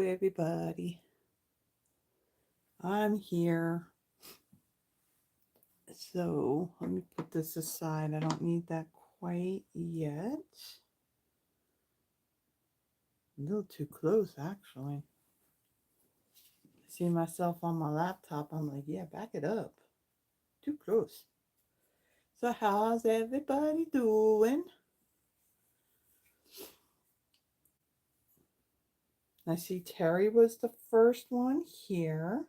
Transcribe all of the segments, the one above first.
Everybody, I'm here. So let me put this aside. I don't need that quite yet. A little too close, actually. See myself on my laptop. I'm like, yeah, back it up. Too close. So how's everybody doing? I see Terry was the first one here.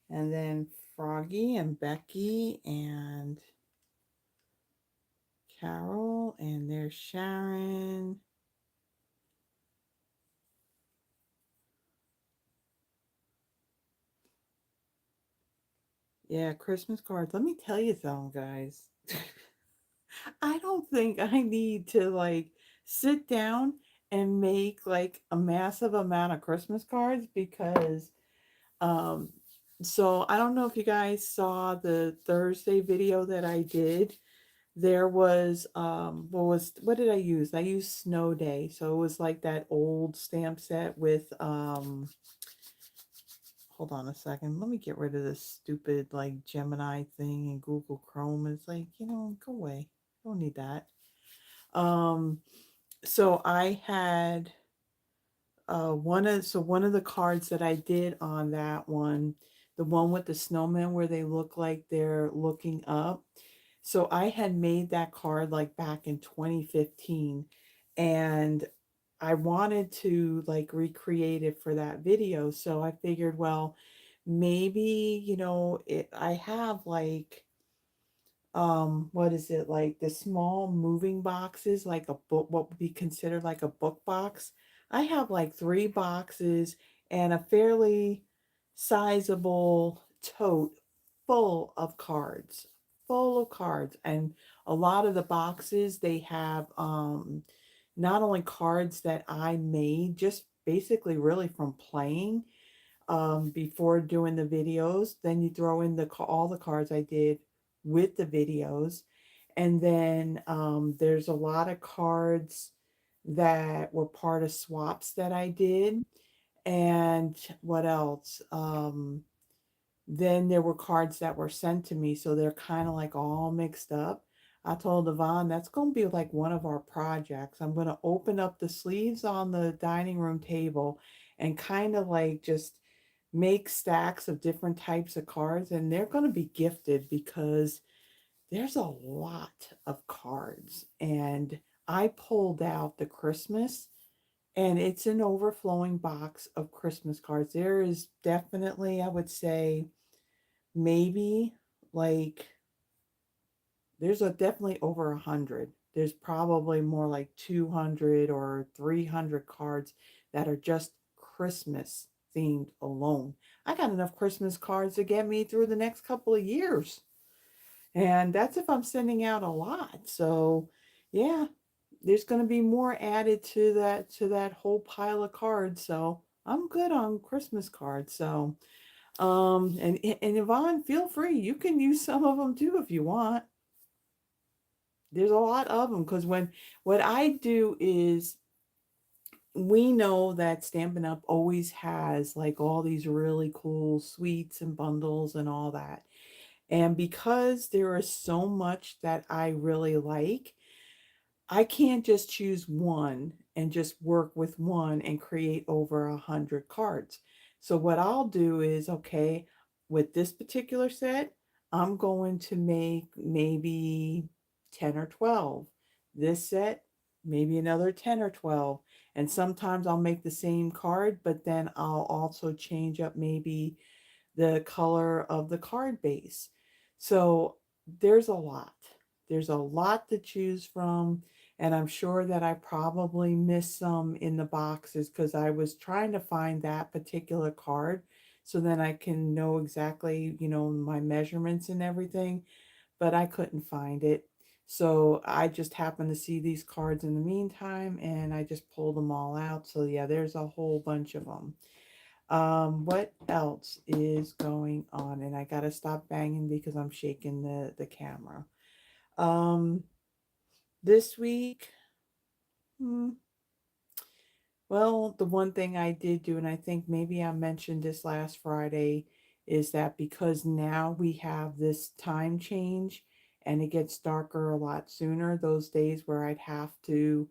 And then Froggy and Becky and Carol. And there's Sharon. Yeah, Christmas cards. Let me tell you something, guys. I don't think I need to like sit down and make like a massive amount of Christmas cards because um so I don't know if you guys saw the Thursday video that I did. There was what did I use? I used Snow Day. So it was like that old stamp set with hold on a second. Let me get rid of this stupid like Gemini thing in Google Chrome. It's like, go away. Don't need that. Um, so I had one of the cards that I did on that one, the one with the snowman where they look like they're looking up. So I had made that card like back in 2015, and I wanted to like recreate it for that video. So I figured, well, maybe, I have like what is it, like the small moving boxes, like a book, what would be considered like a book box. I have like 3 boxes and a fairly sizable tote full of cards. And a lot of the boxes, they have not only cards that I made just basically really from playing before doing the videos. Then you throw in all the cards I did with the videos. And then there's a lot of cards that were part of swaps that I did. And what else? Then there were cards that were sent to me. So they're kind of like all mixed up. I told Yvonne that's going to be like one of our projects. I'm going to open up the sleeves on the dining room table and kind of like just make stacks of different types of cards, and they're going to be gifted because there's a lot of cards. And I pulled out the Christmas, and it's an overflowing box of Christmas cards. There is definitely, I would say, maybe like there's a definitely over 100. There's probably more like 200 or 300 cards that are just Christmas themed alone. I got enough Christmas cards to get me through the next couple of years. And that's if I'm sending out a lot. So, yeah, there's going to be more added to that whole pile of cards. So, I'm good on Christmas cards. So, and Yvonne, feel free. You can use some of them too if you want. There's a lot of them because when what I do is we know that Stampin' Up always has like all these really cool suites and bundles and all that. And because there is so much that I really like, I can't just choose one and just work with one and create over 100 cards. So what I'll do is, okay, with this particular set, I'm going to make maybe 10 or 12. This set, maybe another 10 or 12. And sometimes I'll make the same card, but then I'll also change up maybe the color of the card base. So there's a lot. There's a lot to choose from. And I'm sure that I probably missed some in the boxes because I was trying to find that particular card so then I can know exactly, my measurements and everything, but I couldn't find it. So I just happened to see these cards in the meantime and I just pulled them all out. So yeah, there's a whole bunch of them. What else is going on? And I gotta stop banging because I'm shaking the camera. Um, this week, hmm, Well, the one thing I did do, and I think maybe I mentioned this last Friday, is that because now we have this time change and it gets darker a lot sooner, those days where I'd have to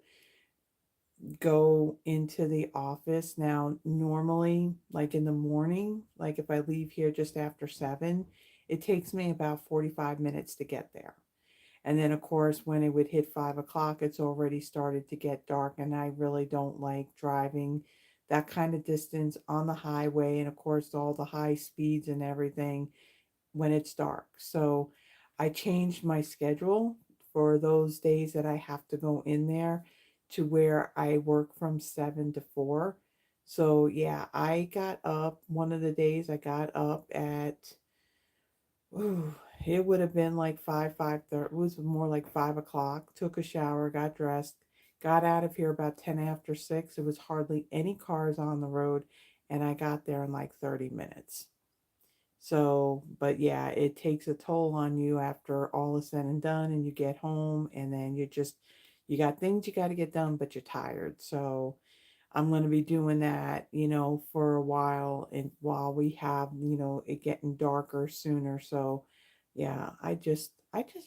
go into the office. Now, normally, like in the morning, like if I leave here just after 7, it takes me about 45 minutes to get there. And then, of course, when it would hit 5 o'clock, it's already started to get dark. And I really don't like driving that kind of distance on the highway. And of course, all the high speeds and everything when it's dark. So I changed my schedule for those days that I have to go in there to where I work from 7 to 4. So yeah, I got up one of the days I got up at, ooh, it would have been like 5:30. It was more like 5 o'clock. Took a shower, got dressed, got out of here about 10 after 6. There was hardly any cars on the road, and I got there in like 30 minutes. So, but yeah, it takes a toll on you after all is said and done, and you get home, and then you got things you got to get done, but you're tired. So, I'm going to be doing that, for a while, and while we have, it getting darker sooner. So, yeah, I just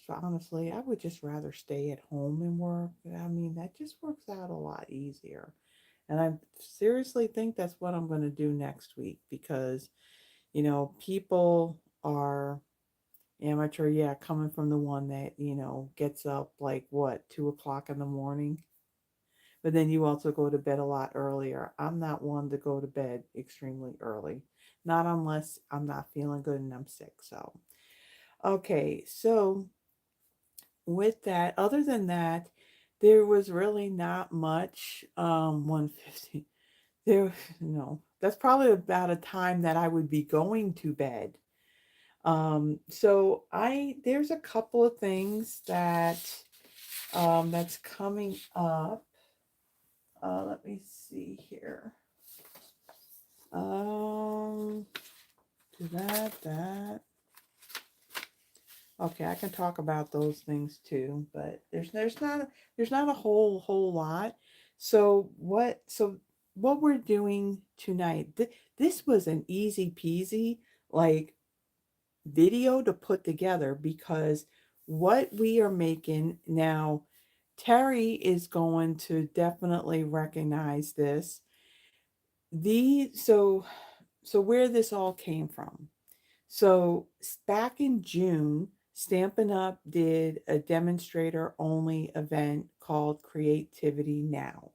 honestly, I would just rather stay at home and work. I mean, that just works out a lot easier. And I seriously think that's what I'm going to do next week because people are amateur, yeah, coming from the one that, gets up like what, 2 o'clock in the morning. But then you also go to bed a lot earlier. I'm not one to go to bed extremely early. Not unless I'm not feeling good and I'm sick. So, okay. So, with that, other than that, there was really not much 150. There no. That's probably about a time that I would be going to bed. So I there's a couple of things that's coming up. Let me see here. Um, do that. Okay, I can talk about those things too, but there's not a whole lot. So what we're doing tonight? This was an easy peasy like video to put together because what we are making now, Terry is going to definitely recognize this. The so where this all came from. So back in June, Stampin' Up did a demonstrator only event called Creativity Now.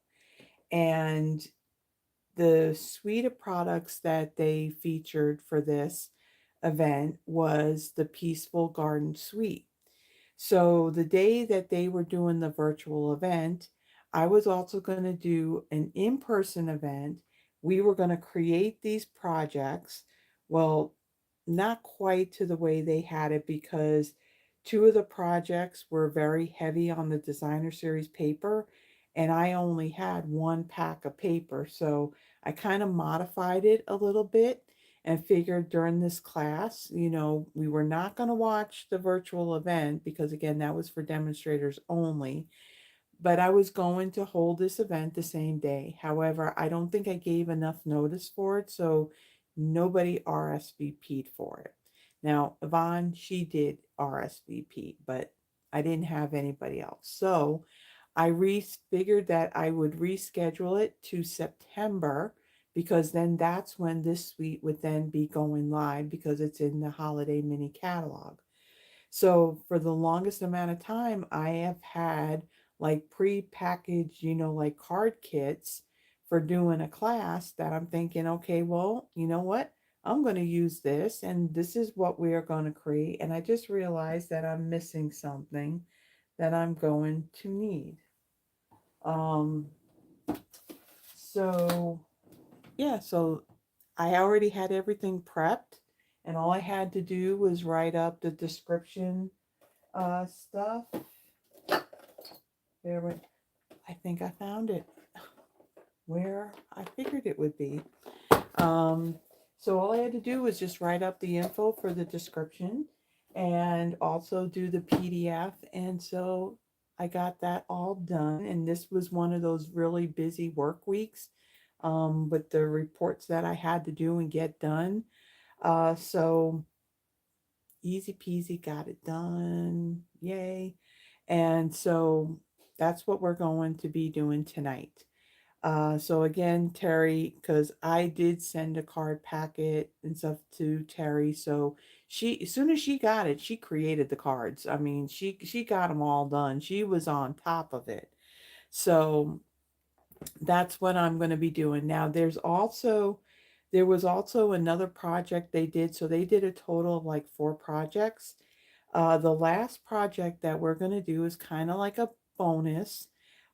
And the suite of products that they featured for this event was the Peaceful Garden Suite. So the day that they were doing the virtual event, I was also going to do an in-person event. We were going to create these projects. Well, not quite to the way they had it because two of the projects were very heavy on the designer series paper and I only had one pack of paper. So I kind of modified it a little bit and figured during this class, we were not going to watch the virtual event because, again, that was for demonstrators only. But I was going to hold this event the same day. However, I don't think I gave enough notice for it, so nobody RSVP'd for it. Now, Yvonne, she did RSVP, but I didn't have anybody else. So figured that I would reschedule it to September because then that's when this suite would then be going live because it's in the holiday mini catalog. So for the longest amount of time, I have had like pre-packaged, like card kits for doing a class that I'm thinking, okay, well, you know what? I'm going to use this and this is what we are going to create. And I just realized that I'm missing something that I'm going to need. Um, so yeah, so I already had everything prepped and all I had to do was write up the description stuff. There went, I think I found it where I figured it would be. Um, so all I had to do was just write up the info for the description and also do the PDF. And so I got that all done. And this was one of those really busy work weeks with the reports that I had to do and get done. So easy peasy, got it done. Yay. And so that's what we're going to be doing tonight. So again, Terry, because I did send a card packet and stuff to Terry, so she, as soon as she got it, she created the cards. I mean, she got them all done. She was on top of it. So that's what I'm going to be doing. Now, there was also another project they did. So they did a total of like 4 projects. The last project that we're going to do is kind of like a bonus.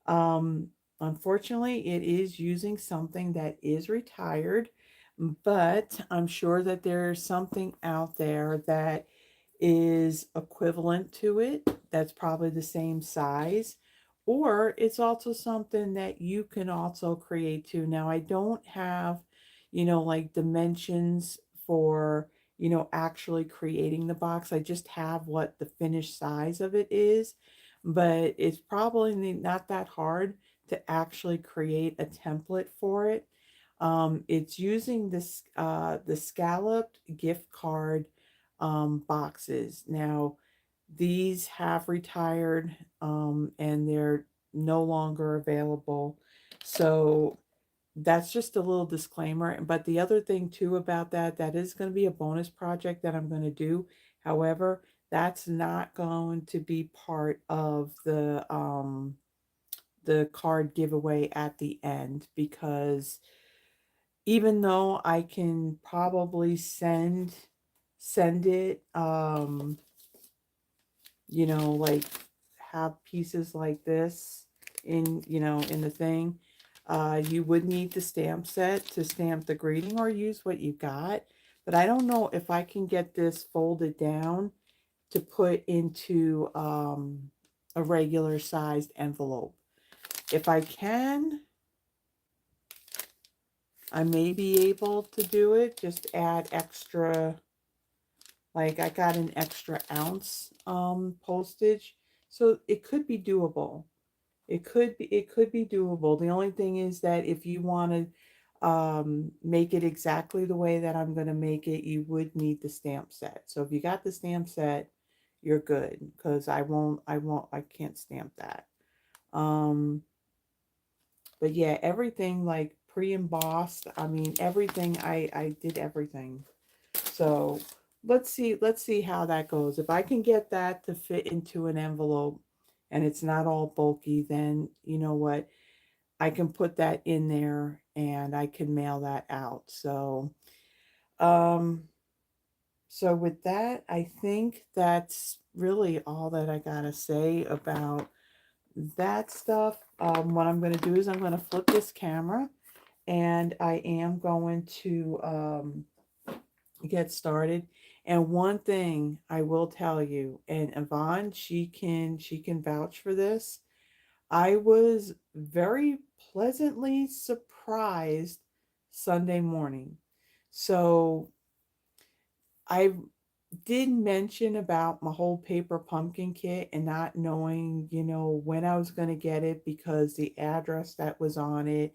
Um, Unfortunately, it is using something that is retired, but I'm sure that there's something out there that is equivalent to it, that's probably the same size, or it's also something that you can also create too. Now, I don't have, like dimensions for, actually creating the box. I just have what the finished size of it is, but it's probably not that hard to actually create a template for it. It's using the scalloped gift card boxes. Now, these have retired and they're no longer available. So that's just a little disclaimer. But the other thing too about that, that is going to be a bonus project that I'm going to do. However, that's not going to be part of the card giveaway at the end, because even though I can probably send it, like have pieces like this in the thing, you would need the stamp set to stamp the greeting or use what you got. But I don't know if I can get this folded down to put into a regular sized envelope. If I can, I may be able to do it. Just add extra, like I got an extra ounce postage. So it could be doable. It could be doable. The only thing is that if you want to make it exactly the way that I'm going to make it, you would need the stamp set. So if you got the stamp set, you're good, because I can't stamp that. Um, but yeah, everything like pre-embossed. I mean, everything, I did everything. So let's see how that goes. If I can get that to fit into an envelope and it's not all bulky, then you know what? I can put that in there and I can mail that out. Um, so with that, I think that's really all that I gotta say about that stuff. What I'm gonna do is I'm gonna flip this camera and I am going to get started. And one thing I will tell you, and Yvonne, she can vouch for this. I was very pleasantly surprised Sunday morning. So I did mention about my whole paper pumpkin kit and not knowing, when I was going to get it, because the address that was on it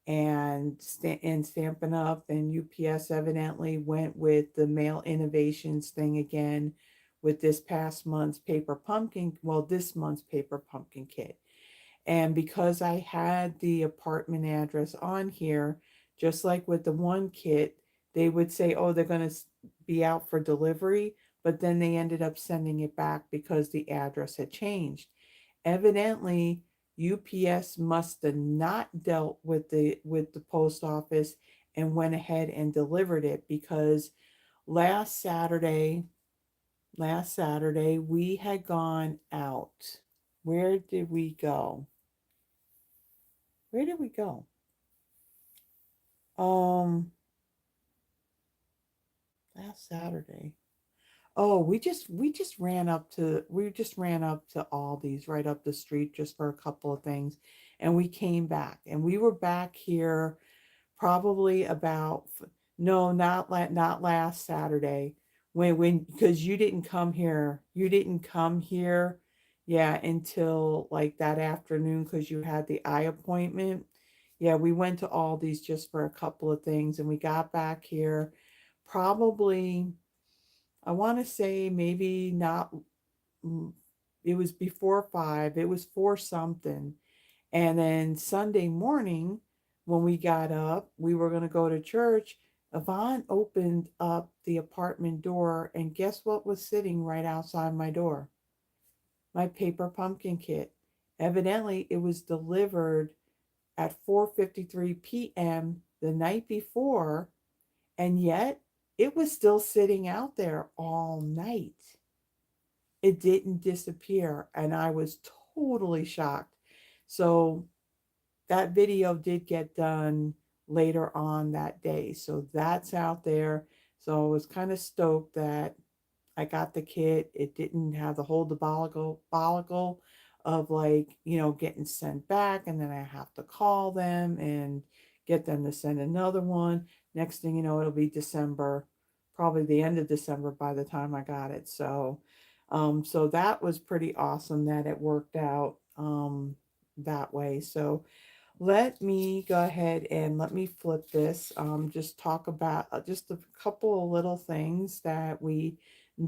and Stampin' Up and UPS evidently went with the Mail Innovations thing again with this month's paper pumpkin kit. And because I had the apartment address on here, just like with the one kit, they would say, oh, they're going to be out for delivery, but then they ended up sending it back because the address had changed. Evidently, UPS must have not dealt with the post office and went ahead and delivered it, because last Saturday, we had gone out. Where did we go? Where did we go? Um, Last Saturday. Oh, we just ran up to Aldi's right up the street just for a couple of things, and we came back, and we were back here probably about, no, not last Saturday, when because you didn't come here, yeah, until like that afternoon, because you had the eye appointment. Yeah, we went to Aldi's just for a couple of things, and we got back here probably, I want to say maybe not, mm, it was before 5, it was 4 something. And then Sunday morning, when we got up, we were going to go to church. Yvonne opened up the apartment door, and guess what was sitting right outside my door? My paper pumpkin kit. Evidently, it was delivered at 4:53 p.m. the night before, and yet it was still sitting out there all night. It didn't disappear, and I was totally shocked. So that video did get done later on that day. So that's out there. So I was kind of stoked that I got the kit. It didn't have the whole debacle of, like, getting sent back, and then I have to call them and get them to send another one. Next thing you know, it'll be December, probably the end of December by the time I got it. So that was pretty awesome that it worked out that way. So let me go ahead and let me flip this. Just talk about just a couple of little things that we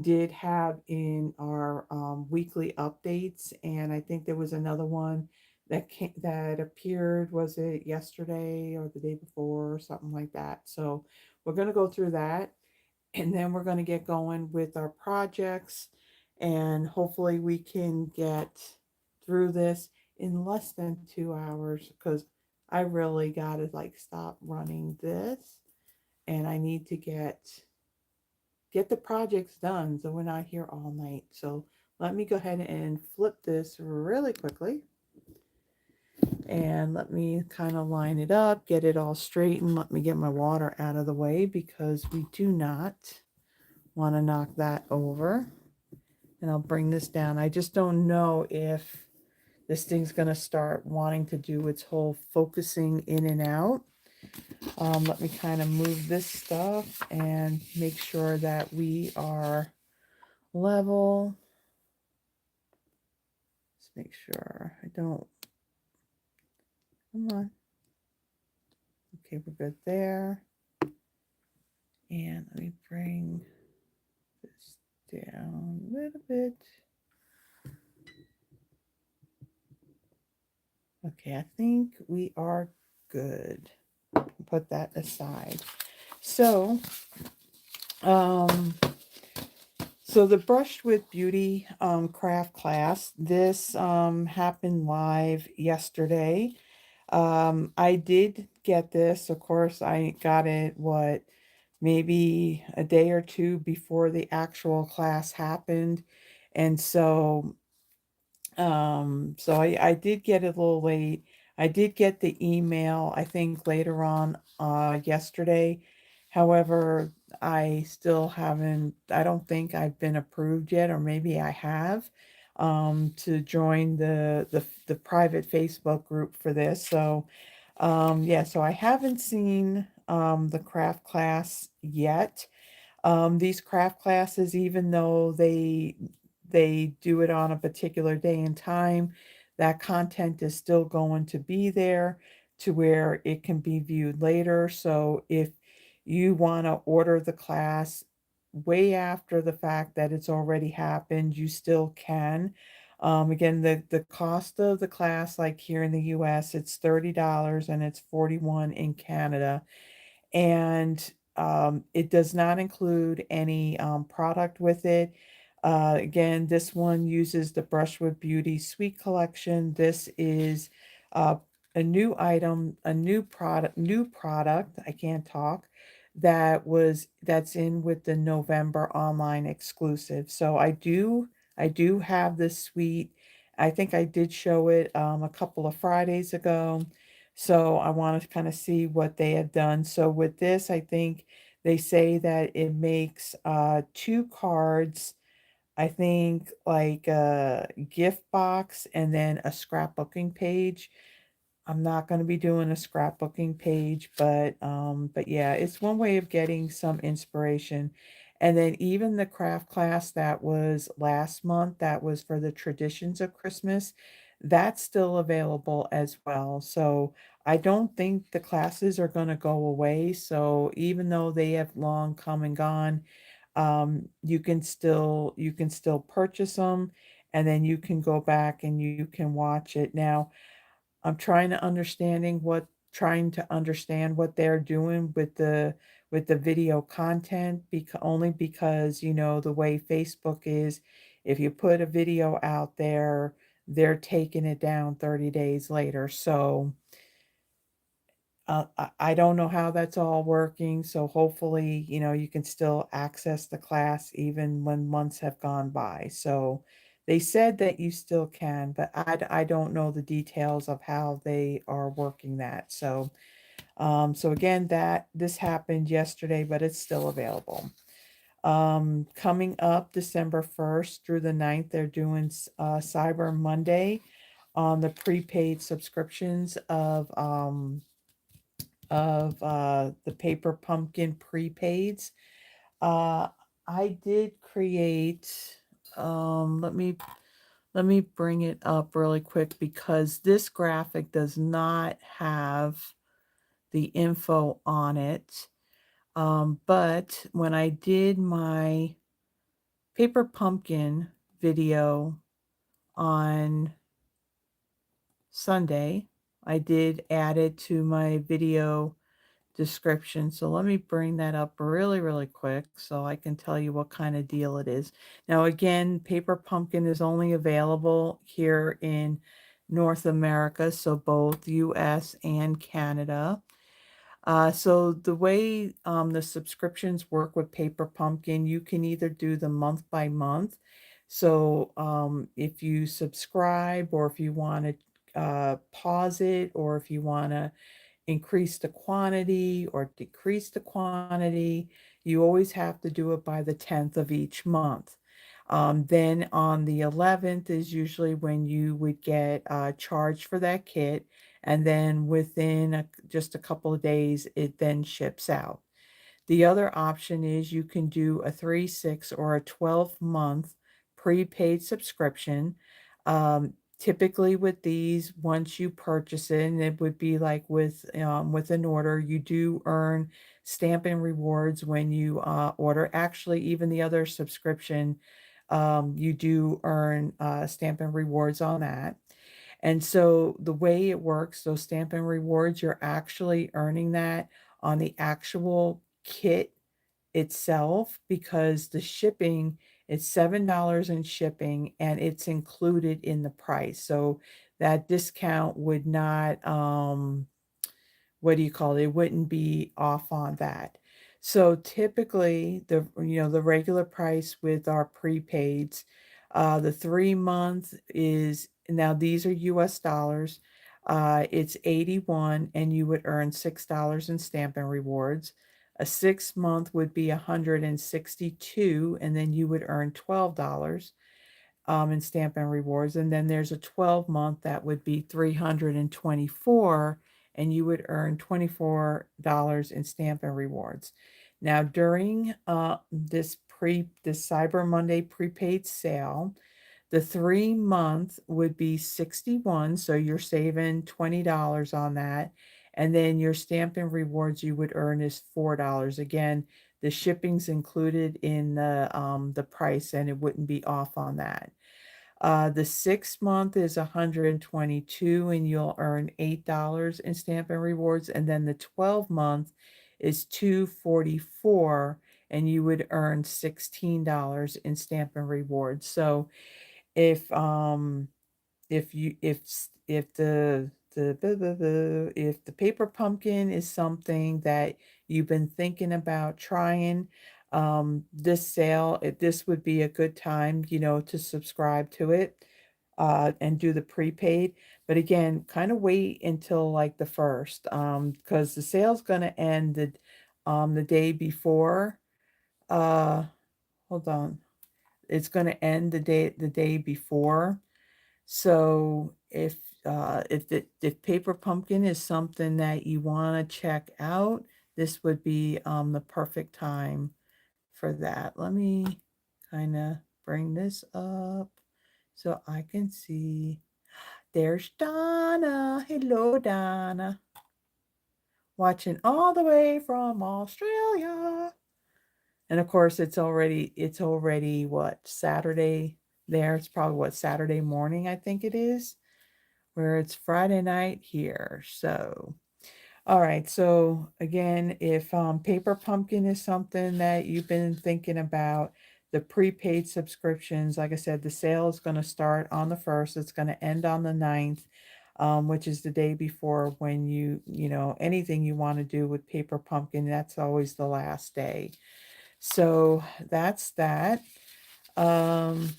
did have in our weekly updates, and I think there was another one that appeared. Was it yesterday or the day before or something like that? So we're going to go through that, and then we're going to get going with our projects, and hopefully we can get through this in less than 2 hours, because I really got to like stop running this, and I need to get the projects done so we're not here all night. So let me go ahead and flip this really quickly, and let me kind of line it up, get it all straight, and let me get my water out of the way because we do not want to knock that over. And I'll bring this down. I just don't know if this thing's going to start wanting to do its whole focusing in and out. Let me kind of move this stuff and make sure that we are level. Let's make sure I don't, come on. Okay, we're good there. And let me bring this down a little bit. Okay, I think we are good. Put that aside. So, so the Brushed with Beauty craft class, this happened live yesterday. I did get this, of course, I got it, maybe a day or two before the actual class happened. And so I did get it a little late. I did get the email, I think later on yesterday. However, I don't think I've been approved yet, or maybe I have, to join the private Facebook group for this. So yeah, so I haven't seen the craft class yet. These craft classes, even though they do it on a particular day and time, that content is still going to be there to where it can be viewed later. So if you want to order the class way after the fact that it's already happened, you still can. Again, the cost of the class, like here in the US, it's $30, and it's 41 in Canada. And it does not include any product with it. Again, this one uses the Brush with Beauty Sweet Collection. This is uh, a new item, a new product. I can't talk. That's in with the November online exclusive. So I do have this sweet. I think I did show it a couple of Fridays ago. So I want to kind of see what they have done. So with this, I think they say that it makes 2 cards, I think, like a gift box and then a scrapbooking page. I'm not going to be doing a scrapbooking page, but yeah, it's one way of getting some inspiration. And then even the craft class that was last month, that was for the traditions of Christmas, that's still available as well. So I don't think the classes are going to go away. So even though they have long come and gone, you can still purchase them, and then you can go back and you can watch it. Now, I'm trying to understand what they're doing with the video content, because only because the way Facebook is, if you put a video out there, they're taking it down 30 days later. So I don't know how that's all working. So hopefully, you can still access the class even when months have gone by. So they said that you still can, but I don't know the details of how they are working that. So again, that this happened yesterday, but it's still available. Coming up December 1st through the 9th, they're doing Cyber Monday on the prepaid subscriptions of the Paper Pumpkin prepaids. Uh, I did create. Let me bring it up really quick because this graphic does not have the info on it. But when I did my Paper Pumpkin video on Sunday, I did add it to my video description. So let me bring that up really, really quick so I can tell you what kind of deal it is. Now, again, Paper Pumpkin is only available here in North America, so both US and Canada. So the way the subscriptions work with Paper Pumpkin, you can either do the month by month. So if you subscribe, or if you want to pause it, or if you want to increase the quantity or decrease the quantity, you always have to do it by the 10th of each month. Then on the 11th is usually when you would get charged for that kit. And then within just a couple of days, it then ships out. The other option is you can do a 3, 6, or a 12-month prepaid subscription. Typically with these, once you purchase it, and it would be like with an order, you do earn stamping rewards when you order. Actually, even the other subscription, you do earn stamping rewards on that. And so the way it works, those stamping rewards, you're actually earning that on the actual kit itself, because the shipping, it's $7 in shipping, and it's included in the price. So that discount would not, what do you call it? It wouldn't be off on that. So typically the regular price with our prepaids, the 3 month is, now these are US dollars. It's 81, and you would earn $6 in stamping rewards. A 6 month would be 162, and then you would earn $12 in stamping rewards. And then there's a 12-month that would be 324, and you would earn $24 in stamping rewards. Now, during this Cyber Monday prepaid sale, the 3 month would be 61, so you're saving $20 on that. And then your stamping rewards you would earn is $4. Again, the shipping's included in the price, and it wouldn't be off on that. The 6 month is 122, and you'll earn $8 in stamping rewards. And then the 12-month is 244, and you would earn $16 in stamping rewards. So if you if the Paper Pumpkin is something that you've been thinking about trying, this sale, this would be a good time, to subscribe to it and do the prepaid. But again, kind of wait until like the first, because the sale's going to end the day before. uh Hold on, it's going to end the day before. So if Paper Pumpkin is something that you want to check out, this would be the perfect time for that. Let me kind of bring this up so I can see. There's Donna. Hello, Donna. watching all the way from Australia. And of course, it's already what, Saturday there. It's probably what, Saturday morning, I think it is, where it's Friday night here. So, all right. So again, if Paper Pumpkin is something that you've been thinking about, the prepaid subscriptions, like I said, the sale is going to start on the 1st. It's going to end on the 9th, which is the day before when anything you want to do with Paper Pumpkin, that's always the last day. So that's that. Um,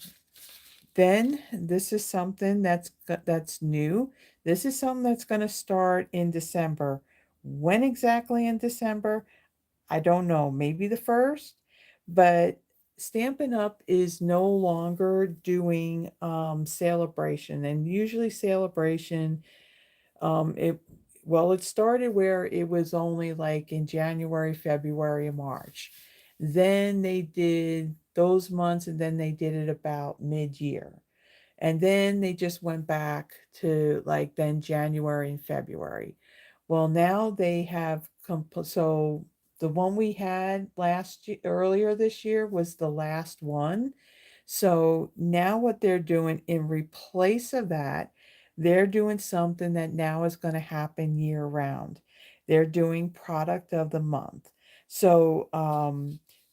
then this is something that's new. This is something that's going to start in December. When exactly in December? I don't know. Maybe the 1st, but Stampin' Up is no longer doing celebration, and usually celebration it well, it started where it was only like in January, February, and March. Then they did those months, and then they did it about mid-year. And then they just went back to like then January and February. Well, now they have so the one we had last year, earlier this year, was the last one. So now what they're doing in replace of that, they're doing something that now is going to happen year round. They're doing product of the month. So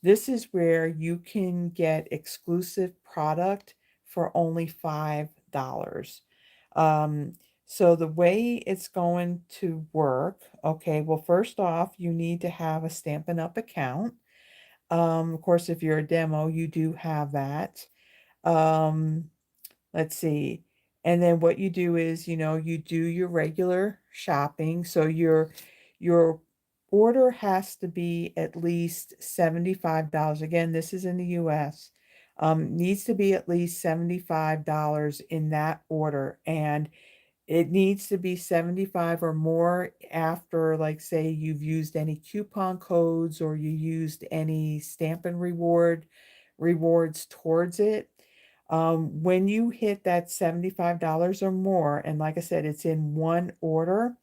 this is where you can get exclusive product for only $5. Um, so the way it's going to work, okay, well, first off, you need to have a Stampin' Up account. Of course, if you're a demo, you do have that. Um, let's see. And then what you do is, you do your regular shopping. So your order has to be at least $75. Again, this is in the US. Needs to be at least $75 in that order. And it needs to be 75 or more after, like, say you've used any coupon codes or you used any Stampin' rewards towards it. When you hit that $75 or more, and like I said, it's in one order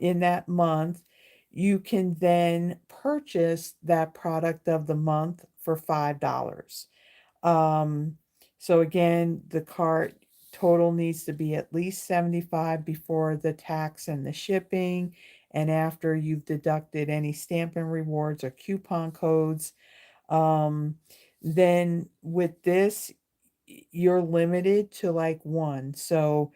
in that month, you can then purchase that product of the month for $5. Um, so again, the cart total needs to be at least 75 before the tax and the shipping, and after you've deducted any Stampin' rewards or coupon codes. Um, then with this, you're limited to like one. So,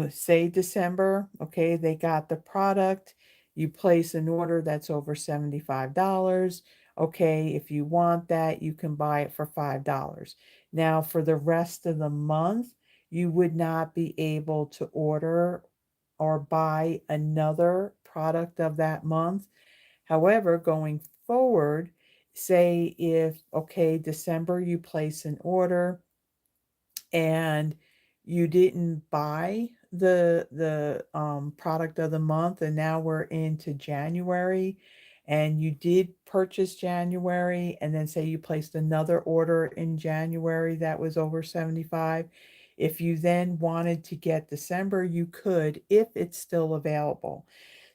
say December, okay, they got the product, you place an order that's over $75. Okay, if you want that, you can buy it for $5. Now, for the rest of the month, you would not be able to order or buy another product of that month. However, going forward, say if, okay, December, you place an order and you didn't buy the product of the month, and now we're into January, and you did purchase January, and then say you placed another order in January that was over 75. If you then wanted to get December, you could, if it's still available.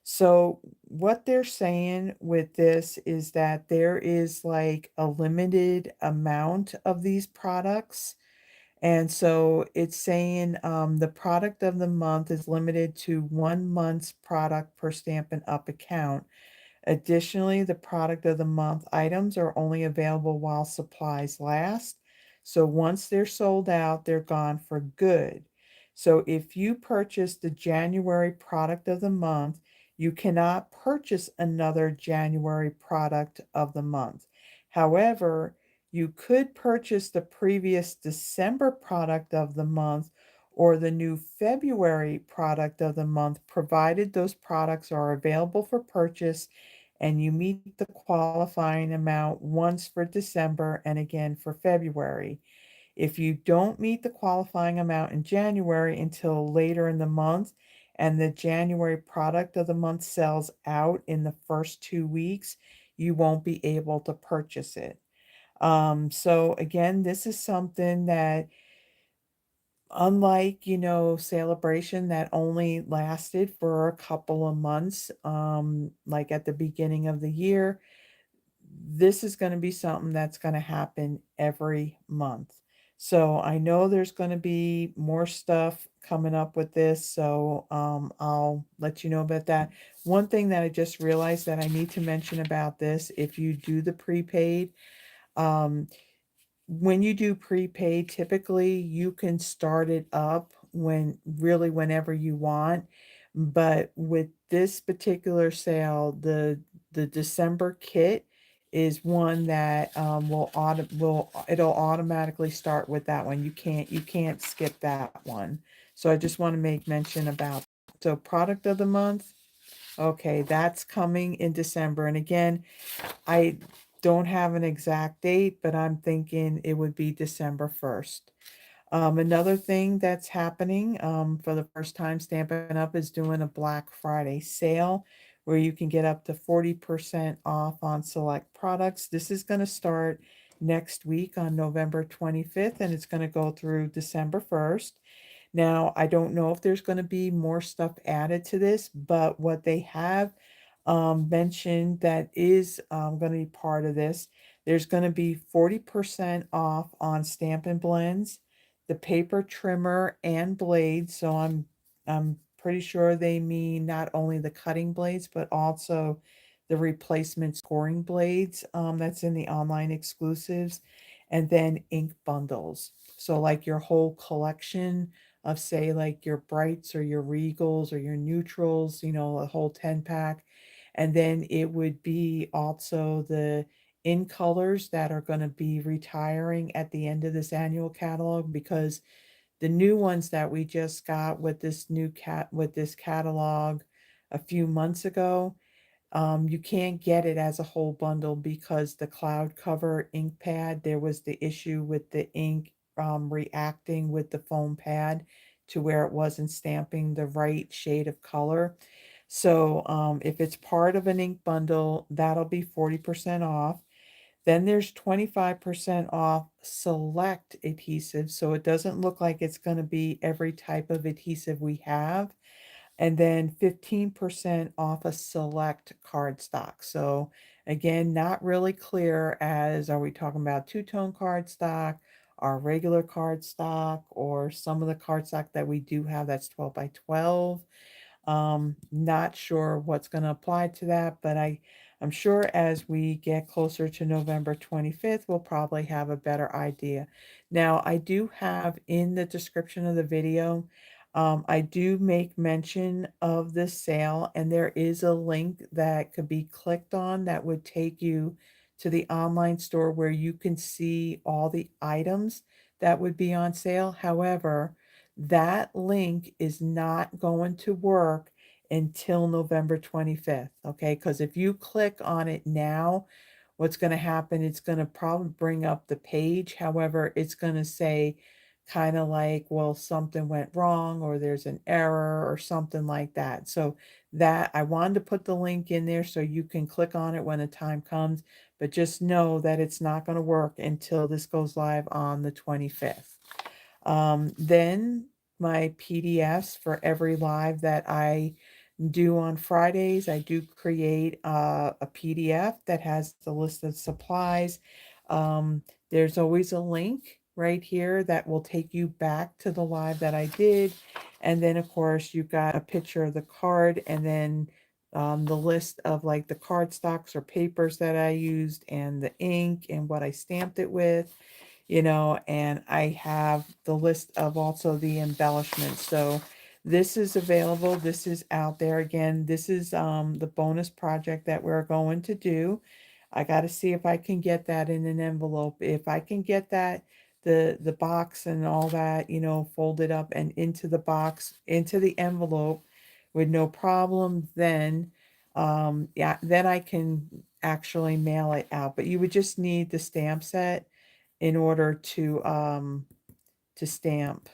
So what they're saying with this is that there is like a limited amount of these products. And so it's saying the product of the month is limited to 1 month's product per Stampin' Up account. Additionally, the product of the month items are only available while supplies last. So once they're sold out, they're gone for good. So if you purchase the January product of the month, you cannot purchase another January product of the month. However, you could purchase the previous December product of the month or the new February product of the month, provided those products are available for purchase and you meet the qualifying amount once for December and again for February. If you don't meet the qualifying amount in January until later in the month, and the January product of the month sells out in the first 2 weeks, you won't be able to purchase it. So again, this is something that unlike, you know, Celebration that only lasted for a couple of months, like at the beginning of the year, this is going to be something that's going to happen every month. So I know there's going to be more stuff coming up with this. So I'll let you know about that. One thing that I just realized that I need to mention about this, if you do the prepaid, um, when you do prepaid, typically you can start it up when really whenever you want. But with this particular sale, the December kit is one that it'll automatically start with that one. You can't skip that one. So I just want to make mention about, so product of the month. Okay, that's coming in December. And again, I don't have an exact date, but I'm thinking it would be December 1st. Another thing that's happening for the first time, Stampin' Up! Is doing a Black Friday sale where you can get up to 40% off on select products. This is going to start next week on November 25th, and it's going to go through December 1st. Now, I don't know if there's going to be more stuff added to this, but what they have mentioned that is going to be part of this, there's going to be 40% off on Stampin' Blends, the paper trimmer and blades. So I'm pretty sure they mean not only the cutting blades, but also the replacement scoring blades that's in the online exclusives, and then ink bundles. So like your whole collection of, say, like your brights or your regals or your neutrals, you know, a whole 10 pack. And then it would be also the in colors that are going to be retiring at the end of this annual catalog, because the new ones that we just got with this catalog a few months ago, you can't get it as a whole bundle because the cloud cover ink pad, there was the issue with the ink reacting with the foam pad to where it wasn't stamping the right shade of color. So if it's part of an ink bundle, that'll be 40% off. Then there's 25% off select adhesives. So it doesn't look like it's going to be every type of adhesive we have, and then 15% off a select cardstock. So again, not really clear as, are we talking about two-tone cardstock, our regular cardstock, or some of the cardstock that we do have that's 12 by 12. Not sure what's going to apply to that, but I'm sure as we get closer to November 25th, we'll probably have a better idea. Now, I do have in the description of the video, I do make mention of this sale, and there is a link that could be clicked on that would take you to the online store where you can see all the items that would be on sale. However, that link is not going to work until November 25th, okay? Because if you click on it now, what's going to happen, it's going to probably bring up the page. However, it's going to say kind of like, well, something went wrong or there's an error or something like that. So that I wanted to put the link in there so you can click on it when the time comes, but just know that it's not going to work until this goes live on the 25th. Then my PDFs for every live that I do on Fridays, I do create a PDF that has the list of supplies. There's always a link right here that will take you back to the live that I did. And then, of course, you've got a picture of the card, and then the list of like the cardstocks or papers that I used, and the ink and what I stamped it with, you know, and I have the list of also the embellishments. So this is available. This is out there. Again, this is the bonus project that we're going to do. I got to see if I can get that in an envelope. If I can get that, the box and all that, you know, folded up and into the box, into the envelope with no problem, then yeah, then I can actually mail it out. But you would just need the stamp set in order to stamp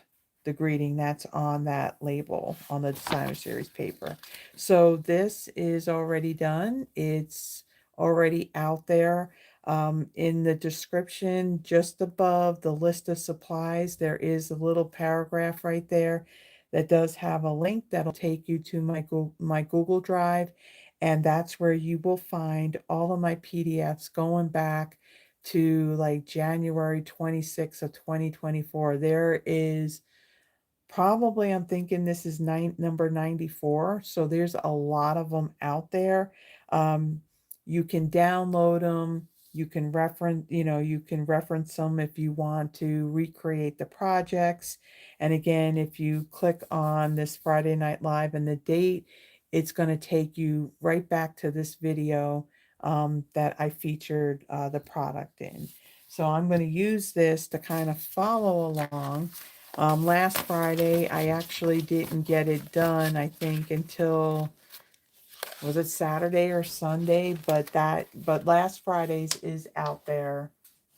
the greeting that's on that label on the designer series paper. So this is already done. It's already out there. In the description, just above the list of supplies, there is a little paragraph right there that does have a link that'll take you to my Google Drive, and that's where you will find all of my PDFs going back to like January 26th of 2024. There is probably, I'm thinking this is number 94, so there's a lot of them out there. Um, you can download them, you can reference them if you want to recreate the projects. And again, if you click on this Friday Night Live and the date, it's going to take you right back to this video that I featured the product in. So I'm going to use this to kind of follow along. Last Friday, I actually didn't get it done, I think, until, was it Saturday or Sunday? But last Friday's is out there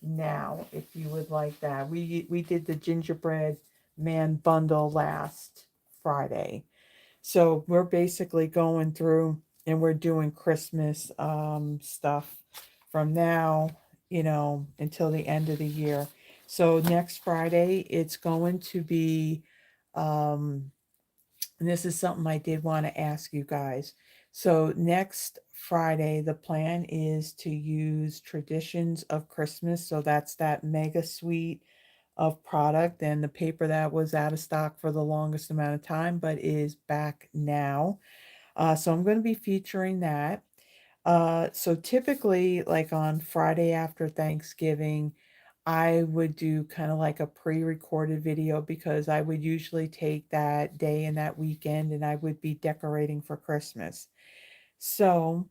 now, if you would like that. We did the gingerbread man bundle last Friday. So we're basically going through and we're doing Christmas stuff from now, until the end of the year. So next Friday, it's going to be, um, and this is something I did want to ask you guys. So next Friday, the plan is to use Traditions of Christmas. So that's that mega suite of product and the paper that was out of stock for the longest amount of time, but is back now. So I'm going to be featuring that. So typically, like on Friday after Thanksgiving, I would do kind of like a pre-recorded video because I would usually take that day and that weekend and I would be decorating for Christmas. So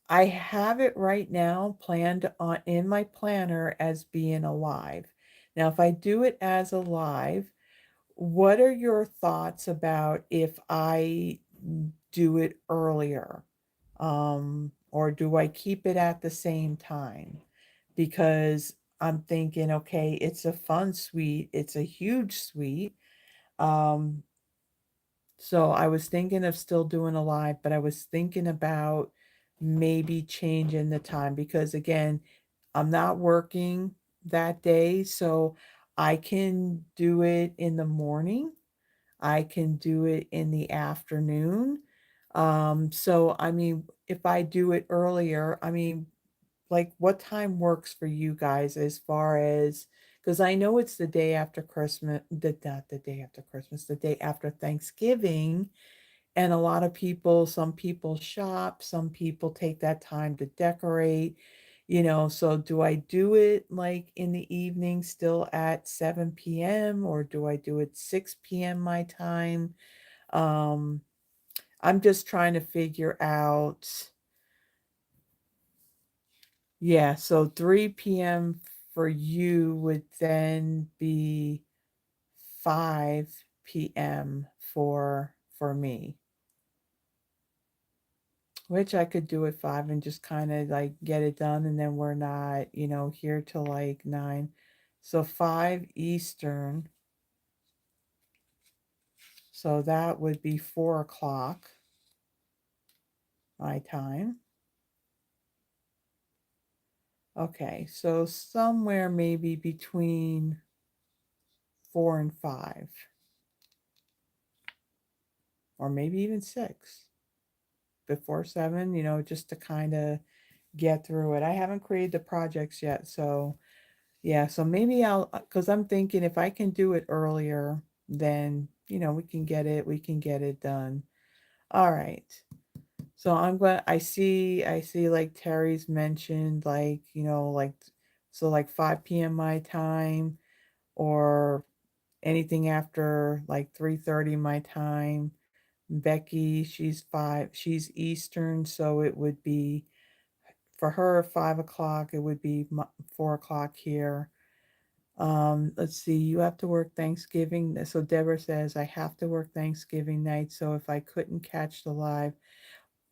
I have it right now planned on in my planner as being a live. Now, if I do it as a live, what are your thoughts about if I do it earlier? Or do I keep it at the same time? Because I'm thinking, okay, it's a fun suite, it's a huge suite. Um, so I was thinking of still doing a live, but I was thinking about maybe changing the time because again, I'm not working that day, so I can do it in the morning. I can do it in the afternoon. So I mean, if I do it earlier, I mean, like what time works for you guys as far as, because I know it's the day after Christmas, not the day after Christmas, the day after Thanksgiving. And a lot of people, some people shop, some people take that time to decorate, so do I do it like in the evening still at 7 p.m. or do I do it 6 p.m. my time? Um, I'm just trying to figure out. Yeah, so 3 p.m. for you would then be 5 p.m. for me, which I could do at 5 and just kind of like get it done and then we're not, here till like 9. So 5 Eastern. So that would be 4 o'clock my time. Okay, so somewhere maybe between 4 and 5, or maybe even 6, before 7, just to kind of get through it. I haven't created the projects yet, so yeah, so maybe because I'm thinking if I can do it earlier, then, we can get it done. All right. So I see like Terry's mentioned, like, so like 5 p.m. my time, or anything after like 3:30 my time. Becky, she's Eastern, so it would be for her 5 o'clock, it would be 4 o'clock here. Let's see, you have to work Thanksgiving. So Deborah says, I have to work Thanksgiving night. So if I couldn't catch the live,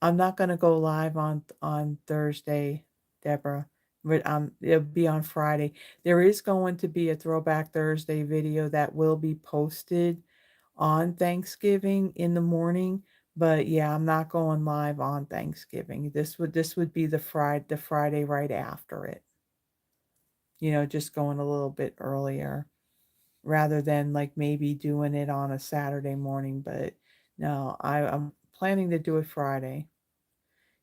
I'm not gonna go live on Thursday, Deborah. But it'll be on Friday. There is going to be a Throwback Thursday video that will be posted on Thanksgiving in the morning, But yeah, I'm not going live on Thanksgiving. This would be the Friday right after it. Just going a little bit earlier rather than like maybe doing it on a Saturday morning. But no, I'm planning to do it Friday.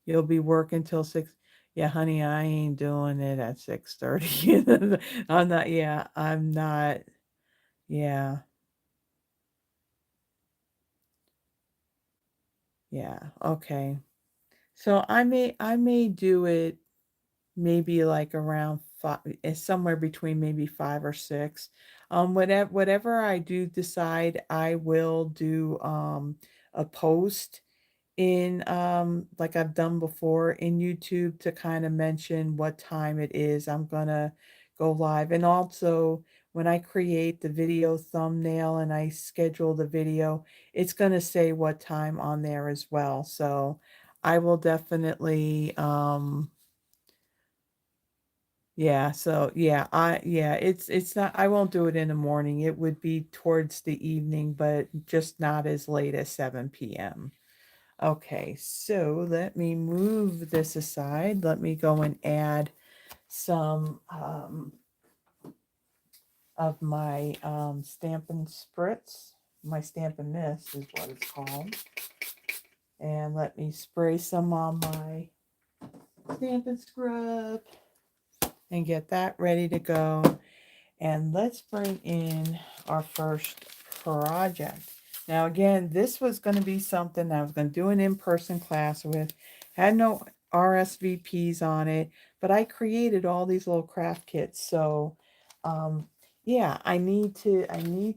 You'll be working till 6. Yeah, honey, I ain't doing it at 6:30. I'm not, yeah, I'm not. Yeah, yeah. Okay. So I may do it maybe like around five, somewhere between maybe 5 or 6. Whatever I do decide, I will do a post in like I've done before in YouTube to kind of mention what time it is I'm gonna go live. And also when I create the video thumbnail and I schedule the video, it's gonna say what time on there as well. So I will definitely yeah, so yeah, it's not, I won't do it in the morning. It would be towards the evening, but just not as late as 7 p.m. Okay, so let me move this aside. Let me go and add some of my Stampin' Spritz. My Stampin' Mist is what it's called. And let me spray some on my Stampin' Scrub and get that ready to go. And let's bring in our first project. Now, again, this was going to be something I was going to do an in-person class with. Had no RSVPs on it, but I created all these little craft kits. So, yeah, I need to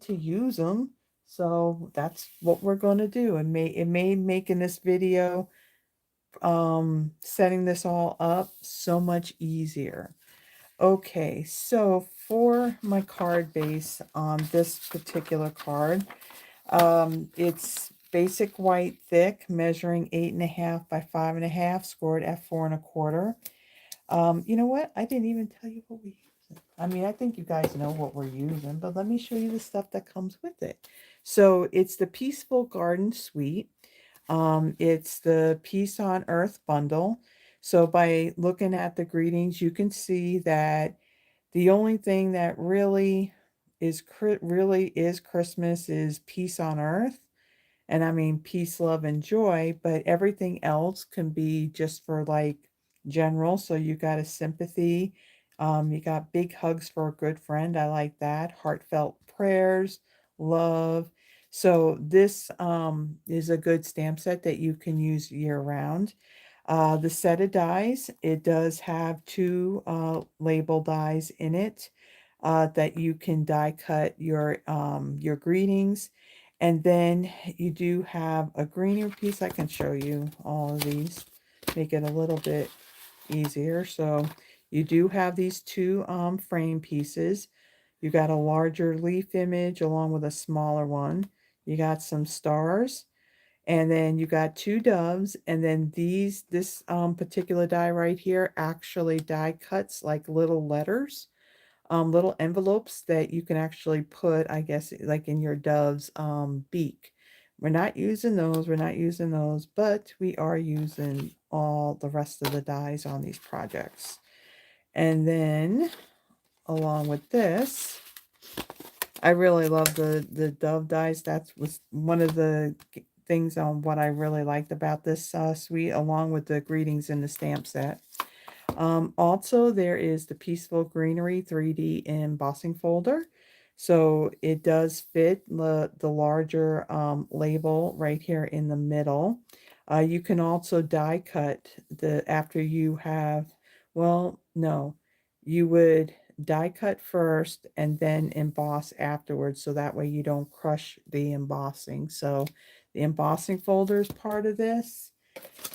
use them. So that's what we're going to do. It made making this video, setting this all up so much easier. Okay, so for my card base on this particular card, it's basic white thick, measuring 8.5 by 5.5, scored at 4.25. You know what? I didn't even tell you what we using. I mean, I think you guys know what we're using, but let me show you the stuff that comes with it. So it's the Peaceful Garden Suite. It's the Peace on Earth bundle. So by looking at the greetings, you can see that the only thing that really is Christmas is peace on earth. And I mean peace, love, and joy, but everything else can be just for like general. So you got a sympathy. You got big hugs for a good friend. I like that. Heartfelt prayers, love. So this is a good stamp set that you can use year round. The set of dies, it does have two label dies in it that you can die cut your greetings. And then you do have a greener piece. I can show you all of these, make it a little bit easier. So you do have these two frame pieces. You got a larger leaf image along with a smaller one. You got some stars, and then you got two doves, and then this particular die right here actually die cuts like little letters, little envelopes that you can actually put, I guess, like in your dove's beak. We're not using those, but we are using all the rest of the dies on these projects. And then along with this, I really love the dove dies. That was one of the things on what I really liked about this suite, along with the greetings in the stamp set. Also, there is the Peaceful Greenery 3D embossing folder. So it does fit the larger label right here in the middle. You can also die cut after you have, well, no, you would die cut first and then emboss afterwards. So that way you don't crush the embossing. So the embossing folder is part of this.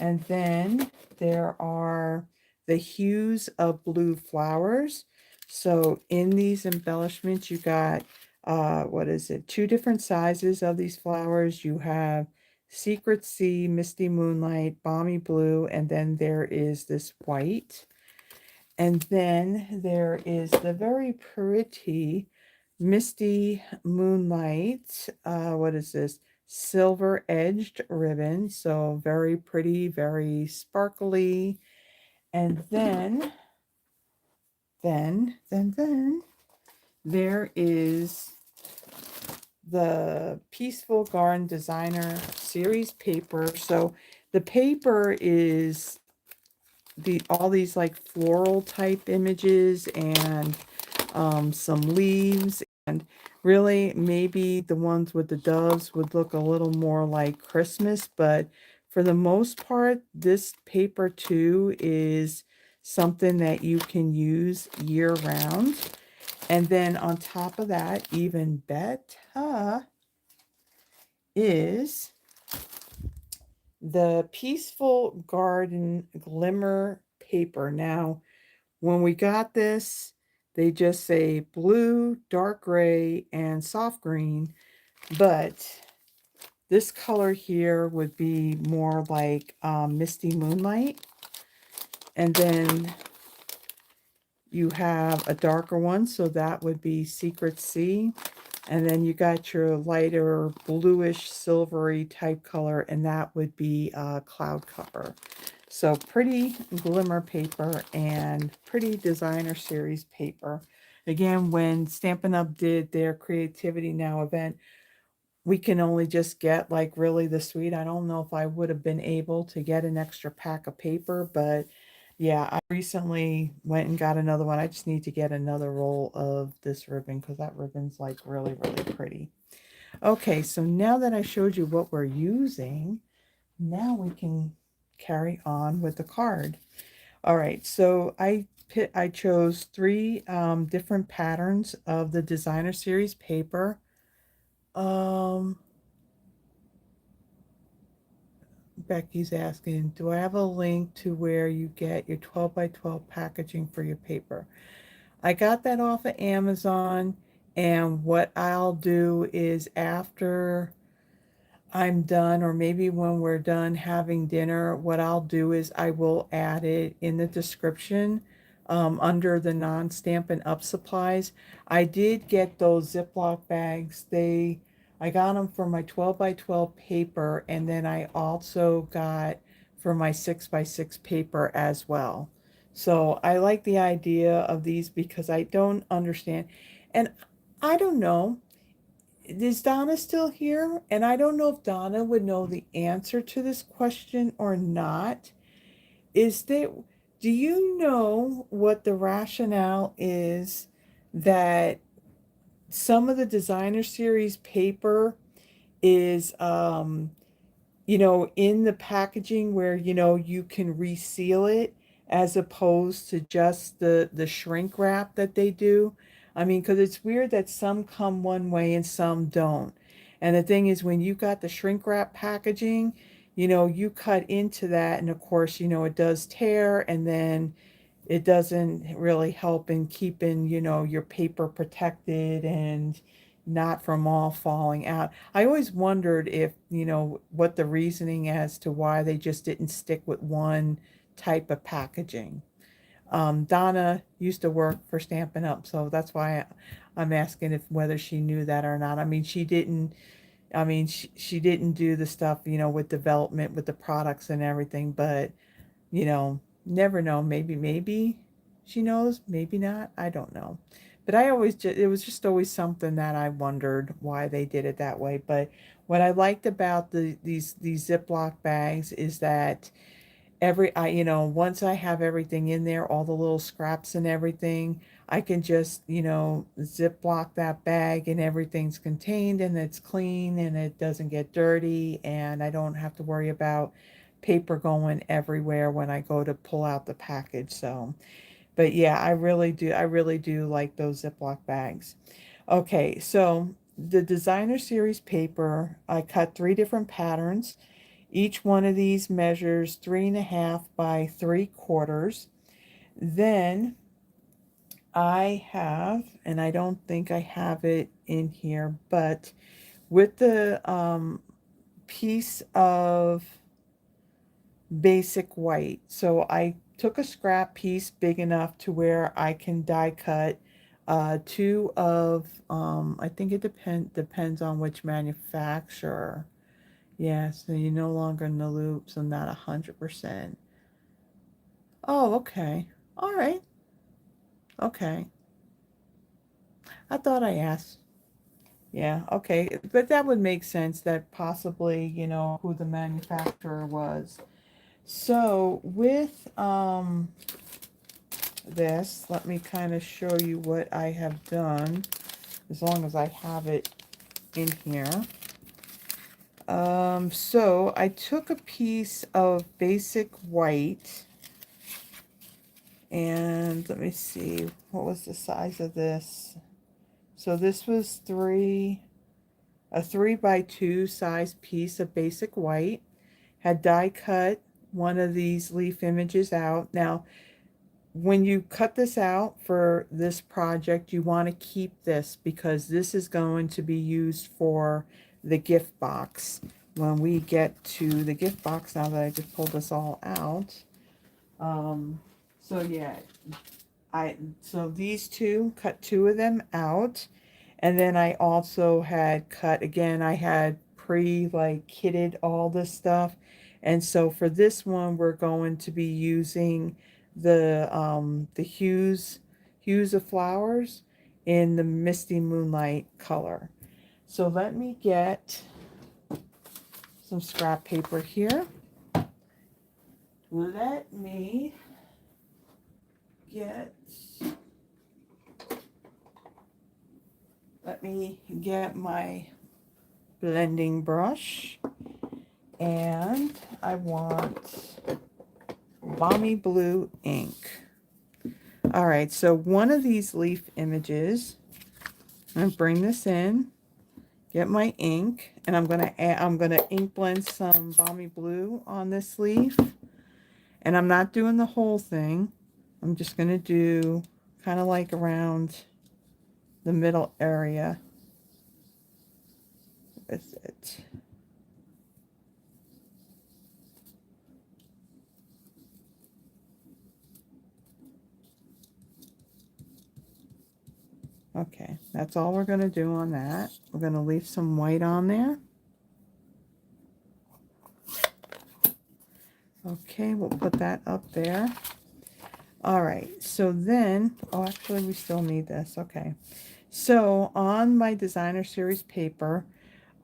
And then there are the hues of blue flowers. So in these embellishments, you got, what is it? Two different sizes of these flowers. You have Secret Sea, Misty Moonlight, Balmy Blue, and then there is this white. And then there is the very pretty Misty Moonlight. What is this? silver edged ribbon. So very pretty, very sparkly. And then there is the Peaceful Garden Designer series paper. So the paper is all these like floral type images and some leaves, and really maybe the ones with the doves would look a little more like Christmas, but for the most part this paper too is something that you can use year round. And then on top of that, even better, is the Peaceful Garden Glimmer paper. Now, when we got this, they just say blue, dark gray, and soft green, but this color here would be more like Misty Moonlight. And then you have a darker one, so that would be Secret Sea. And then you got your lighter bluish silvery type color, and that would be Cloud Cover. So pretty glimmer paper and pretty designer series paper. Again, when Stampin' Up! Did their Creativity Now event, we can only just get like really the suite. I don't know if I would have been able to get an extra pack of paper, but yeah, I recently went and got another one. I just need to get another roll of this ribbon because that ribbon's like really, really pretty. Okay, so now that I showed you what we're using, now we can carry on with the card. All right, so I chose three different patterns of the designer series paper. Um, Becky's asking, do I have a link to where you get your 12 by 12 packaging for your paper? I got that off of Amazon, and what I'll do is after I'm done, or maybe when we're done having dinner, what I'll do is I will add it in the description under the non-Stampin' Up! Supplies. I did get those Ziploc bags. I got them for my 12 by 12 paper, and then I also got for my 6 by 6 paper as well. So I like the idea of these because I don't understand. And I don't know, is Donna still here? And I don't know if Donna would know the answer to this question or not. Is there, do you know what the rationale is that some of the designer series paper is in the packaging where, you can reseal it as opposed to just the shrink wrap that they do. I mean, because it's weird that some come one way and some don't. And the thing is, when you got the shrink wrap packaging, you cut into that, and of course, it does tear, and then it doesn't really help in keeping, your paper protected and not from all falling out. I always wondered if, what the reasoning as to why they just didn't stick with one type of packaging. Donna used to work for Stampin' Up, so that's why I'm asking if whether she knew that or not. I mean, she didn't. I mean, she didn't do the stuff, with development with the products and everything, but never know. Maybe she knows, maybe not. I don't know. But it was just always something that I wondered why they did it that way. But what I liked about these Ziploc bags is that once I have everything in there, all the little scraps and everything, I can just, Ziploc that bag and everything's contained and it's clean and it doesn't get dirty, and I don't have to worry about paper going everywhere when I go to pull out the package. So, but yeah, I really do like those Ziploc bags. Okay, so the designer series paper, I cut three different patterns. Each one of these measures 3.5 by 3/4. Then I have, and I don't think I have it in here, but with the piece of basic white. So I took a scrap piece big enough to where I can die cut two of, I think it depends on which manufacturer. Yeah, so you're no longer in the loop, so not 100%. Oh, okay. All right. Okay. I thought I asked. Yeah, okay. But that would make sense that possibly, who the manufacturer was. So with this, let me kind of show you what I have done, as long as I have it in here. So I took a piece of basic white, and let me see, what was the size of this? So this was a 3x2 size piece of basic white. Had die cut one of these leaf images out. Now, when you cut this out for this project, you want to keep this because this is going to be used for the gift box. When we get to the gift box, now that I just pulled this all out. So yeah, so these two, cut two of them out. And then I also had cut, again, I had like kitted all this stuff. And so for this one, we're going to be using the hues of flowers in the Misty Moonlight color. So let me get some scrap paper here. Let me get my blending brush, and I want Balmy Blue ink. All right, so one of these leaf images, I'm going to bring this in, get my ink, and I'm going to ink blend some Balmy Blue on this leaf. And I'm not doing the whole thing. I'm just going to do kind of like around the middle area with it. Okay, that's all we're going to do on that. We're going to leave some white on there. Okay, we'll put that up there. All right, so then, oh, actually, we still need this. Okay, so on my designer series paper,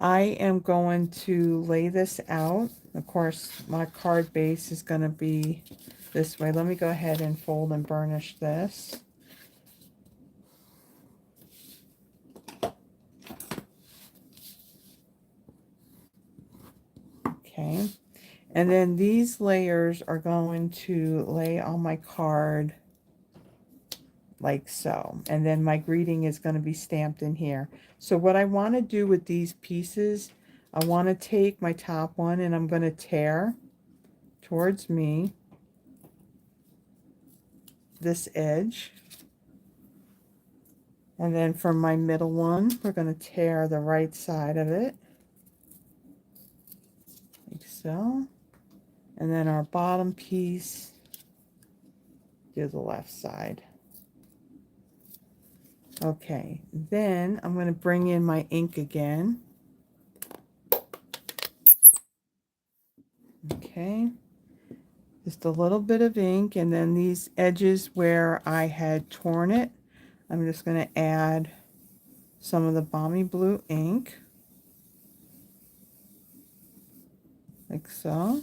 I am going to lay this out. Of course, my card base is going to be this way. Let me go ahead and fold and burnish this. Okay, and then these layers are going to lay on my card like so. And then my greeting is going to be stamped in here. So what I want to do with these pieces, I want to take my top one and I'm going to tear towards me this edge. And then from my middle one, we're going to tear the right side of it, like so. And then our bottom piece, do the left side. Okay, then I'm going to bring in my ink again. Okay, just a little bit of ink, and then these edges where I had torn it, I'm just going to add some of the Balmy Blue ink, like so.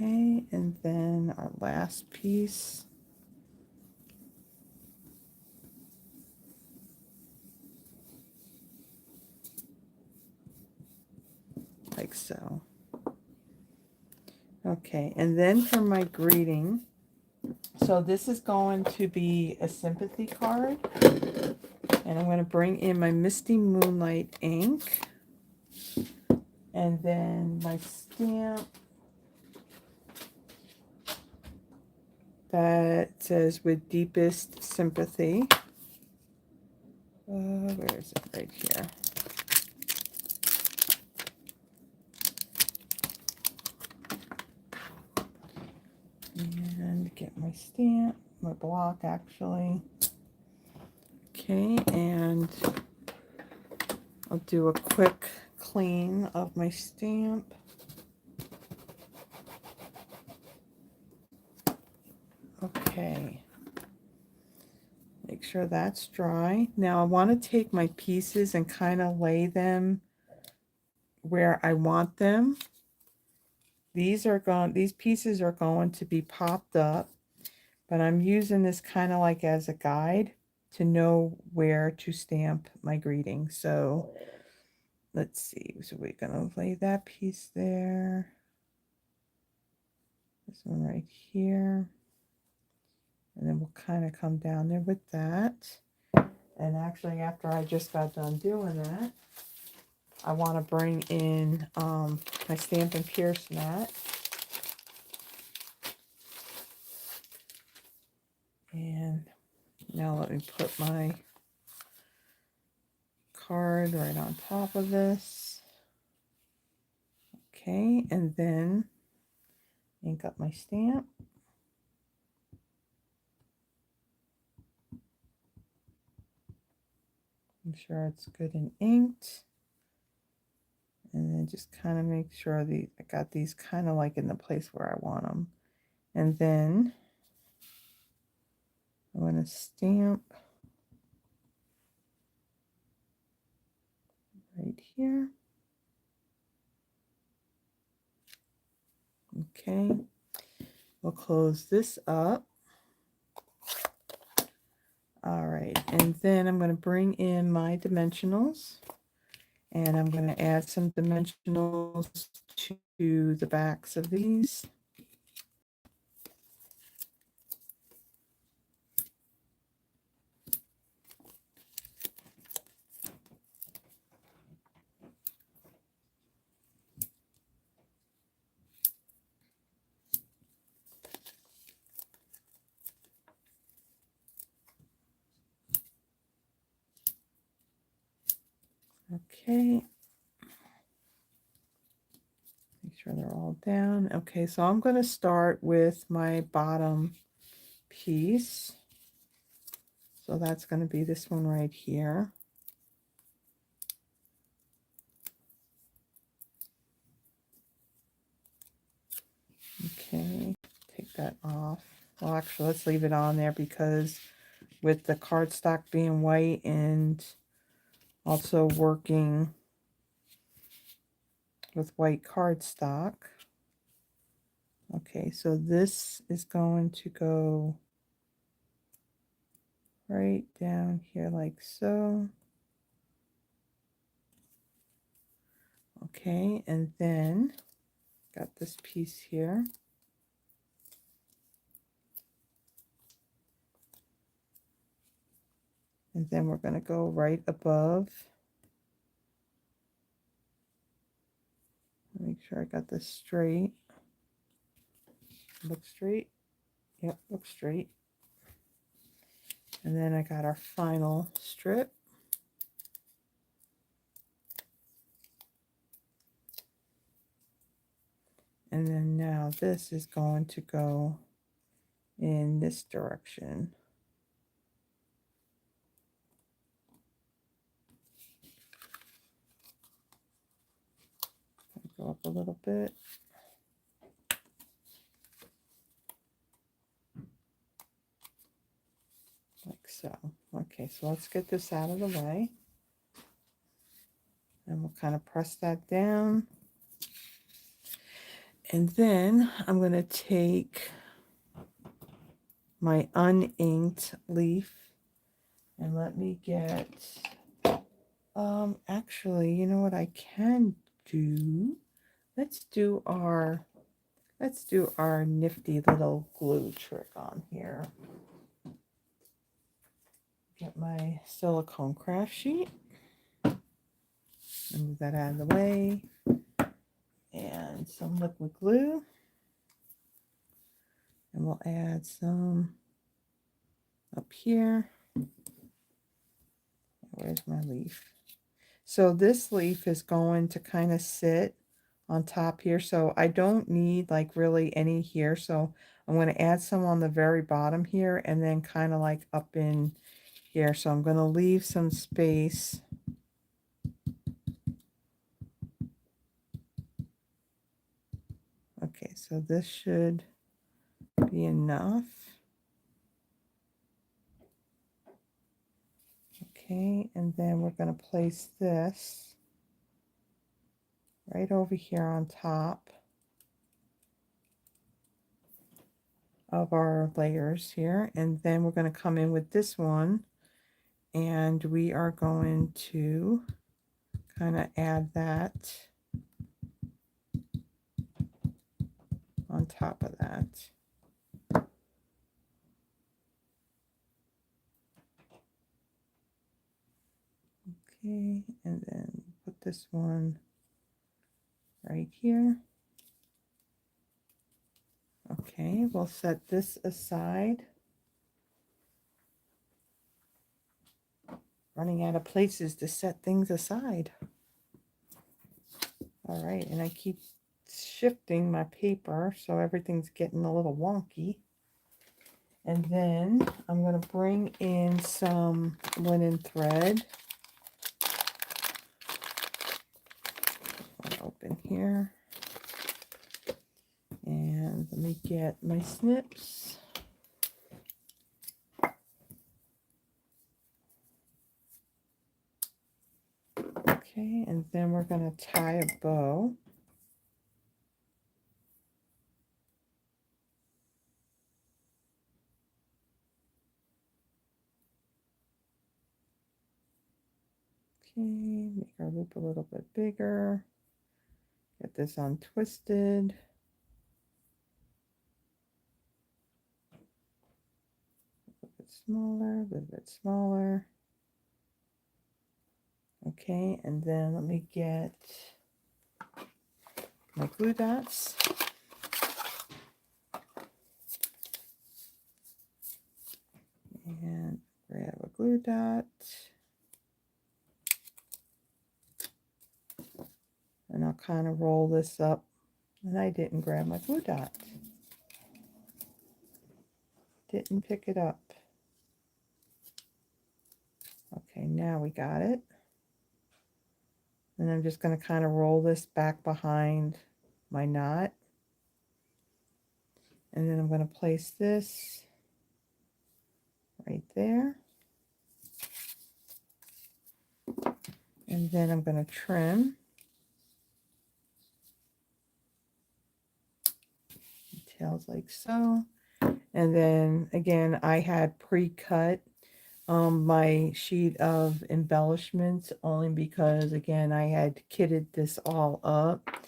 Okay, and then our last piece. Like so. Okay, and then for my greeting, so this is going to be a sympathy card, and I'm going to bring in my Misty Moonlight ink, and then my stamp that says with deepest sympathy. Where is it? Right here. And get my stamp, my block actually. Okay, and I'll do a quick clean of my stamp. Okay, make sure that's dry. Now I want to take my pieces and kind of lay them where I want them. These pieces are going to be popped up, but I'm using this kind of like as a guide to know where to stamp my greeting. So let's see. So we're going to lay that piece there. This one right here. And then we'll kind of come down there with that. And actually, after I just got done doing that, I want to bring in my Stampin' Pierce mat. And now let me put my card right on top of this. Okay, and then ink up my stamp. Make sure it's good and inked. And then just kind of make sure I got these kind of like in the place where I want them. And then I'm going to stamp right here. Okay, we'll close this up. All right, and then I'm going to bring in my dimensionals, and I'm going to add some dimensionals to the backs of these. Okay. Make sure they're all down. Okay, so I'm going to start with my bottom piece. So that's going to be this one right here. Okay, take that off. Well, actually, let's leave it on there because with the cardstock being white and also working with white cardstock. Okay, so this is going to go right down here like so. Okay, and then got this piece here. And then we're going to go right above. Make sure I got this straight. Look straight. Yep, look straight. And then I got our final strip. And then now this is going to go in this direction. Go up a little bit. Like so. Okay, so let's get this out of the way. And we'll kind of press that down. And then I'm going to take my uninked leaf and let me get, actually, you know what I can do? Let's do our nifty little glue trick on here. Get my silicone craft sheet. Move that out of the way. And some liquid glue. And we'll add some up here. Where's my leaf? So this leaf is going to kind of sit on top here. So I don't need like really any here. So I'm going to add some on the very bottom here and then kind of like up in here. So I'm going to leave some space. Okay, so this should be enough. Okay, and then we're going to place this right over here on top of our layers here. And then we're going to come in with this one and we are going to kind of add that on top of that. Okay, and then put this one right here. Okay, we'll set this aside. Running out of places to set things aside. All right, and I keep shifting my paper, so everything's getting a little wonky. And then I'm going to bring in some linen thread. I'll open here. And let me get my snips. Okay, and then we're going to tie a bow. Okay, make our loop a little bit bigger. Get this untwisted. A little bit smaller, a little bit smaller. Okay, and then let me get my glue dots. And grab a glue dot. And I'll kind of roll this up. And I didn't grab my glue dot. Didn't pick it up. Okay, now we got it. And I'm just going to kind of roll this back behind my knot. And then I'm going to place this right there. And then I'm going to trim. Details like so. And then again, I had pre-cut my sheet of embellishments only because again, I had kitted this all up.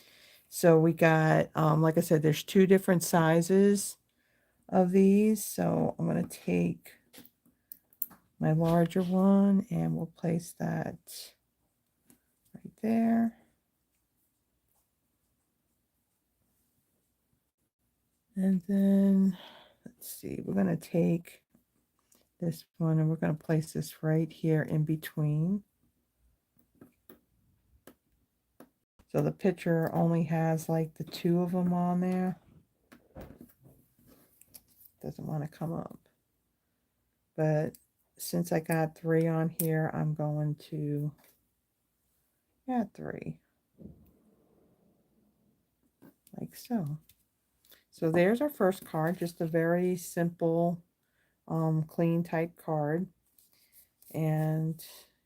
So we got, like I said, there's 2 different sizes of these. So I'm going to take my larger one and we'll place that right there. And then, let's see, we're going to take this one and we're going to place this right here in between. So the picture only has like the 2 of them on there. Doesn't want to come up. But since I got 3 on here, I'm going to add 3. Like so. So there's our first card, just a very simple, clean type card. And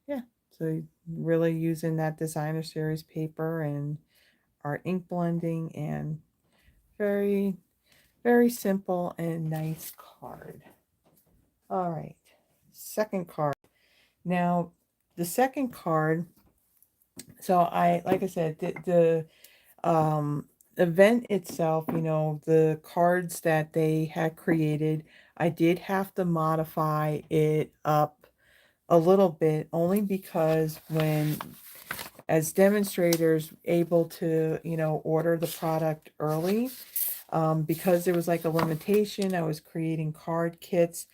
yeah, so really using that designer series paper and our ink blending, and very, very simple and nice card. All right, second card. Now, the second card, so like I said, the event itself, you know, the cards that they had created, I did have to modify it up a little bit, only because when, as demonstrators, able to, you know, order the product early, because there was like a limitation, I was creating card kits.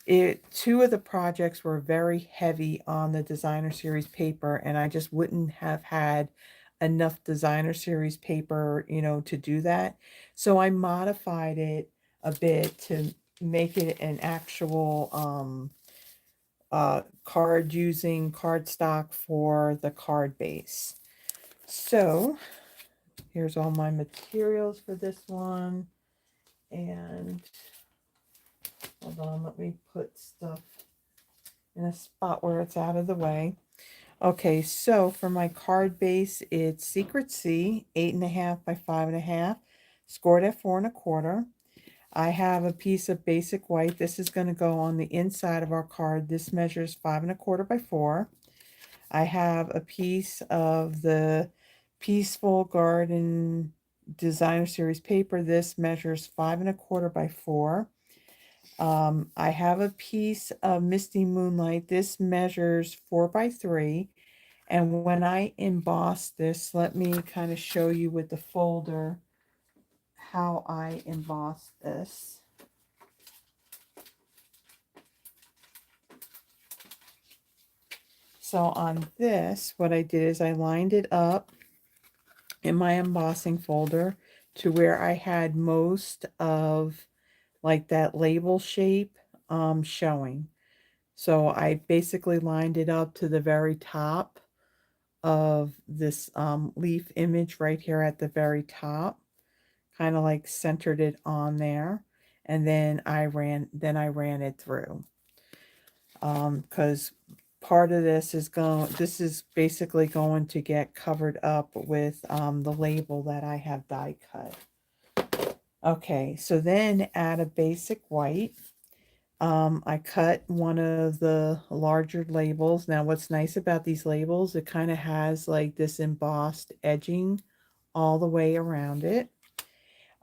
2 of the projects were very heavy on the designer series paper, and I just wouldn't have had enough designer series paper, you know, to do that. So I modified it a bit to make it an actual card using cardstock for the card base. So here's all my materials for this one. And hold on, let me put stuff in a spot where it's out of the way. Okay, so for my card base, it's Secret C, 8.5 by 5.5, scored at 4.25. I have a piece of basic white. This is going to go on the inside of our card. This measures 5.25 by 4. I have a piece of the Peaceful Garden Designer Series paper. This measures 5.25 by 4. I have a piece of Misty Moonlight. This measures 4 by 3. And when I emboss this, let me kind of show you with the folder how I emboss this. So on this, what I did is I lined it up in my embossing folder to where I had most of like that label shape showing. So I basically lined it up to the very top of this leaf image right here at the very top, kind of like centered it on there, and then I ran it through because part of this is basically going to get covered up with the label that I have die cut. Okay, so then add a basic white. I cut one of the larger labels. Now what's nice about these labels, it kind of has like this embossed edging all the way around it.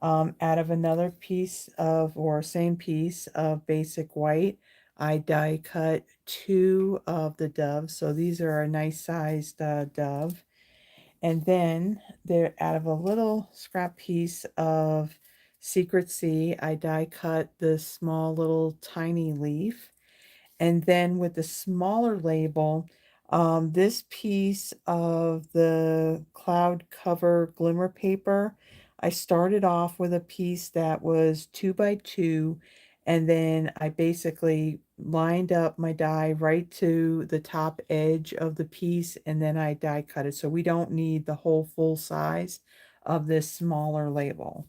Out of another piece of, or same piece of basic white, I die cut 2 of the doves. So these are a nice sized dove. And then there, out of a little scrap piece of Secret Sea, I die cut the small little tiny leaf. And then with the smaller label, this piece of the cloud cover glimmer paper, I started off with a piece that was 2 by 2, and then I basically lined up my die right to the top edge of the piece, and then I die cut it. So we don't need the whole full size of this smaller label.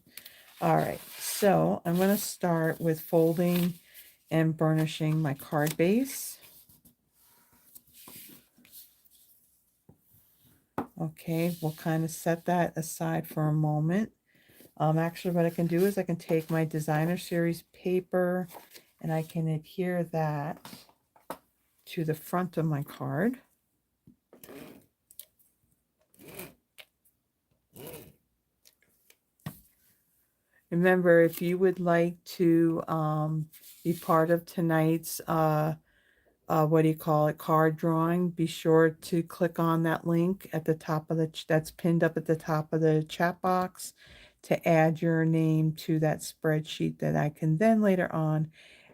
All right, so I'm going to start with folding and burnishing my card base. Okay, we'll kind of set that aside for a moment. Actually, what I can do is I can take my designer series paper and I can adhere that to the front of my card. Remember, if you would like to be part of tonight's what do you call it, card drawing, be sure to click on that link at the top of the that's pinned up at the top of the chat box to add your name to that spreadsheet that I can then later on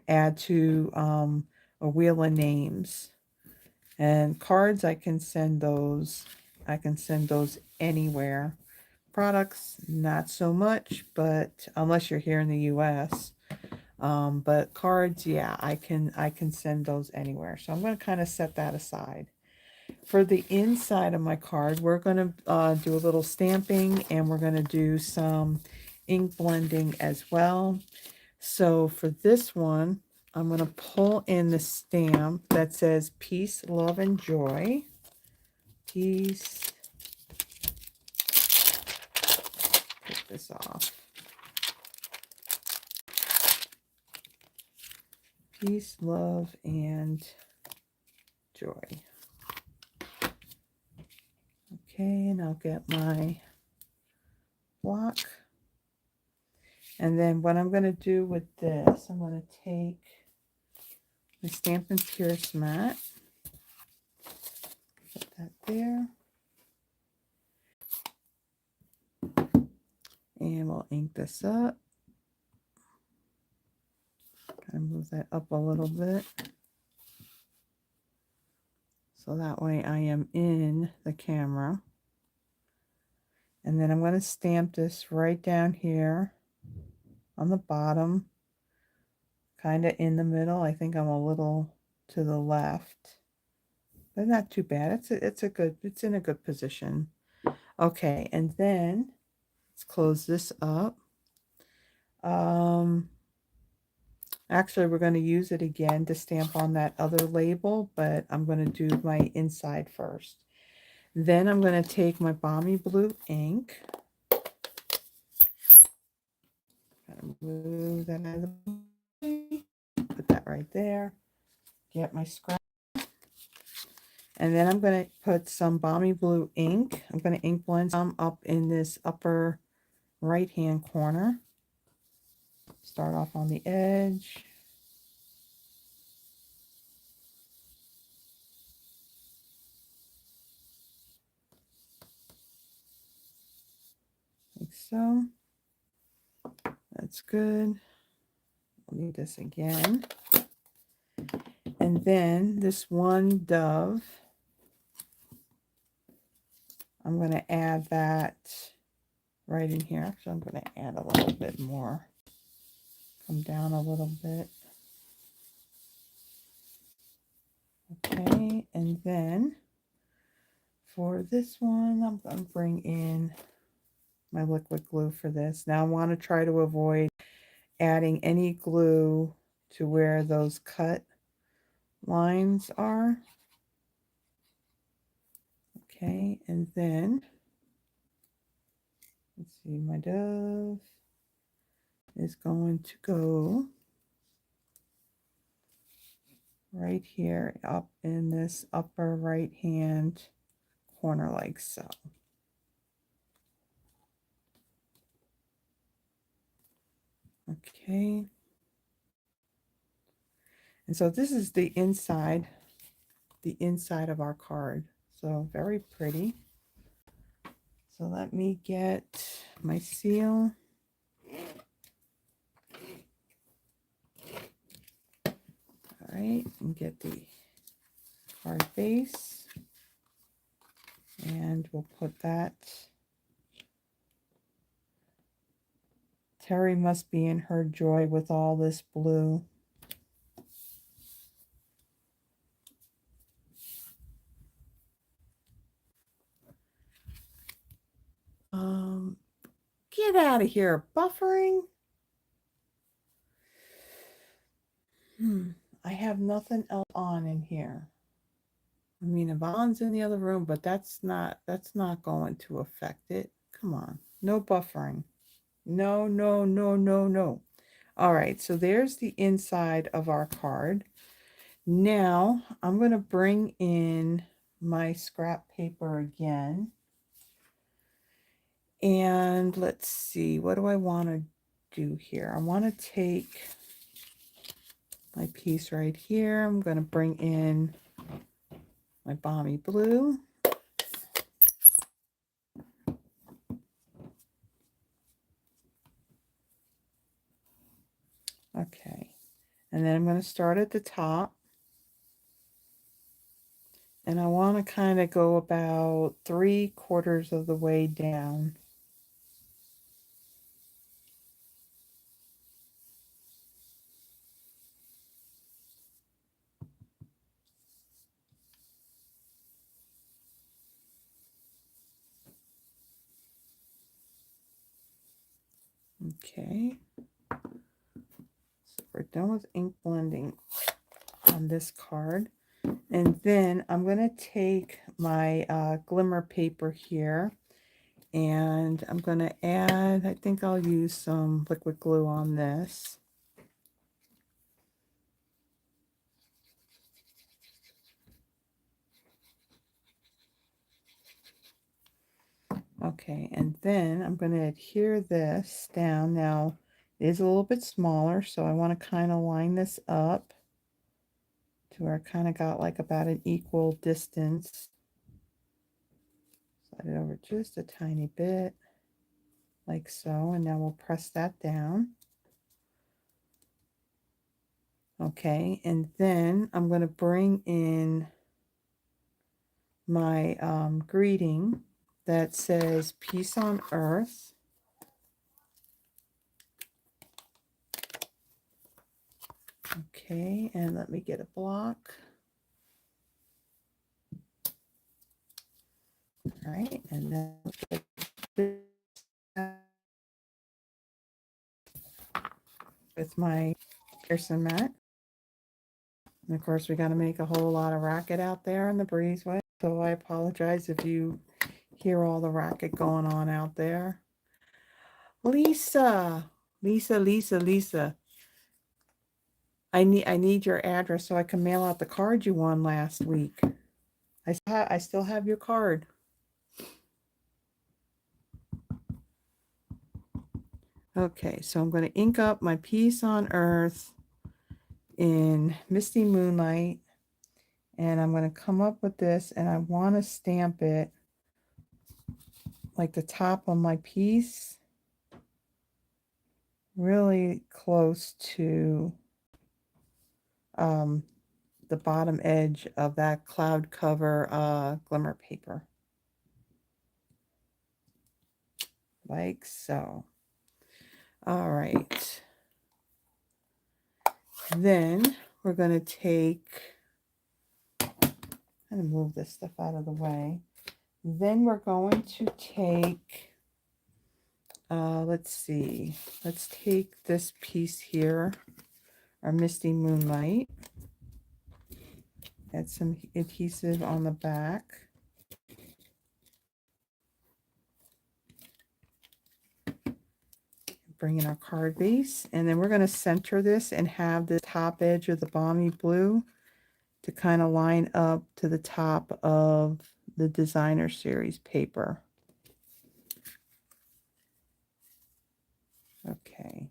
add to a wheel of names. And cards, I can send those anywhere. Products, not so much, but unless you're here in the US. But cards, yeah, I can send those anywhere. So I'm going to kind of set that aside. For the inside of my card, we're going to do a little stamping, and we're going to do some ink blending as well. So for this one, I'm going to pull in the stamp that says peace, love, and joy. Peace. Take this off. Peace, love, and joy. Okay, and I'll get my block. And then what I'm going to do with this, I'm going to take the Stampin' Pierce mat. Put that there. And we'll ink this up. Kind of move that up a little bit. So that way I am in the camera. And then I'm going to stamp this right down here on the bottom, kind of in the middle. I think I'm a little to the left, but not too bad. It's in a good position. Okay, and then let's close this up. Actually, we're going to use it again to stamp on that other label, but I'm going to do my inside first. Then I'm going to take my Balmy Blue ink. Move that out of the way. Put that right there. Get my scrap. And then I'm going to put some Balmy Blue ink. I'm going to ink blend some up in this upper right hand corner. Start off on the edge. Like so. That's good. I'll need this again. And then this one dove, I'm going to add that right in here. Actually, I'm going to add a little bit more. Come down a little bit. Okay, and then for this one, I'm going to bring in my liquid glue for this. Now I want to try to avoid adding any glue to where those cut lines are. Okay, and then let's see, my dove is going to go right here up in this upper right hand corner like so. Okay. And so this is the inside of our card. So very pretty. So let me get my seal. All right, and get the card base. And we'll put that. Terry must be in her joy with all this blue. Get out of here, buffering. I have nothing else on in here. I mean, Yvonne's in the other room, but that's not going to affect it. Come on, no buffering. No, no, no, no, no. All right, so there's the inside of our card. Now I'm going to bring in my scrap paper again. And let's see, what do I want to do here? I want to take my piece right here. I'm going to bring in my Balmy Blue. Okay, and then I'm going to start at the top. And I want to kind of go about 3/4 of the way down. Okay, so we're done with ink blending on this card. And then I'm going to take my Glimmer paper here, and I'm going to add, I think I'll use some liquid glue on this. Okay, and then I'm going to adhere this down. Now, it is a little bit smaller, so I want to kind of line this up to where I kind of got like about an equal distance. Slide it over just a tiny bit, like so, and now we'll press that down. Okay, and then I'm going to bring in my greeting, that says Peace on Earth. Okay, and let me get a block. All right, and then with my Pearson mat. And of course, we got to make a whole lot of racket out there in the breezeway. So I apologize if you hear all the racket going on out there. Lisa, Lisa. I need your address so I can mail out the card you won last week. I still have your card. Okay, so I'm going to ink up my Peace on Earth in Misty Moonlight. And I'm going to come up with this, and I want to stamp it like the top of my piece, really close to the bottom edge of that cloud cover glimmer paper. Like so. All right. Then we're going to take, I'm going to move this stuff out of the way. Then we're going to take, let's see, let's take this piece here, our Misty Moonlight. Add some adhesive on the back. Bring in our card base, and then we're going to center this and have the top edge of the balmy blue to kind of line up to the top of the designer series paper. Okay.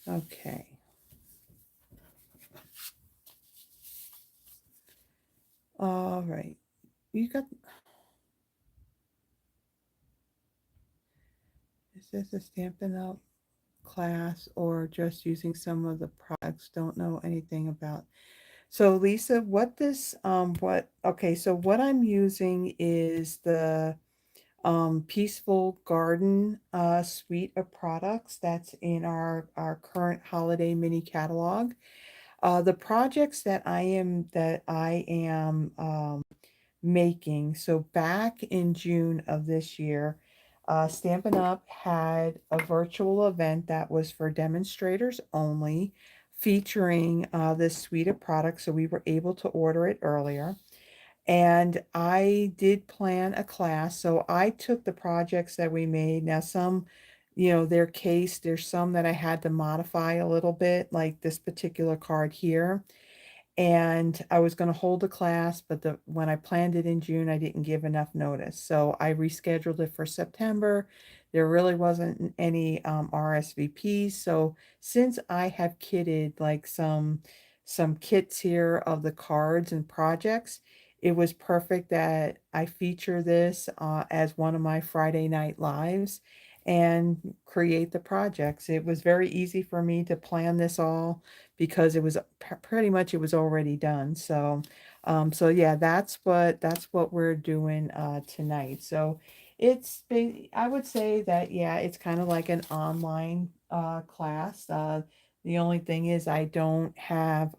Okay. All right. You got, is this a Stampin' Up class or just using some of the products? Don't know anything about. So Lisa, what this, okay, so what I'm using is the Peaceful Garden suite of products that's in our current holiday mini catalog. The projects that I am making. So back in June of this year, Stampin' Up! Had a virtual event that was for demonstrators only, featuring this suite of products. So we were able to order it earlier. And I did plan a class. So I took the projects that we made. Now, some, there's some that I had to modify a little bit, like this particular card here. And I was going to hold a class, but when I planned it in June, I didn't give enough notice. So I rescheduled it for September. There really wasn't any RSVPs. So since I have kitted like some kits here of the cards and projects, it was perfect that I feature this as one of my Friday night lives and create the projects. It was very easy for me to plan this all because it was pretty much it was already done. So so yeah, that's what we're doing tonight. So I would say that, yeah, it's kind of like an online class. The only thing is I don't have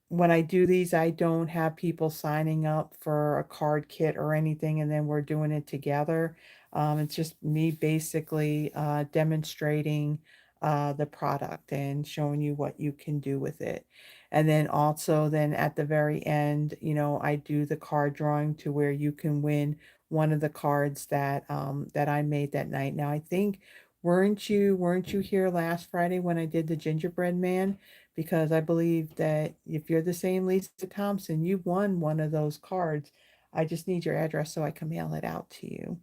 when I do these, I don't have people signing up for a card kit or anything, and then we're doing it together. It's just me basically demonstrating the product and showing you what you can do with it. And then also then at the very end, I do the card drawing to where you can win one of the cards that I made that night. Now I think weren't you here last Friday when I did the gingerbread man? Because I believe that if you're the same Lisa Thompson, you won one of those cards. I just need your address so I can mail it out to you.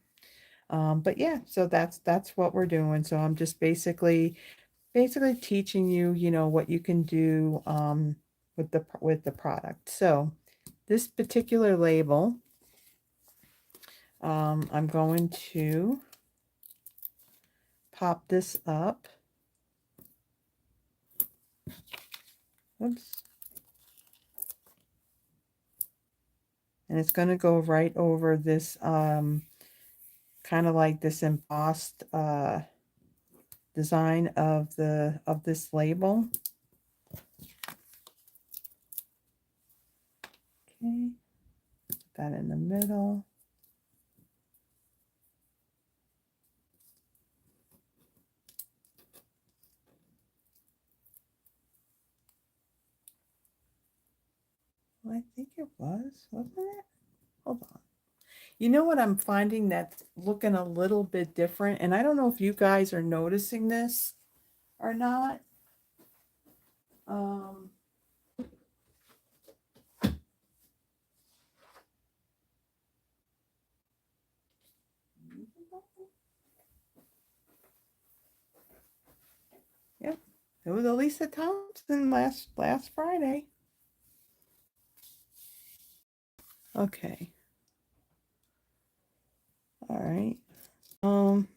But yeah, so that's what we're doing. So I'm just basically teaching you, what you can do with the product. So this particular label, I'm going to pop this up. Oops. And it's going to go right over this, kind of like this embossed design of this label. Okay, put that in the middle. Well, I think it was, wasn't it? Hold on. You know what I'm finding that's looking a little bit different, and I don't know if you guys are noticing this or not. Um, yep, it was Elisa Thompson last Friday. Okay. All right.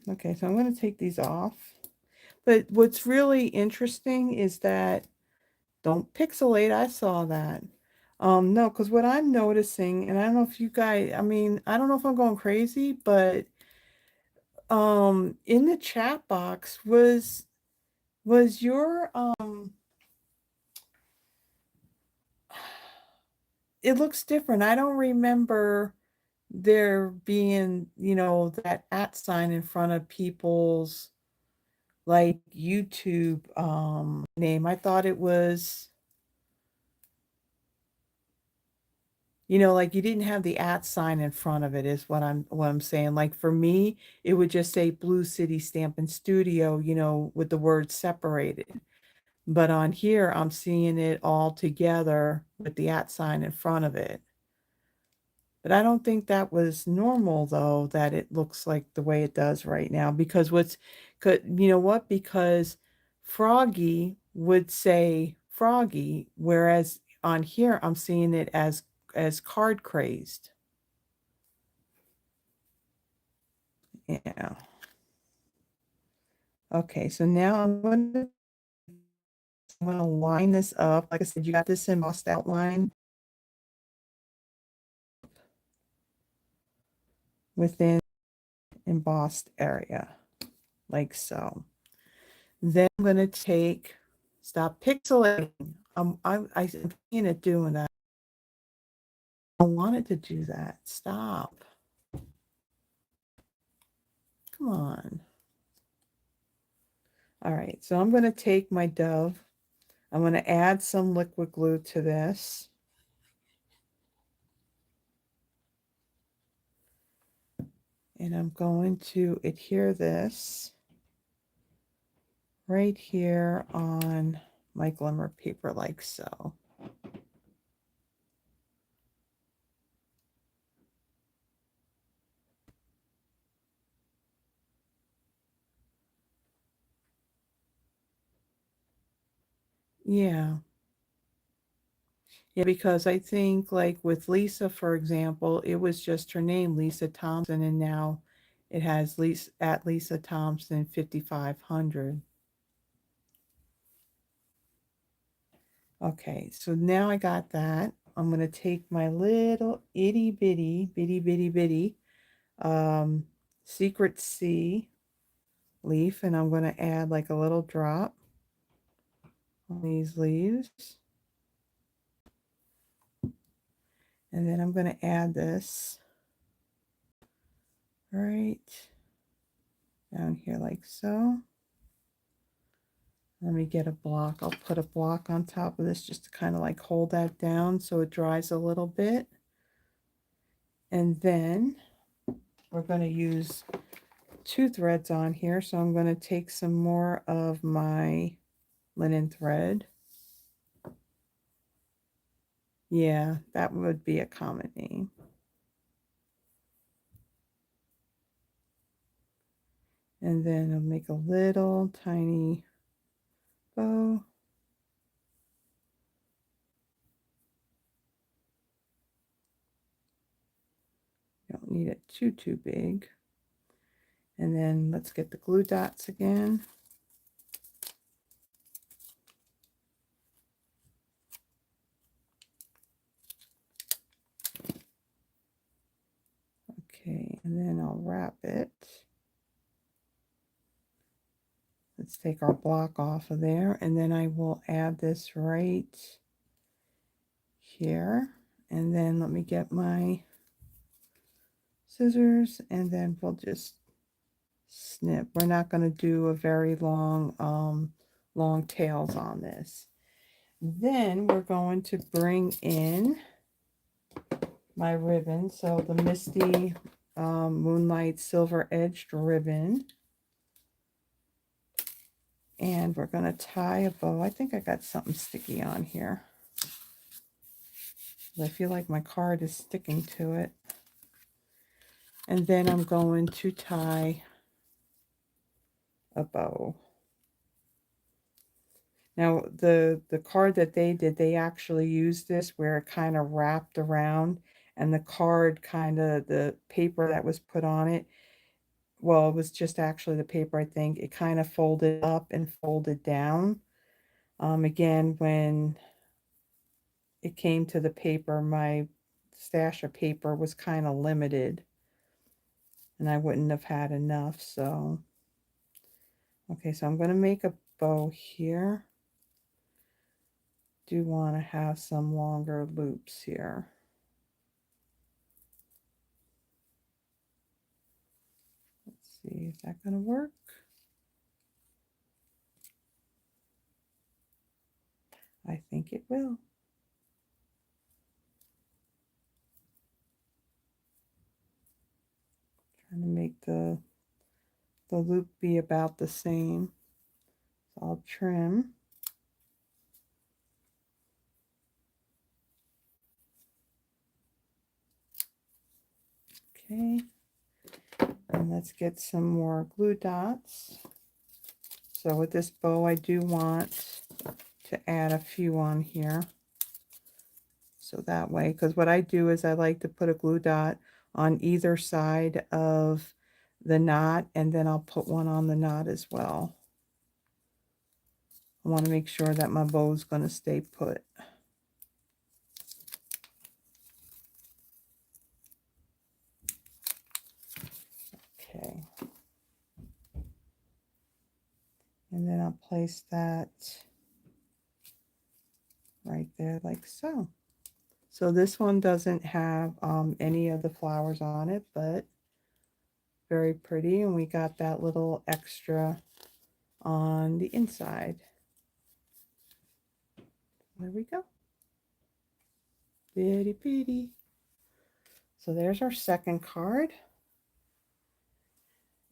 Okay, so I'm going to take these off. But what's really interesting is that don't pixelate. I saw that. No, because what I'm noticing, and I don't know if you guys, I mean, I don't know if I'm going crazy, but in the chat box was your it looks different. I don't remember there being, that at sign in front of people's like YouTube name. I thought it was, like you didn't have the at sign in front of it is what I'm saying. Like for me, it would just say Blue City Stampin' Studio, with the words separated. But on here, I'm seeing it all together with the at sign in front of it. But I don't think that was normal, though, that it looks like the way it does right now. Because you know what? Because Froggy would say Froggy, whereas on here, I'm seeing it as card crazed. Yeah. Okay, so now I'm gonna line this up. Like I said, you got this embossed outline within embossed area, like so. Then I'm gonna stop pixelating. I'm seeing it doing that. I wanted to do that. Stop. Come on. All right, so I'm gonna take my dove. I'm gonna add some liquid glue to this. And I'm going to adhere this right here on my Glimmer paper like so. Yeah. Yeah, because I think like with Lisa, for example, it was just her name, Lisa Thompson, and now it has Lisa Thompson 5500. Okay, so now I got that. I'm gonna take my little itty bitty Secret C leaf, and I'm gonna add like a little drop on these leaves. And then I'm gonna add this right down here like so. Let me get a block. I'll put a block on top of this just to kind of like hold that down so it dries a little bit. And then we're going to use 2 threads on here. So I'm going to take some more of my linen thread. Yeah, that would be a common name. And then I'll make a little tiny bow. Don't need it too big. And then let's get the glue dots again. Okay, and then I'll wrap it. Let's take our block off of there, and then I will add this right here. And then let me get my scissors, and then we'll just snip. We're not going to do a very long tails on this. Then we're going to bring in my ribbon. So the Misty Moonlight Silver Edged ribbon. And we're going to tie a bow. I think I got something sticky on here. I feel like my card is sticking to it. And then I'm going to tie a bow. Now, the card that they did, they actually used this where it kind of wrapped around, and the card kind of, the paper that was put on it, well, it was just actually the paper, I think. It kind of folded up and folded down. Again, when it came to the paper, my stash of paper was kind of limited, and I wouldn't have had enough, so. Okay, so I'm going to make a bow here. Do want to have some longer loops here. Let's see, is that going to work? I think it will. Trying to make the loop be about the same. So I'll trim. Okay, and let's get some more glue dots. So with this bow, I do want to add a few on here. So that way, because what I do is I like to put a glue dot on either side of the knot, and then I'll put one on the knot as well. I want to make sure that my bow is going to stay put. Okay. And then I'll place that right there like so. So this one doesn't have any of the flowers on it, but very pretty. And we got that little extra on the inside. There we go. Pretty, pretty. So there's our second card.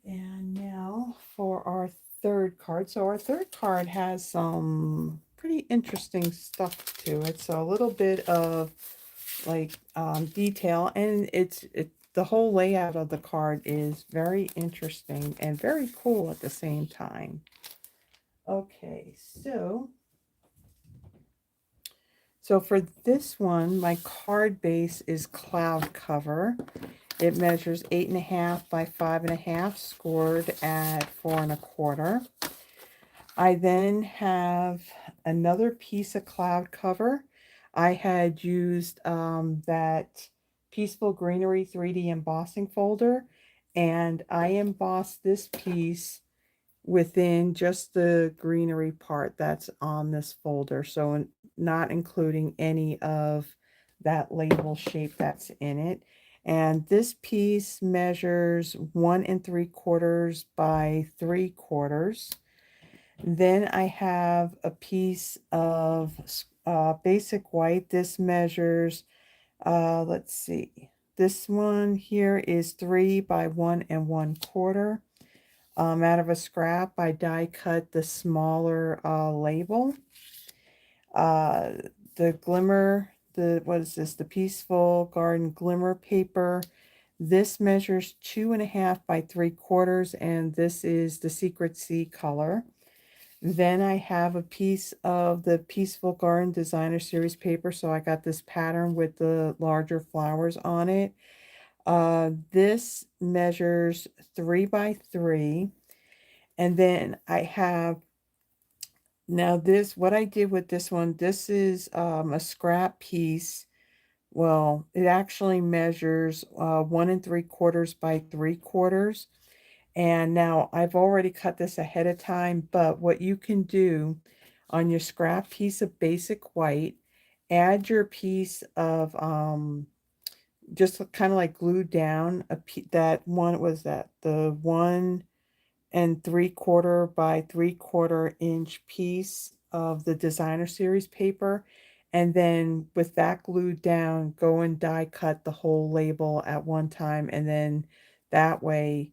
And now for our third card. So our third card has some pretty interesting stuff to it. So a little bit of like detail, and the whole layout of the card is very interesting and very cool at the same time. Okay, so for this one, my card base is cloud cover. It measures 8.5 by 5.5, scored at 4 1/4. I then have another piece of cloud cover. I had used that Peaceful Greenery 3D embossing folder, and I embossed this piece within just the greenery part that's on this folder, so not including any of that label shape that's in it. And this piece measures 1 3/4 by 3/4. Then I have a piece of basic white. This measures, let's see, this one here is 3 by 1 1/4. Out of a scrap, I die cut the smaller label. The Glimmer, what is this? The Peaceful Garden Glimmer paper. This measures 2.5 by 3/4, and this is the Secret Sea color. Then I have a piece of the Peaceful Garden Designer Series paper. So I got this pattern with the larger flowers on it. This measures 3 by 3. And then I have, now this, what I did with this one, this is a scrap piece. Well, it actually measures 1 3/4 by 3/4. And now I've already cut this ahead of time, but what you can do on your scrap piece of basic white, add your piece of just kind of like glue down that one, was that the 1 3/4 by 3/4 inch piece of the designer series paper, and then with that glued down, go and die cut the whole label at one time, and then that way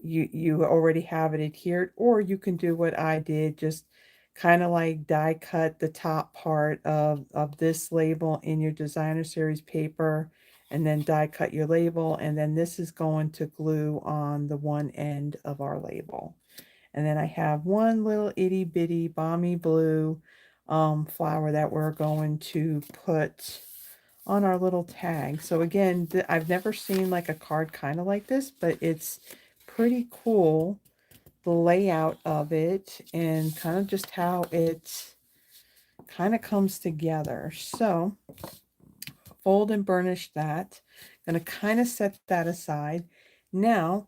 you already have it adhered. Or you can do what I did, just kind of like die cut the top part of this label in your designer series paper, and then die cut your label, and then this is going to glue on the one end of our label. And then I have one little itty bitty balmy blue flower that we're going to put on our little tag. So again, I've never seen like a card kind of like this, but it's pretty cool, the layout of it, and kind of just how it kind of comes together. So fold and burnish that. Going to kind of set that aside. Now,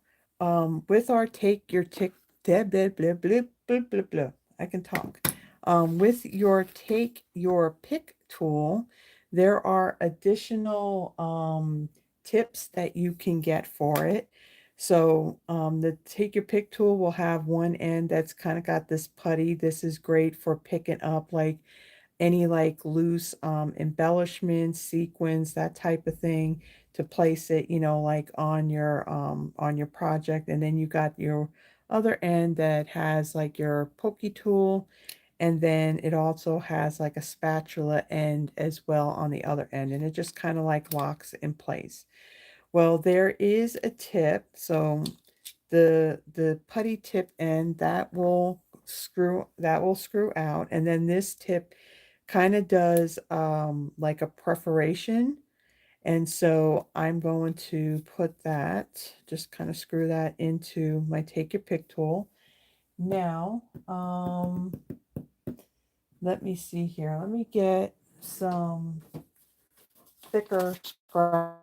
with our take your tick, blah, blah, blah, blah, blah, blah, blah. I can talk. With your take your pick tool, there are additional tips that you can get for it. So the take your pick tool will have one end that's kind of got this putty. This is great for picking up like any like loose embellishments, sequins, that type of thing, to place it, like on your project. And then you got your other end that has like your pokey tool, and then it also has like a spatula end as well on the other end, and it just kind of like locks in place. Well, there is a tip. So the putty tip end that will screw out, and then this tip kind of does like a perforation. And so I'm going to put that, just kind of screw that into my take your pick tool. Now let me see here, let me get some thicker scrap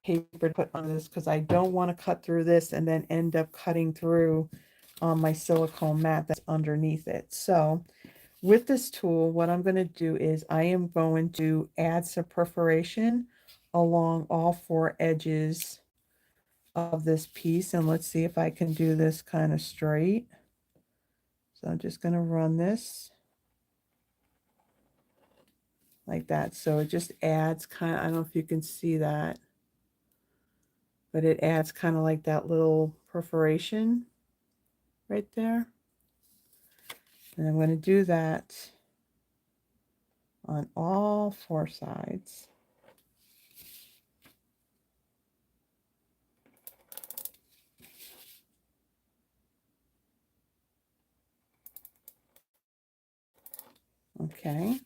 paper to put on this, because I don't want to cut through this and then end up cutting through my silicone mat that's underneath it. So with this tool, what I'm going to do is I am going to add some perforation along all 4 edges of this piece. And let's see if I can do this kind of straight. So I'm just going to run this like that. So it just adds kind of, I don't know if you can see that, but it adds kind of like that little perforation right there. And I'm going to do that on all 4 sides. Okay.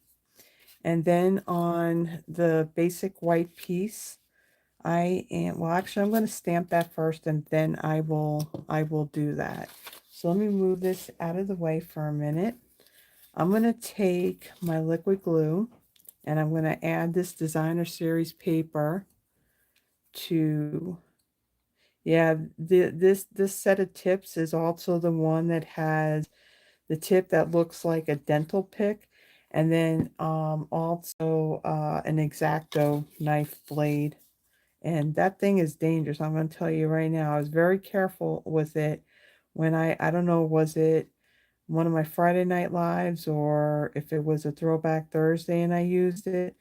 And then on the basic white piece, well, actually, I'm going to stamp that first, and then I will do that. So let me move this out of the way for a minute. I'm going to take my liquid glue, and I'm going to add this designer series paper to, yeah, this set of tips is also the one that has the tip that looks like a dental pick, and then also an X-Acto knife blade. And that thing is dangerous. I'm going to tell you right now, I was very careful with it when I don't know, was it one of my Friday night lives, or if it was a throwback Thursday and I used it.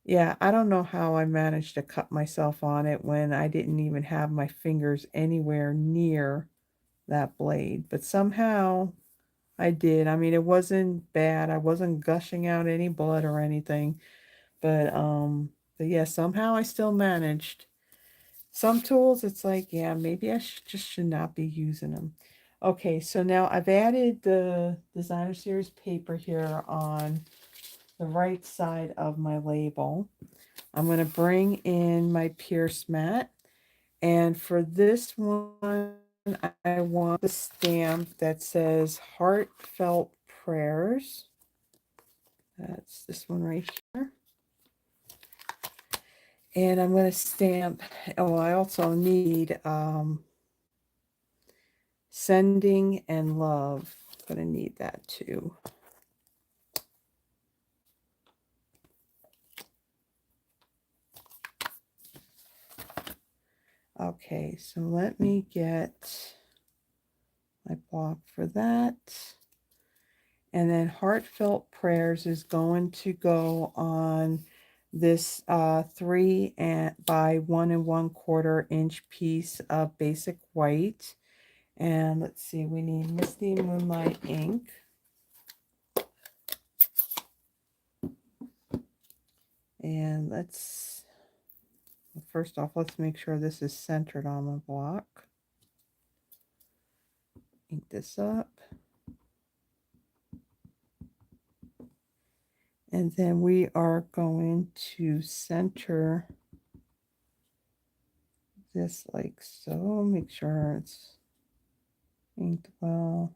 Yeah, I don't know how I managed to cut myself on it when I didn't even have my fingers anywhere near that blade. But somehow I did. I mean, it wasn't bad. I wasn't gushing out any blood or anything. But yeah, somehow I still managed. Some tools, it's like, yeah, maybe I should not be using them. Okay, so now I've added the designer series paper here on the right side of my label. I'm going to bring in my Pierce mat. And for this one, I want the stamp that says Heartfelt Prayers. That's this one right here. And I'm going to stamp, oh, I also need Sending and Love. I'm going to need that too. Okay, so let me get my block for that. And then Heartfelt Prayers is going to go on this 3 by 1 1/4 inch piece of basic white. And let's see, we need Misty Moonlight ink. And first off, let's make sure this is centered on the block. Ink this up. And then we are going to center this like so. Make sure it's inked well.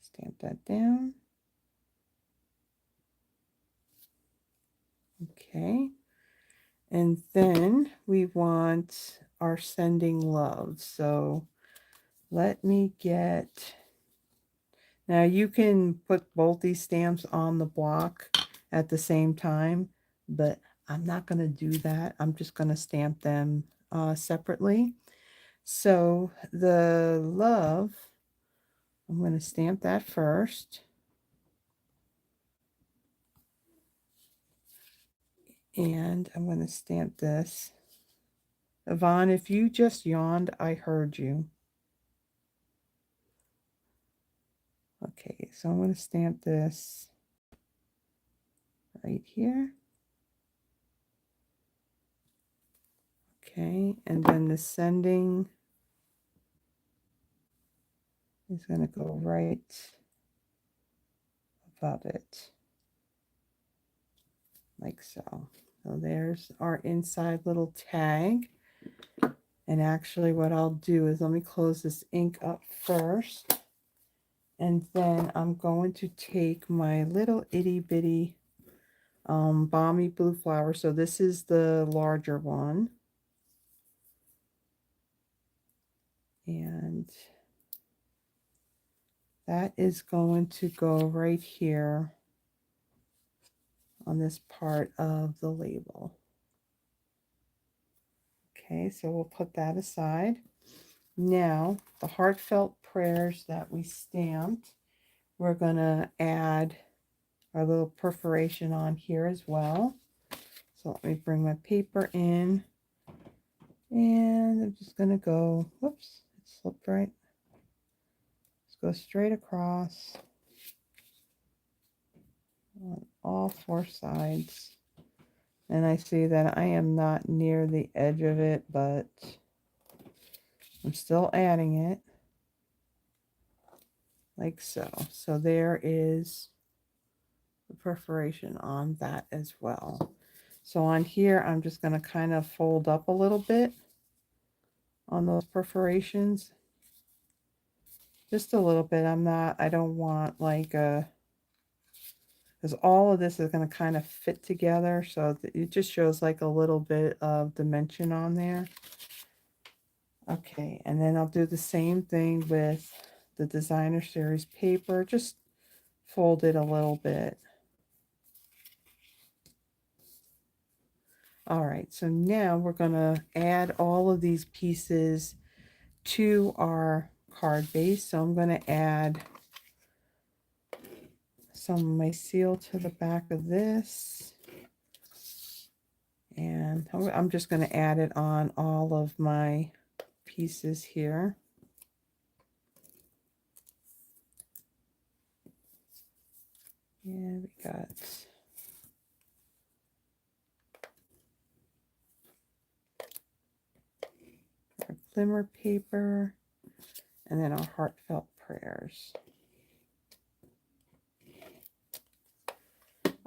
Stamp that down. Okay. And then we want our Sending Love. So let me get, now you can put both these stamps on the block at the same time, but I'm not going to do that. I'm just going to stamp them separately. So the love, I'm going to stamp that first. And I'm going to stamp this. Yvonne, if you just yawned, I heard you. Okay, so I'm going to stamp this right here. Okay, and then the Sending is going to go right above it, like so. So there's our inside little tag. And actually what I'll do is let me close this ink up first. And then I'm going to take my little itty bitty Balmy Blue Flower. So this is the larger one. And that is going to go right here on this part of the label. Okay, so we'll put that aside. Now, the Heartfelt Prayers that we stamped, we're going to add our little perforation on here as well. So let me bring my paper in. And I'm just going to go, whoops, it slipped right. Let's go straight across on all 4 sides. And I see that I am not near the edge of it, but I'm still adding it like so. So there is the perforation on that as well. So on here, I'm just going to kind of fold up a little bit on those perforations. Just a little bit. I don't want like a, because all of this is going to kind of fit together. So it just shows like a little bit of dimension on there. Okay, and then I'll do the same thing with the Designer Series paper. Just fold it a little bit. All right, so now we're going to add all of these pieces to our card base. So I'm going to add some of my seal to the back of this. And I'm just going to add it on all of my pieces here. And we got our Glimmer paper, and then our Heartfelt Prayers.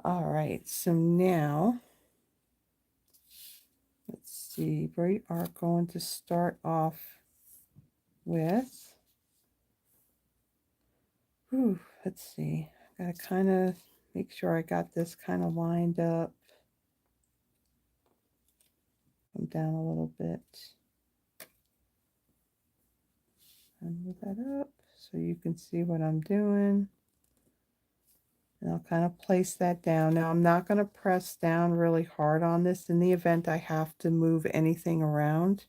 All right, so now let's see, we are going to start off with, let's see, I gotta kind of make sure I got this kind of lined up. Come down a little bit and move that up so you can see what I'm doing. And I'll kind of place that down. Now I'm not going to press down really hard on this in the event I have to move anything around.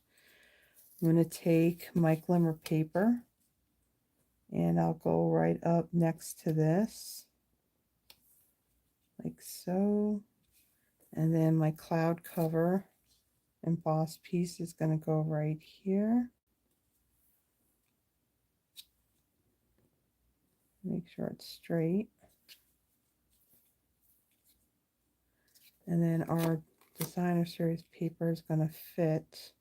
I'm going to take my Glimmer paper and I'll go right up next to this, like so. And then my cloud cover embossed piece is going to go right here. Make sure it's straight. And then our designer series paper is going to fit.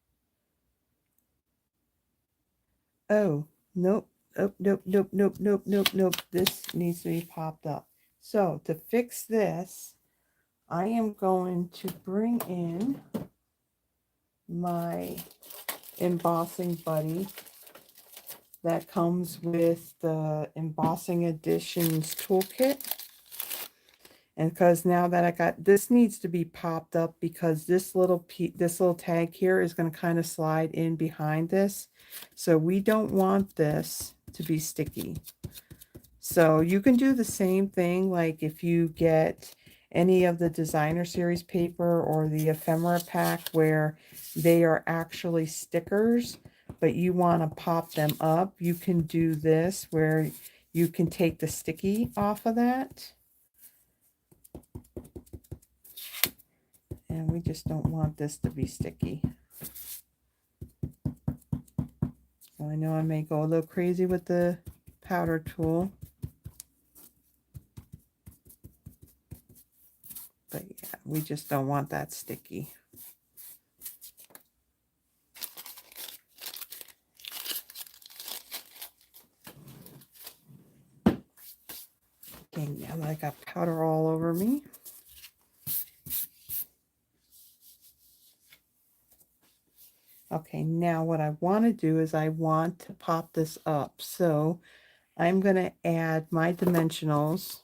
Oh, nope. Oh, nope, nope, nope, nope, nope, nope. This needs to be popped up. So to fix this, I am going to bring in my embossing buddy that comes with the Embossing Editions toolkit. And because now that I got, this needs to be popped up because this little tag here is going to kind of slide in behind this. So we don't want this to be sticky. So you can do the same thing, like if you get any of the designer series paper or the ephemera pack where they are actually stickers, but you want to pop them up, you can do this where you can take the sticky off of that. And we just don't want this to be sticky. So I know I may go a little crazy with the powder tool. But yeah, we just don't want that sticky. Okay, now that I got powder all over me. Okay, now what I want to do is I want to pop this up. So I'm going to add my dimensionals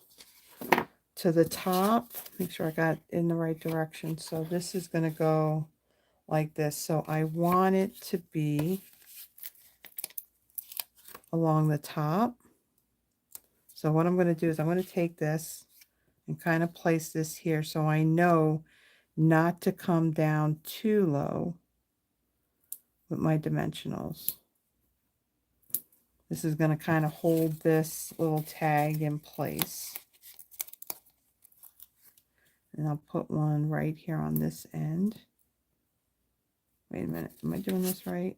to the top. Make sure I got in the right direction. So this is going to go like this. So I want it to be along the top. So what I'm going to do is I'm going to take this and kind of place this here so I know not to come down too low with my dimensionals. This is going to kind of hold this little tag in place. And I'll put one right here on this end. Wait a minute, am I doing this right?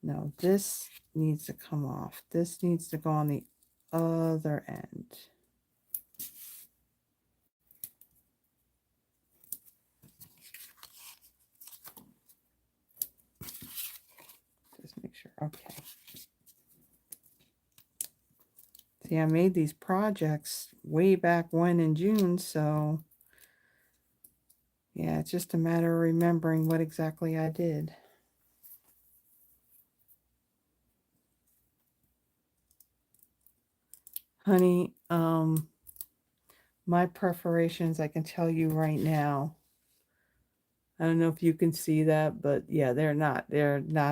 No, this needs to come off. This needs to go on the other end. Just make sure, okay. See, I made these projects way back when in June, so yeah, it's just a matter of remembering what exactly I did. Honey, my perforations, I can tell you right now, I don't know if you can see that, but yeah, they're not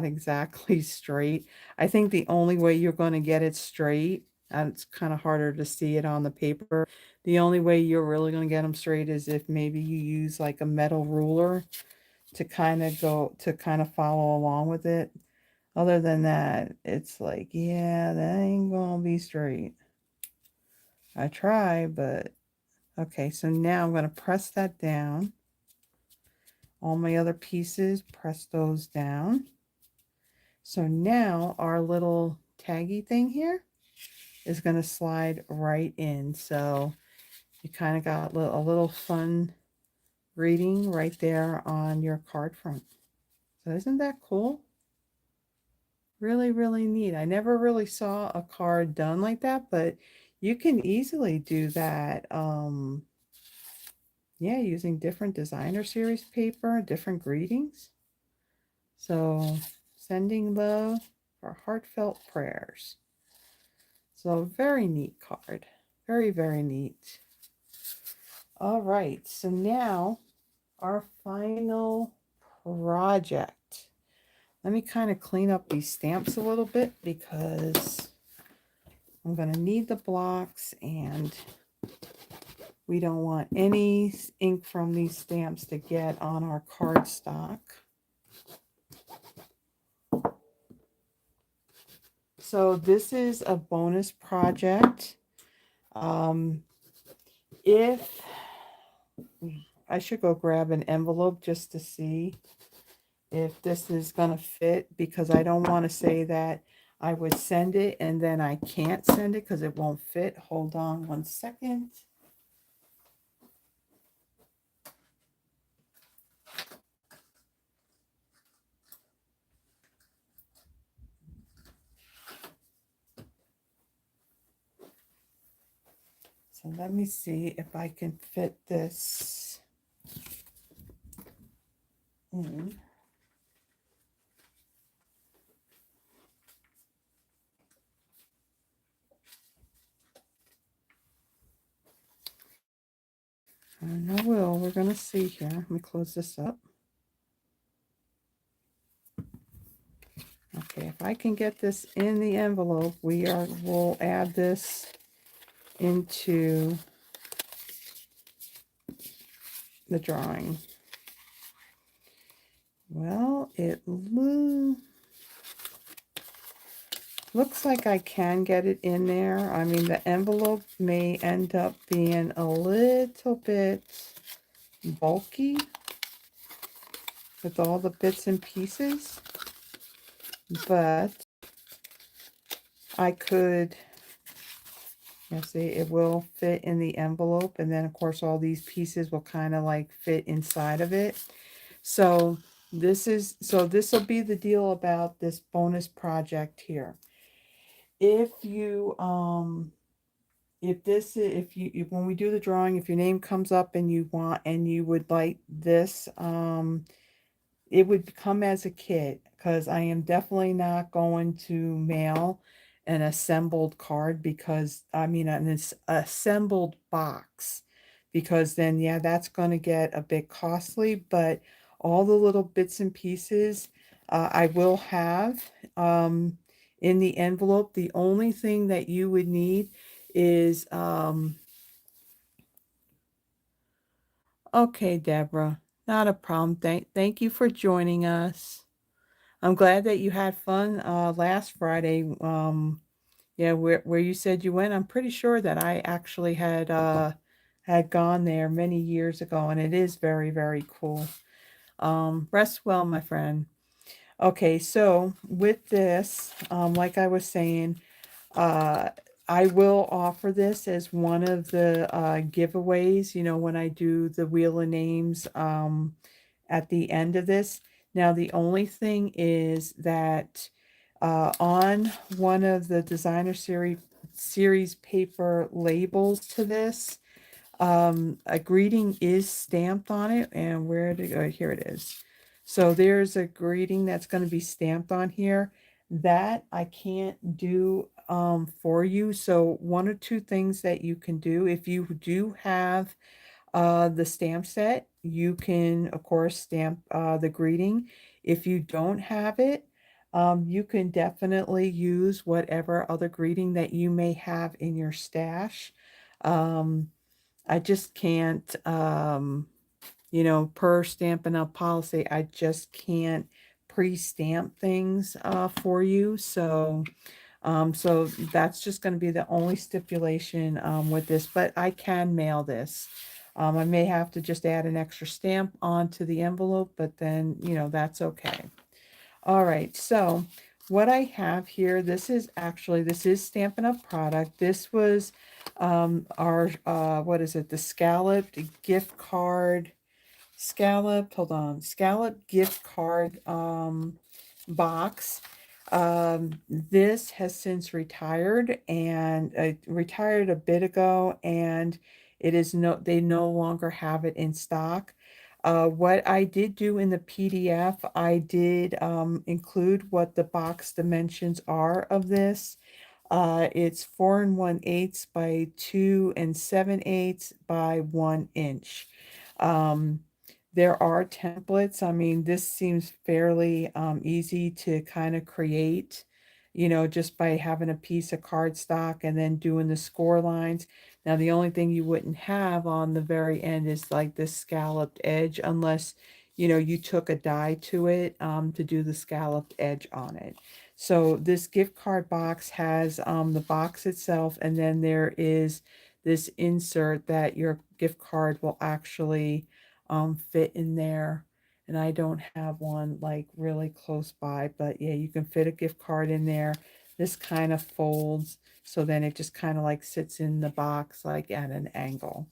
exactly straight. I think the only way you're going to get it straight, and it's kind of harder to see it on the paper, the only way you're really going to get them straight is if maybe you use like a metal ruler to kind of follow along with it. Other than that, it's like, yeah, that ain't gonna be straight. I try, but okay, so now I'm going to press that down. All my other pieces, press those down. So now our little taggy thing here is going to slide right in. So you kind of got a little fun reading right there on your card front. So isn't that cool? Really, really neat. I never really saw a card done like that, but You can easily do that. Yeah, using different designer series paper, different greetings. So, sending love for heartfelt prayers. So, very neat card. Very, very neat. All right, so now our final project. Let me kind of clean up these stamps a little bit because I'm going to need the blocks and we don't want any ink from these stamps to get on our cardstock. So this is a bonus project. If I should go grab an envelope just to see if this is going to fit, because I don't want to say that I would send it and then I can't send it because it won't fit. Hold on one second. So let me see if I can fit this in. And I will. We're going to see here. Let me close this up. Okay, if I can get this in the envelope, we'll add this into the drawing. Well, it looks like I can get it in there. I mean, the envelope may end up being a little bit bulky with all the bits and pieces, but I could, see, it will fit in the envelope, and then of course all these pieces will kind of like fit inside of it. So this will be the deal about this bonus project here. If you when we do the drawing, if your name comes up and you would like this, it would come as a kit, because I am definitely not going to mail an assembled card, because I mean an assembled box, because then yeah, that's going to get a bit costly. But all the little bits and pieces I will have in the envelope. The only thing that you would need is okay, Deborah, not a problem. Thank you for joining us. I'm glad that you had fun last Friday. Yeah, where you said you went. I'm pretty sure that I actually had gone there many years ago, and it is very, very cool. Rest well, my friend. Okay, so with this, like I was saying, uh, I will offer this as one of the giveaways, when I do the Wheel of Names at the end of this. Now, the only thing is that on one of the designer series paper labels to this, a greeting is stamped on it. And where did it go? Here it is. So there's a greeting that's going to be stamped on here that I can't do for you. So one or two things that you can do, if you do have the stamp set, you can of course stamp the greeting. If you don't have it, you can definitely use whatever other greeting that you may have in your stash. I just can't, per Stampin' Up! Policy, I just can't pre-stamp things for you. So that's just going to be the only stipulation with this, but I can mail this. I may have to just add an extra stamp onto the envelope, but then, that's okay. All right, so what I have here, this is Stampin' Up! Product. This was our, what is it, the Scalloped gift card, Scalloped gift card box. This has since retired and retired a bit ago, and they no longer have it in stock. What I did do in the PDF, I did include what the box dimensions are of this. It's 4 1/8 by 2 7/8 by 1 inch. Um, there are templates. I mean, this seems fairly easy to kind of create, just by having a piece of cardstock and then doing the score lines. Now, the only thing you wouldn't have on the very end is like this scalloped edge, unless, you took a die to it to do the scalloped edge on it. So this gift card box has the box itself, and then there is this insert that your gift card will actually fit in there. And I don't have one like really close by, but yeah, you can fit a gift card in there. This kind of folds, so then it just kind of like sits in the box like at an angle.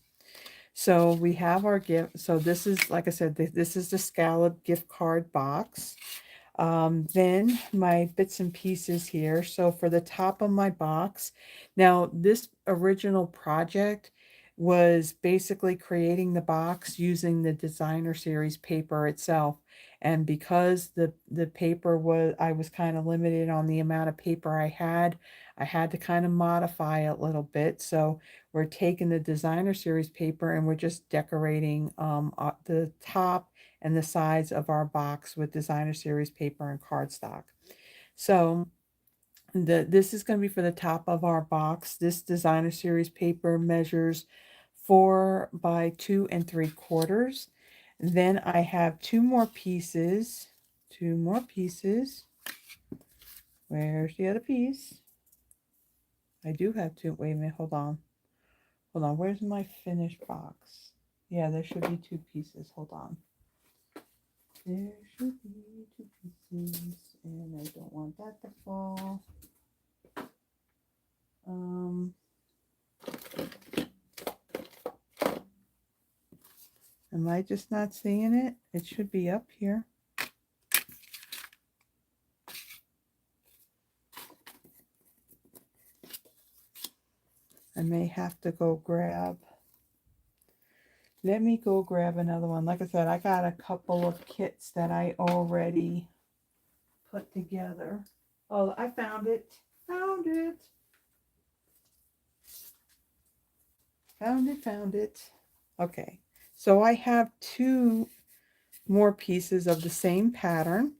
So we have our gift. So this is, like I said, this is the scallop gift card box. Then my bits and pieces here. So for the top of my box, now this original project was basically creating the box using the designer series paper itself. And because the paper was, I was kind of limited on the amount of paper I had to kind of modify it a little bit. So we're taking the designer series paper and we're just decorating the top and the sides of our box with designer series paper and cardstock. So this is going to be for the top of our box. This designer series paper measures 4 by 2 3/4. Then I have two more pieces. Two more pieces. Where's the other piece? I do have two. Wait a minute. Hold on. Hold on. Where's my finished box? Yeah, there should be two pieces. Hold on. There should be two pieces, and I don't want that to fall. Am I just not seeing it? It should be up here. I may have to go grab. Let me go grab another one. Like I said, I got a couple of kits that I already put together. Oh, I found it. Found it. Found it. Okay. So I have two more pieces of the same pattern.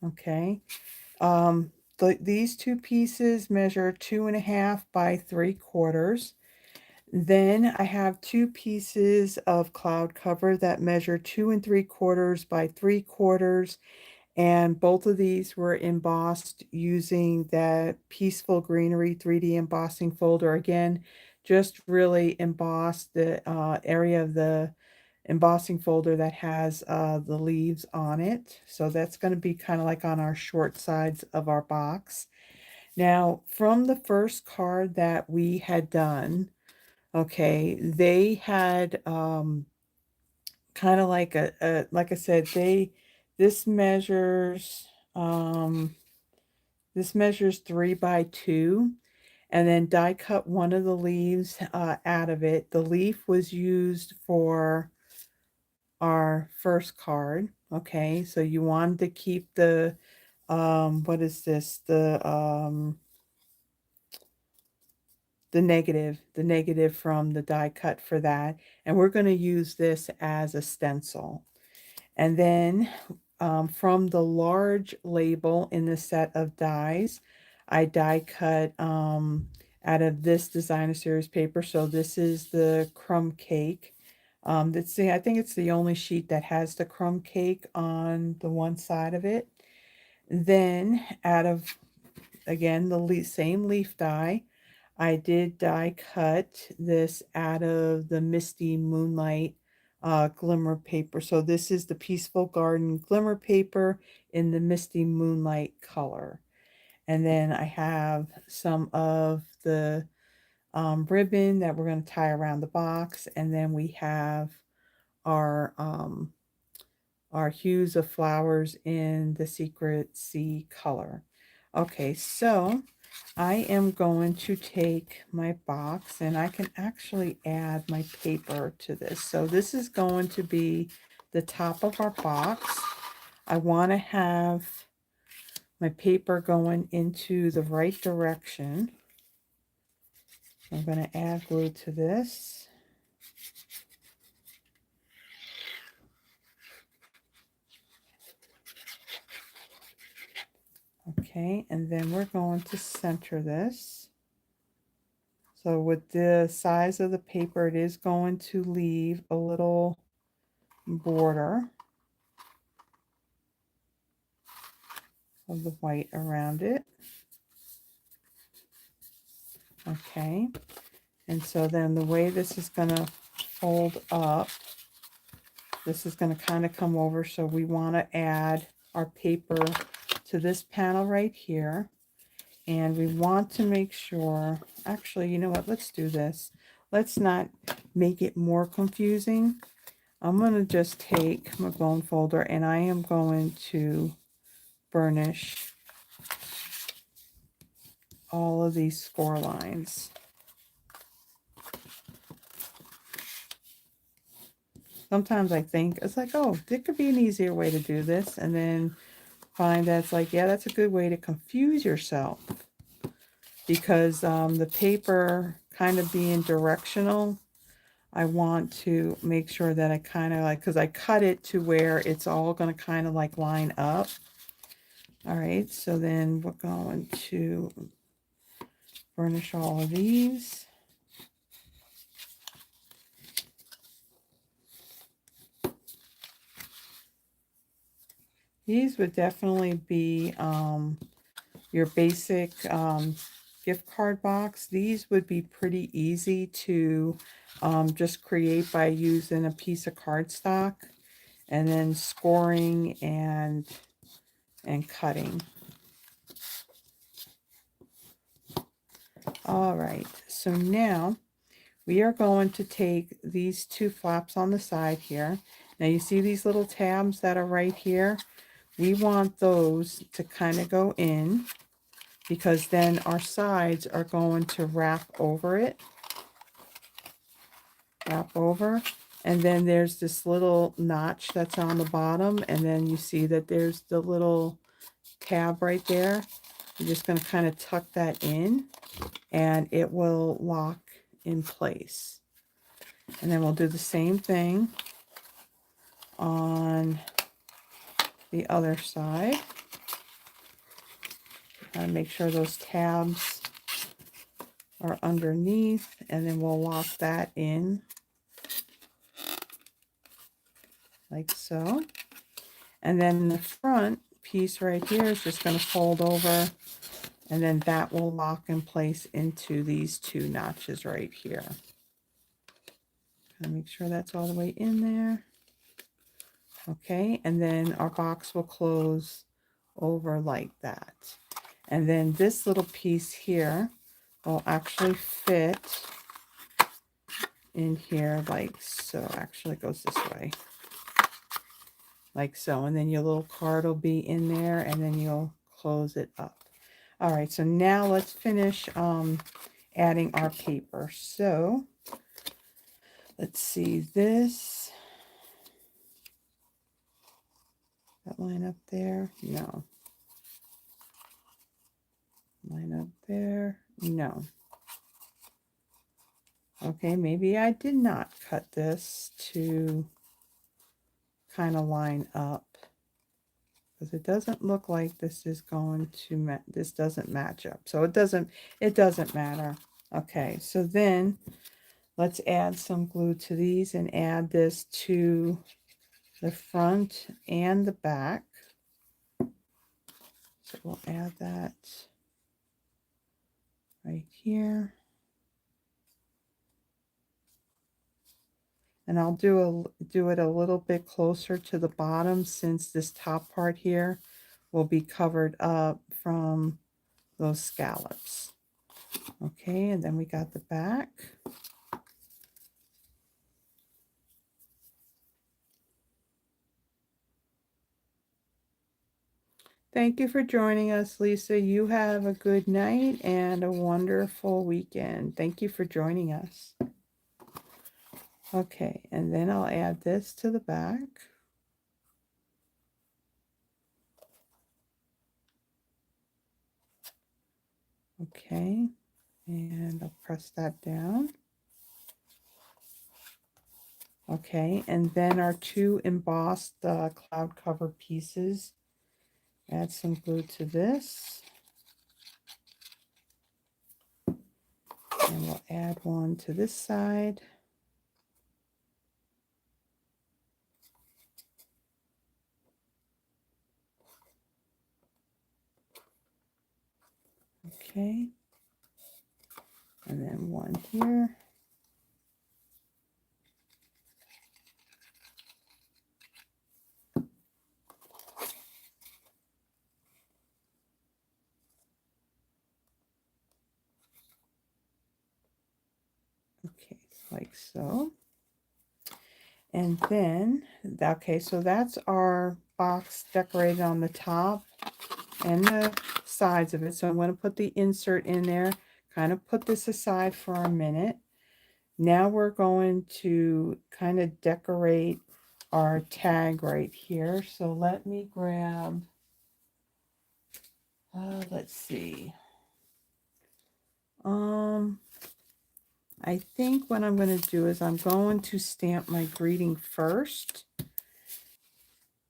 Okay. These two pieces measure 2.5 by 3/4. Then I have two pieces of cloud cover that measure 2 3/4 by 3/4. And both of these were embossed using that Peaceful Greenery 3D embossing folder. Again, just really embossed the area of the embossing folder that has the leaves on it. So that's going to be kind of like on our short sides of our box. Now, from the first card that we had done, okay, they had kind of like like I said, this measures um this measures 3 by 2, and then die cut one of the leaves out of it. The leaf was used for our first card. Okay, so you wanted to keep the what is this, the negative from the die cut for that, and we're going to use this as a stencil. And then from the large label in the set of dies, I die cut out of this designer series paper. So this is the crumb cake. I think it's the only sheet that has the crumb cake on the one side of it. Then out of, again, the same leaf die, I did die cut this out of the Misty Moonlight Glimmer paper. So this is the Peaceful Garden Glimmer paper in the Misty Moonlight color. And then I have some of the ribbon that we're going to tie around the box. And then we have our hues of flowers in the Secret Sea color. Okay, so I am going to take my box and I can actually add my paper to this. So this is going to be the top of our box. I want to have my paper going into the right direction. So I'm going to add glue to this. Okay, and then we're going to center this. So with the size of the paper, it is going to leave a little border of the white around it. Okay, and so then the way this is going to fold up, this is going to kind of come over, so we want to add our paper to this panel right here. And we want to make sure, actually, you know what, let's do this. Let's not make it more confusing. I'm going to just take my bone folder and I am going to burnish all of these score lines. Sometimes I think it's like, oh, there could be an easier way to do this, and then find that it's like, yeah, that's a good way to confuse yourself, because the paper kind of being directional, I want to make sure that I kind of like, because I cut it to where it's all going to kind of like line up. All right, so then we're going to burnish all of these. These would definitely be your basic gift card box. These would be pretty easy to just create by using a piece of cardstock and then scoring and cutting. All right, so now we are going to take these two flaps on the side here. Now you see these little tabs that are right here? We want those to kind of go in, because then our sides are going to wrap over it. Wrap over. And then there's this little notch that's on the bottom. And then you see that there's the little tab right there. You're just going to kind of tuck that in and it will lock in place. And then we'll do the same thing on the other side. And make sure those tabs are underneath, and then we'll lock that in like so. And then the front piece right here is just going to fold over, and then that will lock in place into these two notches right here. Gonna make sure that's all the way in there. Okay, and then our box will close over like that. And then this little piece here will actually fit in here like so. Actually, it goes this way. Like so. And then your little card will be in there, and then you'll close it up. All right, so now let's finish adding our paper. So let's see this. That line up there? No. Line up there? No. Okay, maybe I did not cut this to kind of line up, because it doesn't look like this is going to this doesn't match up. So it doesn't matter. Okay, so then let's add some glue to these and add this to the front and the back. So we'll add that right here. And I'll do it a little bit closer to the bottom, since this top part here will be covered up from those scallops. Okay, and then we got the back. Thank you for joining us, Lisa. You have a good night and a wonderful weekend. Thank you for joining us. Okay, and then I'll add this to the back. Okay, and I'll press that down. Okay, and then our two embossed cloud cover pieces. Add some glue to this. And we'll add one to this side. Okay. And then one here. Okay, like so. And then, okay, so that's our box decorated on the top and the sides of it. So I'm going to put the insert in there, kind of put this aside for a minute. Now we're going to kind of decorate our tag right here. So let me grab, let's see. I think what I'm going to do is I'm going to stamp my greeting first.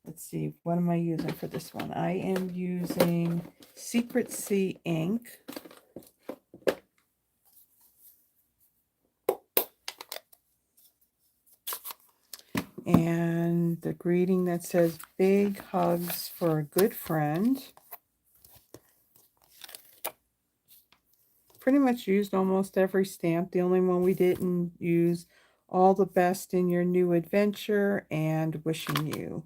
Let's see, what am I using for this one? I am using Secret Sea ink. And the greeting that says big hugs for a good friend. Pretty much used almost every stamp. The only one we didn't use, all the best in your new adventure and wishing you.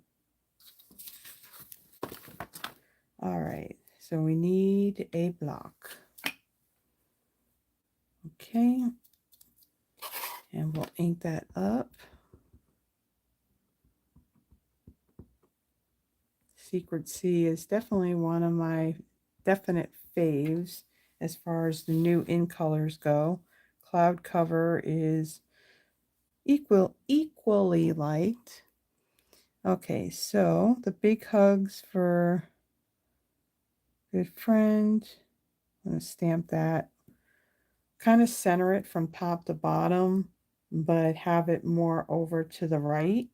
All right, so we need a block. Okay, and we'll ink that up. Secret Sea is definitely one of my definite faves as far as the new in colors go. Cloud Cover is equally liked. Okay, so the big hugs for good friend. I'm going to stamp that. Kind of center it from top to bottom, but have it more over to the right.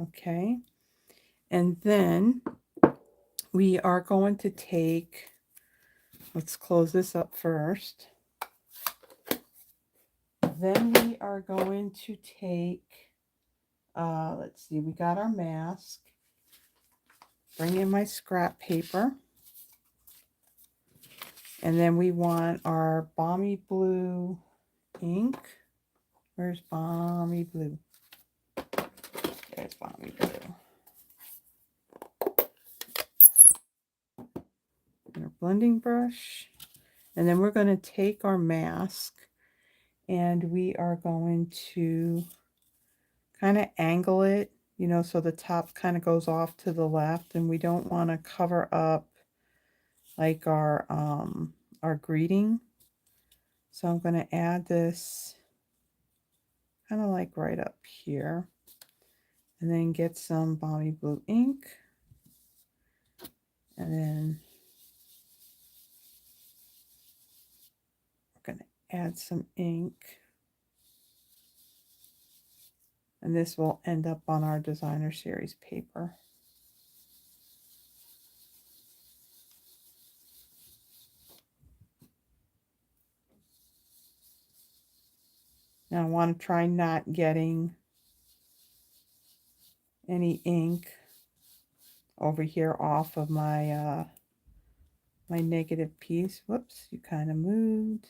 Okay, and then we are going to take, let's close this up first. Then we are going to take, let's see, we got our mask. Bring in my scrap paper. And then we want our Balmy Blue ink. Where's Balmy Blue? There's Balmy Blue. And our blending brush. And then we're going to take our mask and we are going to kind of angle it, you know, so the top kind of goes off to the left, and we don't want to cover up like our greeting. So I'm going to add this kind of like right up here, and then get some Balmy Blue ink, and then we're going to add some ink, and this will end up on our designer series paper. Now I want to try not getting any ink over here off of my my negative piece. Whoops, you kind of moved.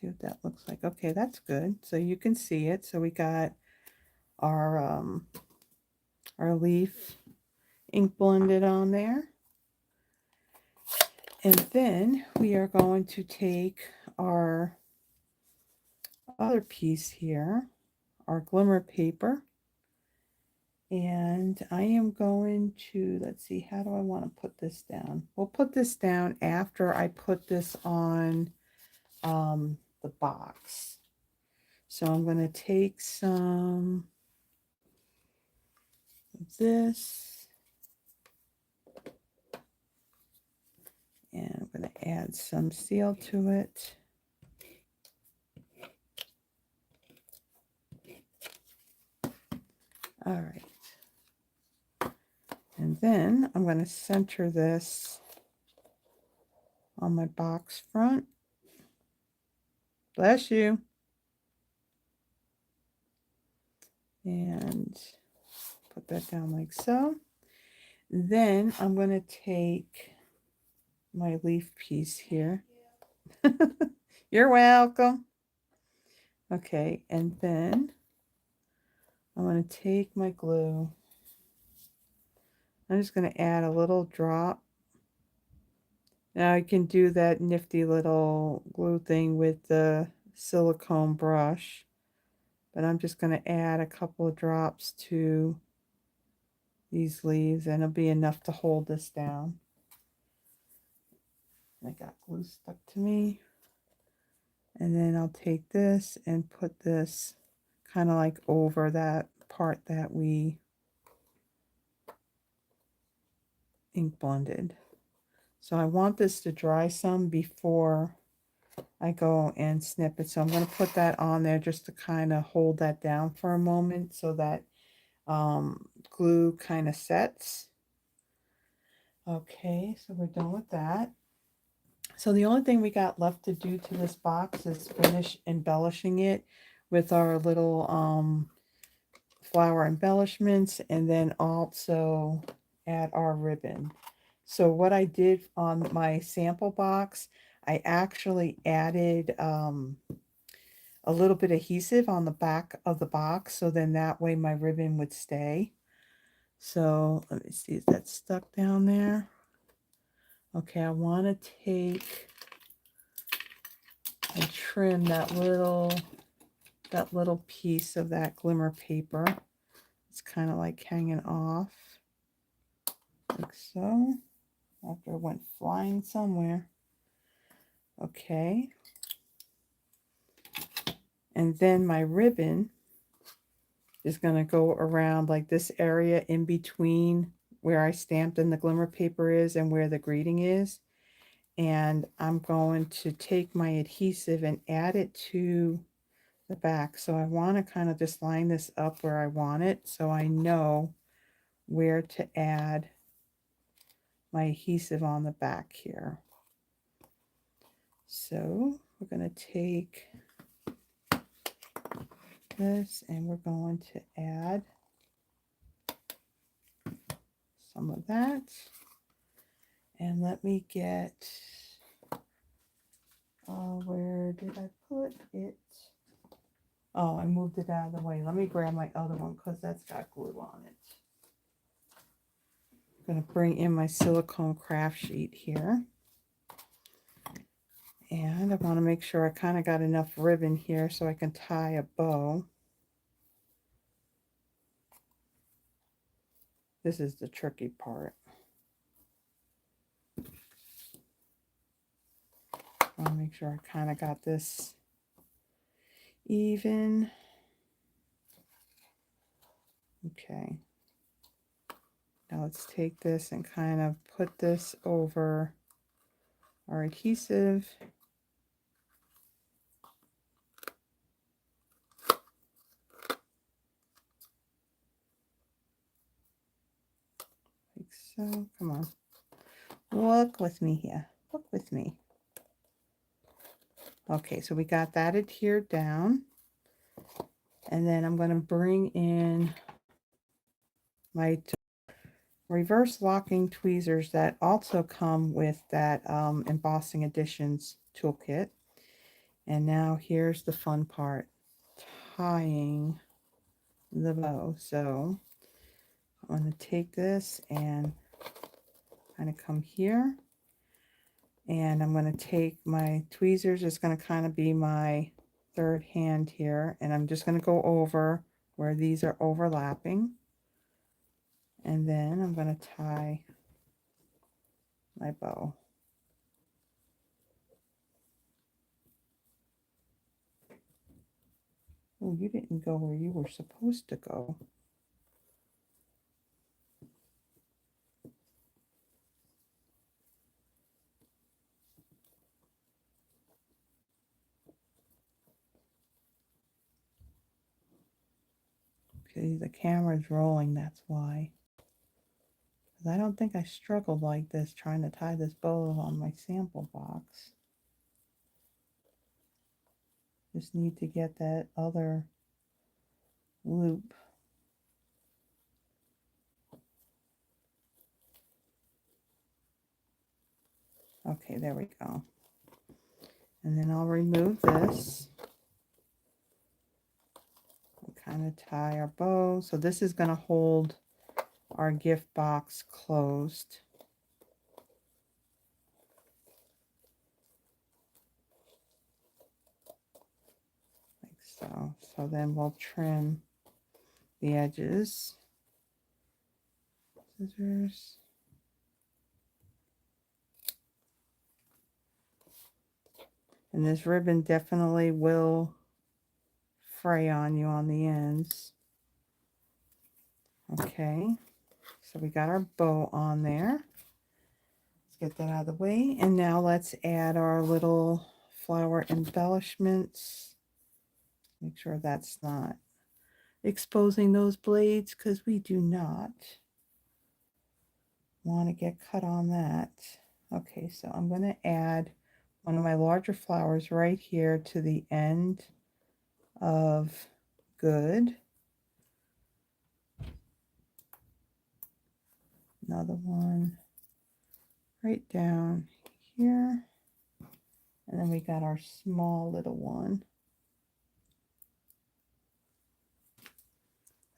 See what that looks like. Okay, that's good. So you can see it. So we got our leaf ink blended on there. And then we are going to take our other piece here, our glimmer paper, and I am going to, let's see, how do I want to put this down? We'll put this down after I put this on the box. So I'm going to take some of this, and I'm going to add some seal to it. All right. And then I'm going to center this on my box front. Bless you. And put that down like so. Then I'm going to take my leaf piece here. You're welcome. Okay, and then I'm going to take my glue. I'm just going to add a little drop. Now I can do that nifty little glue thing with the silicone brush, but I'm just going to add a couple of drops to these leaves, and it'll be enough to hold this down. I got glue stuck to me. And then I'll take this and put this kind of like over that part that we ink blended. So I want this to dry some before I go and snip it. So I'm going to put that on there just to kind of hold that down for a moment so that glue kind of sets. Okay, so we're done with that. So the only thing we got left to do to this box is finish embellishing it with our little flower embellishments, and then also add our ribbon. So what I did on my sample box, I actually added a little bit of adhesive on the back of the box, so then that way my ribbon would stay. So let me see, is that stuck down there? Okay, I want to take and trim that little piece of that glimmer paper. It's kind of like hanging off, like so, after it went flying somewhere. Okay. And then my ribbon is going to go around like this area in between where I stamped in the glimmer paper is and where the greeting is. And I'm going to take my adhesive and add it to the back. So I want to kind of just line this up where I want it so I know where to add my adhesive on the back here. So we're going to take this and we're going to add some of that. And let me get, where did I put it? Oh, I moved it out of the way. Let me grab my other one because that's got glue on it. I'm going to bring in my silicone craft sheet here. And I want to make sure I kind of got enough ribbon here so I can tie a bow. This is the tricky part. I want to make sure I kind of got this even. Okay. Now let's take this and kind of put this over our adhesive. Like so. Come on. Look with me here. Look with me. Okay, so we got that adhered down. And then I'm going to bring in my reverse locking tweezers that also come with that Embossing Editions toolkit. And now here's the fun part, tying the bow. So I'm going to take this and kind of come here And I'm going to take my tweezers, it's going to kind of be my third hand here, and I'm just going to go over where these are overlapping. And then I'm going to tie my bow. Oh, you didn't go where you were supposed to go. Okay, the camera's rolling, that's why. I don't think I struggled like this trying to tie this bow on my sample box. Just need to get that other loop. Okay, there we go. And then I'll remove this. We'll kind of tie our bow. So this is going to hold our gift box closed. Like so. So then we'll trim the edges. Scissors. And this ribbon definitely will fray on you on the ends. Okay, so we got our bow on there. Let's get that out of the way. And now let's add our little flower embellishments. Make sure that's not exposing those blades, because we do not want to get cut on that. Okay, so I'm going to add one of my larger flowers right here to the end of good. Another one right down here. And then we got our small little one.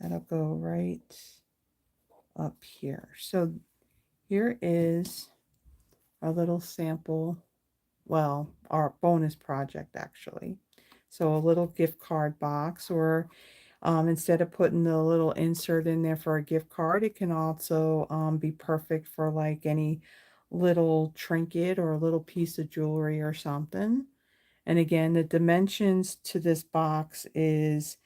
That'll go right up here. So here is our little sample, well, our bonus project actually. So a little gift card box, or instead of putting the little insert in there for a gift card, it can also be perfect for like any little trinket or a little piece of jewelry or something. And again, the dimensions to this box is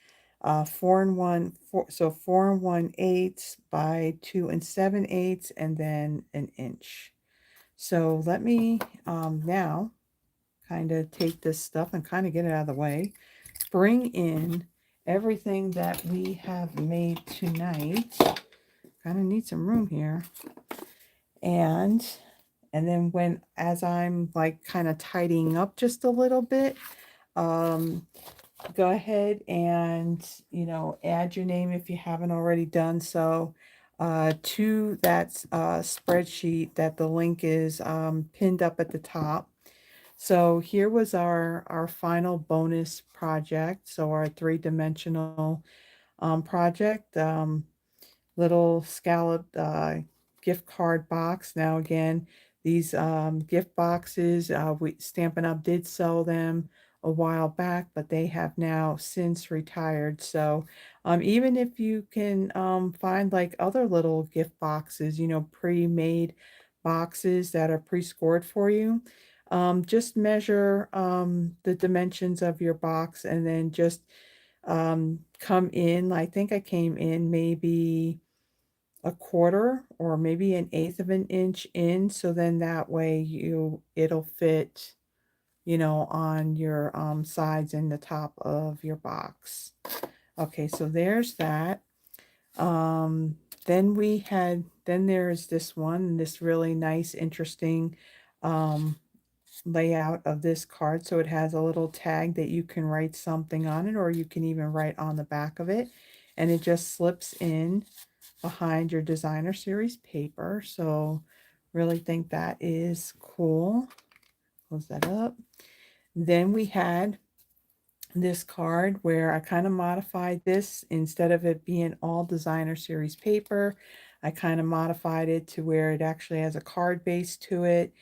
4 1/8 by 2 7/8, and then an inch. So let me now kind of take this stuff and kind of get it out of the way. Bring in everything that we have made tonight. Kind of need some room here. And then as I'm like kind of tidying up just a little bit, go ahead and, add your name if you haven't already done so to that spreadsheet that the link is pinned up at the top. So here was our final bonus project. So our 3-dimensional project, little scalloped gift card box. Now again, these gift boxes, Stampin' Up! Did sell them a while back, but they have now since retired. So even if you can find like other little gift boxes, pre-made boxes that are pre-scored for you, just measure the dimensions of your box, and then just come in. I think I came in maybe a quarter or maybe an eighth of an inch in, so then that way it'll fit, on your sides and the top of your box. Okay, so there's that. Then there's this one, this really nice, interesting layout of this card. So it has a little tag that you can write something on it, or you can even write on the back of it, and it just slips in behind your designer series paper. So really think that is cool. Close that up. Then we had this card where I kind of modified this. Instead of it being all designer series paper, I kind of modified it to where it actually has a card base to it.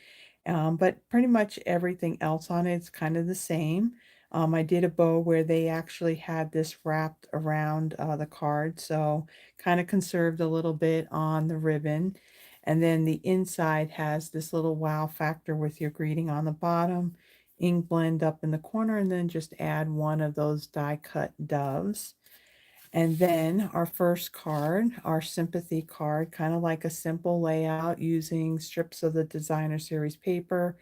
But pretty much everything else on it is kind of the same. I did a bow where they actually had this wrapped around the card, so kind of conserved a little bit on the ribbon. And then the inside has this little wow factor with your greeting on the bottom, ink blend up in the corner, and then just add one of those die cut doves. And then our first card, our sympathy card, kind of like a simple layout using strips of the designer series paper,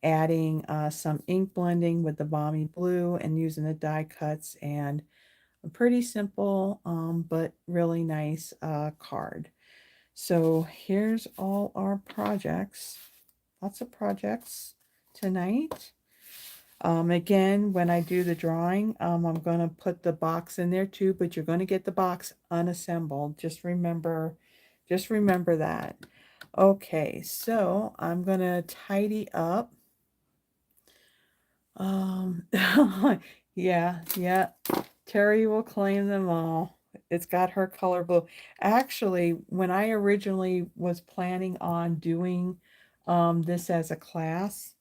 adding some ink blending with the balmy blue and using the die cuts, and a pretty simple but really nice card. So here's all our projects, lots of projects tonight. Again, when I do the drawing, I'm going to put the box in there too, but you're going to get the box unassembled. Just remember that. Okay, so I'm going to tidy up. Yeah, Terry will claim them all. It's got her color blue. Actually, when I originally was planning on doing this as a class,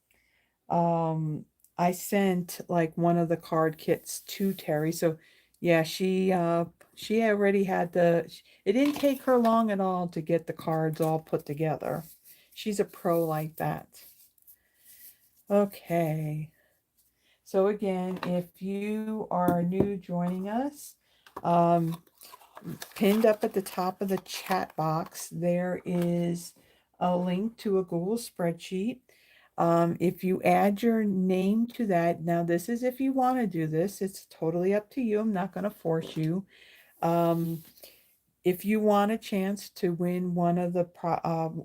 um, I sent like one of the card kits to Terry. So yeah, she already had it didn't take her long at all to get the cards all put together. She's a pro like that. Okay. So again, if you are new joining us, um, pinned up at the top of the chat box, there is a link to a Google spreadsheet. If you add your name to that, now this is if you want to do this, it's totally up to you. I'm not going to force you. If you want a chance to win one of the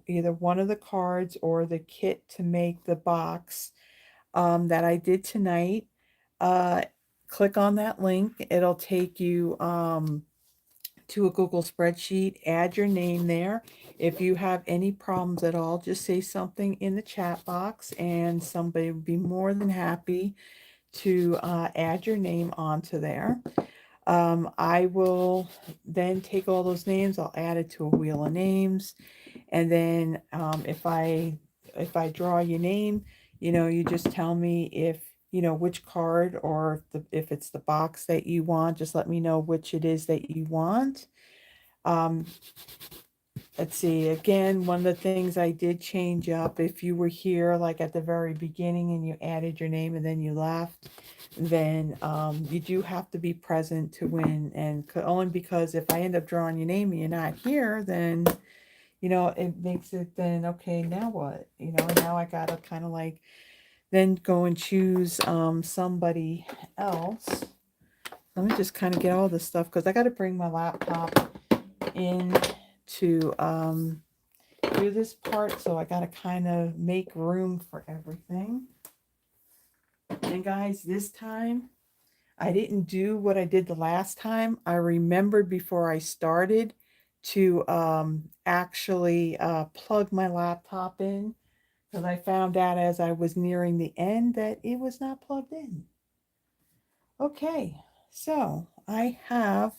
either one of the cards or the kit to make the box that I did tonight, uh, click on that link. It'll take you to a Google spreadsheet. Add your name there. If you have any problems at all, just say something in the chat box and somebody would be more than happy to add your name onto there. I will then take all those names, I'll add it to a wheel of names, and then if I draw your name, you just tell me if which card, or if it's the box that you want, just let me know which it is that you want. um, let's see, again, one of the things I did change up, if you were here like at the very beginning and you added your name and then you left, then you do have to be present to win. And only because if I end up drawing your name and you're not here, then it makes it then, okay, now what? Now I gotta kind of like then go and choose somebody else. Let me just kind of get all this stuff because I got to bring my laptop in to do this part, so I got to kind of make room for everything. And guys, this time I didn't do what I did the last time. I remembered before I started to actually plug my laptop in, because I found out as I was nearing the end that it was not plugged in. Okay, so I have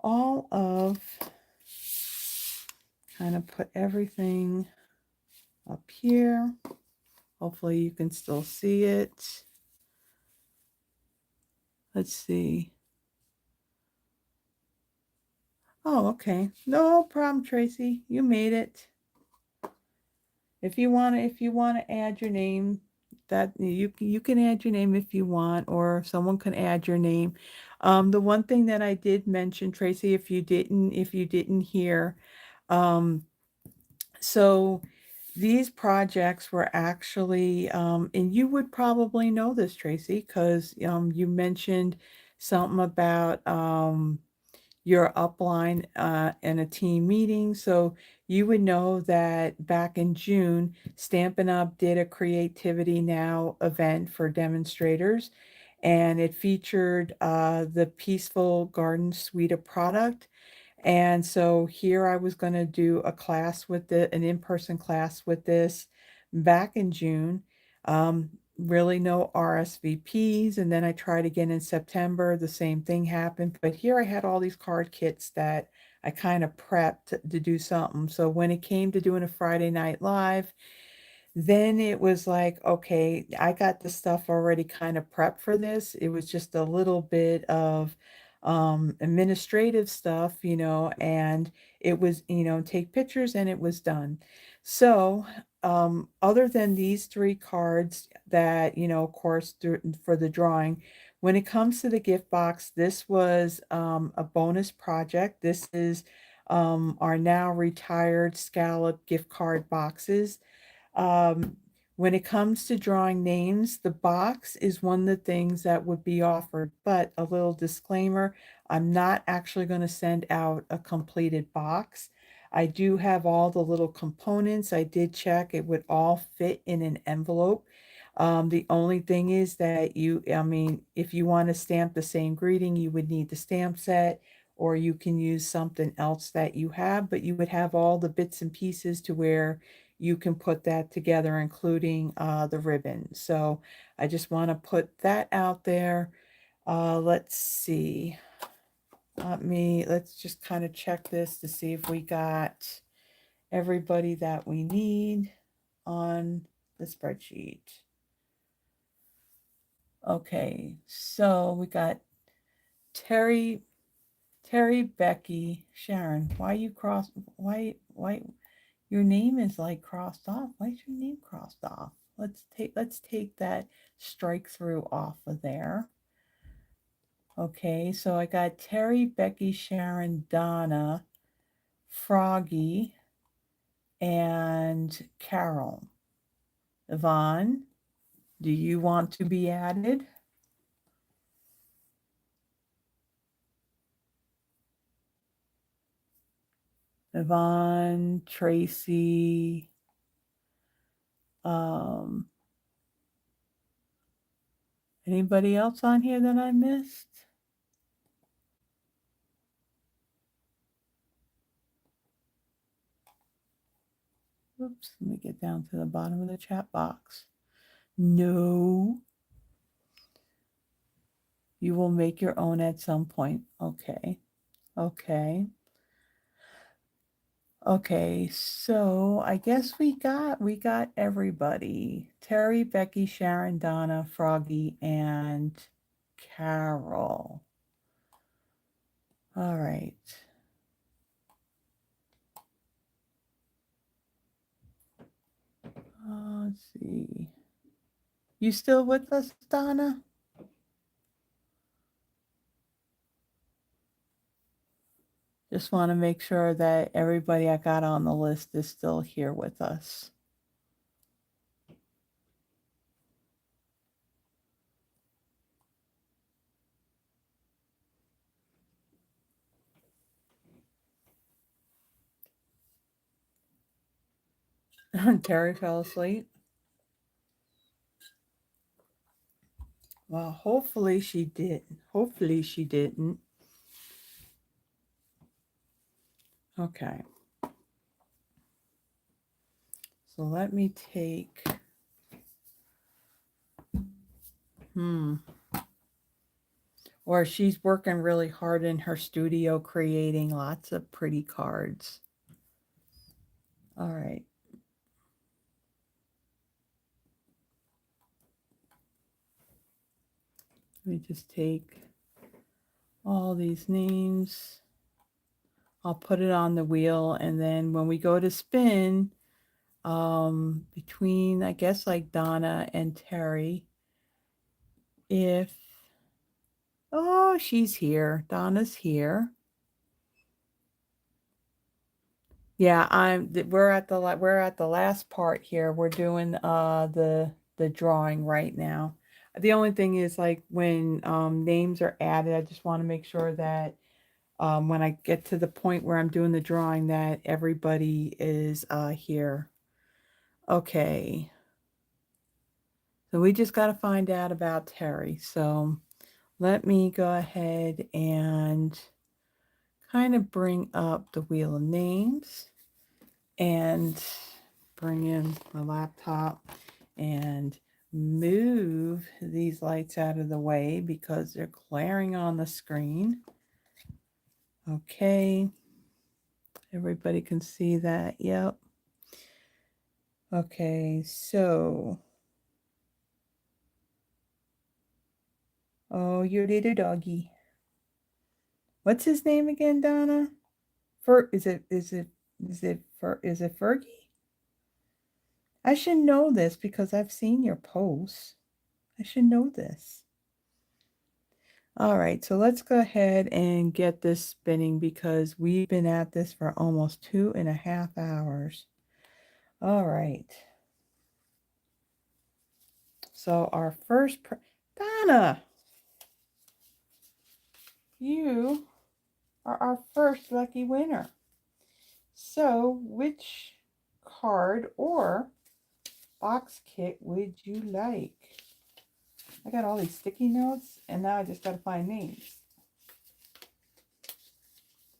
all of, kind of put everything up here. Hopefully you can still see it. Let's see. Oh, okay. No problem, Tracy. You made it. If you want to add your name, that you can add your name if you want, or someone can add your name. The one thing that I did mention, Tracy, if you didn't hear, so these projects were actually, and you would probably know this, Tracy, because you mentioned something about your upline in a team meeting. So you would know that back in June, Stampin' Up! Did a Creativity Now event for demonstrators, and it featured the Peaceful Garden suite of product. And so here I was going to do a class with an in-person class with this back in June. Really no RSVPs. And then I tried again in September. The same thing happened. But here I had all these card kits that I kind of prepped to do something. So when it came to doing a Friday Night Live, Then it was like, okay, I got the stuff already kind of prepped for this. It was just a little bit of administrative stuff, and it was, take pictures and it was done. So, other than these three cards that, of course, for the drawing, when it comes to the gift box, this was a bonus project. This is our now retired Scalloped gift card boxes. um, when it comes to drawing names, the box is one of the things that would be offered, but a little disclaimer, I'm not actually going to send out a completed box. I do have all the little components. I did check it would all fit in an envelope. The only thing is that if you want to stamp the same greeting, you would need the stamp set, or you can use something else that you have, but you would have all the bits and pieces to where you can put that together, including the ribbon. So I just want to put that out there. Let's see. Let's just kind of check this to see if we got everybody that we need on the spreadsheet. Okay, so we got Terry, Becky, Sharon. Why your name is like crossed off. Why is your name crossed off? Let's take that strike through off of there. Okay, so I got Terry, Becky, Sharon, Donna, Froggy, and Carol. Yvonne, do you want to be added? Yvonne, Tracy, anybody else on here that I missed? Oops, let me get down to the bottom of the chat box. No. You will make your own at some point. Okay. Okay. Okay, so I guess we got everybody. Terry, Becky, Sharon, Donna, Froggy, and Carol. All right. Let's see. You still with us, Donna? Just want to make sure that everybody I got on the list is still here with us. Terry fell asleep. Well, hopefully she didn't. Hopefully she didn't. Okay. So let me take, or she's working really hard in her studio creating lots of pretty cards. All right. Let me just take all these names. I'll put it on the wheel, and then when we go to spin, between, I guess, like Donna and Terry, oh, she's here. Donna's here. Yeah, we're at the last part here. We're doing the drawing right now. The only thing is, like, when names are added, I just want to make sure that when I get to the point where I'm doing the drawing, that everybody is here. Okay. So we just got to find out about Terry. So let me go ahead and kind of bring up the wheel of names and bring in my laptop and move these lights out of the way because they're glaring on the screen. Okay. Everybody can see that. Yep. Okay, so. Oh, your little doggy. What's his name again, Donna? Is it Fergie? I should know this because I've seen your posts. I should know this. All right, so let's go ahead and get this spinning because we've been at this for almost 2.5 hours. All right. So our first, Donna, you are our first lucky winner. So which card or box kit would you like? I got all these sticky notes and now I just got to find names.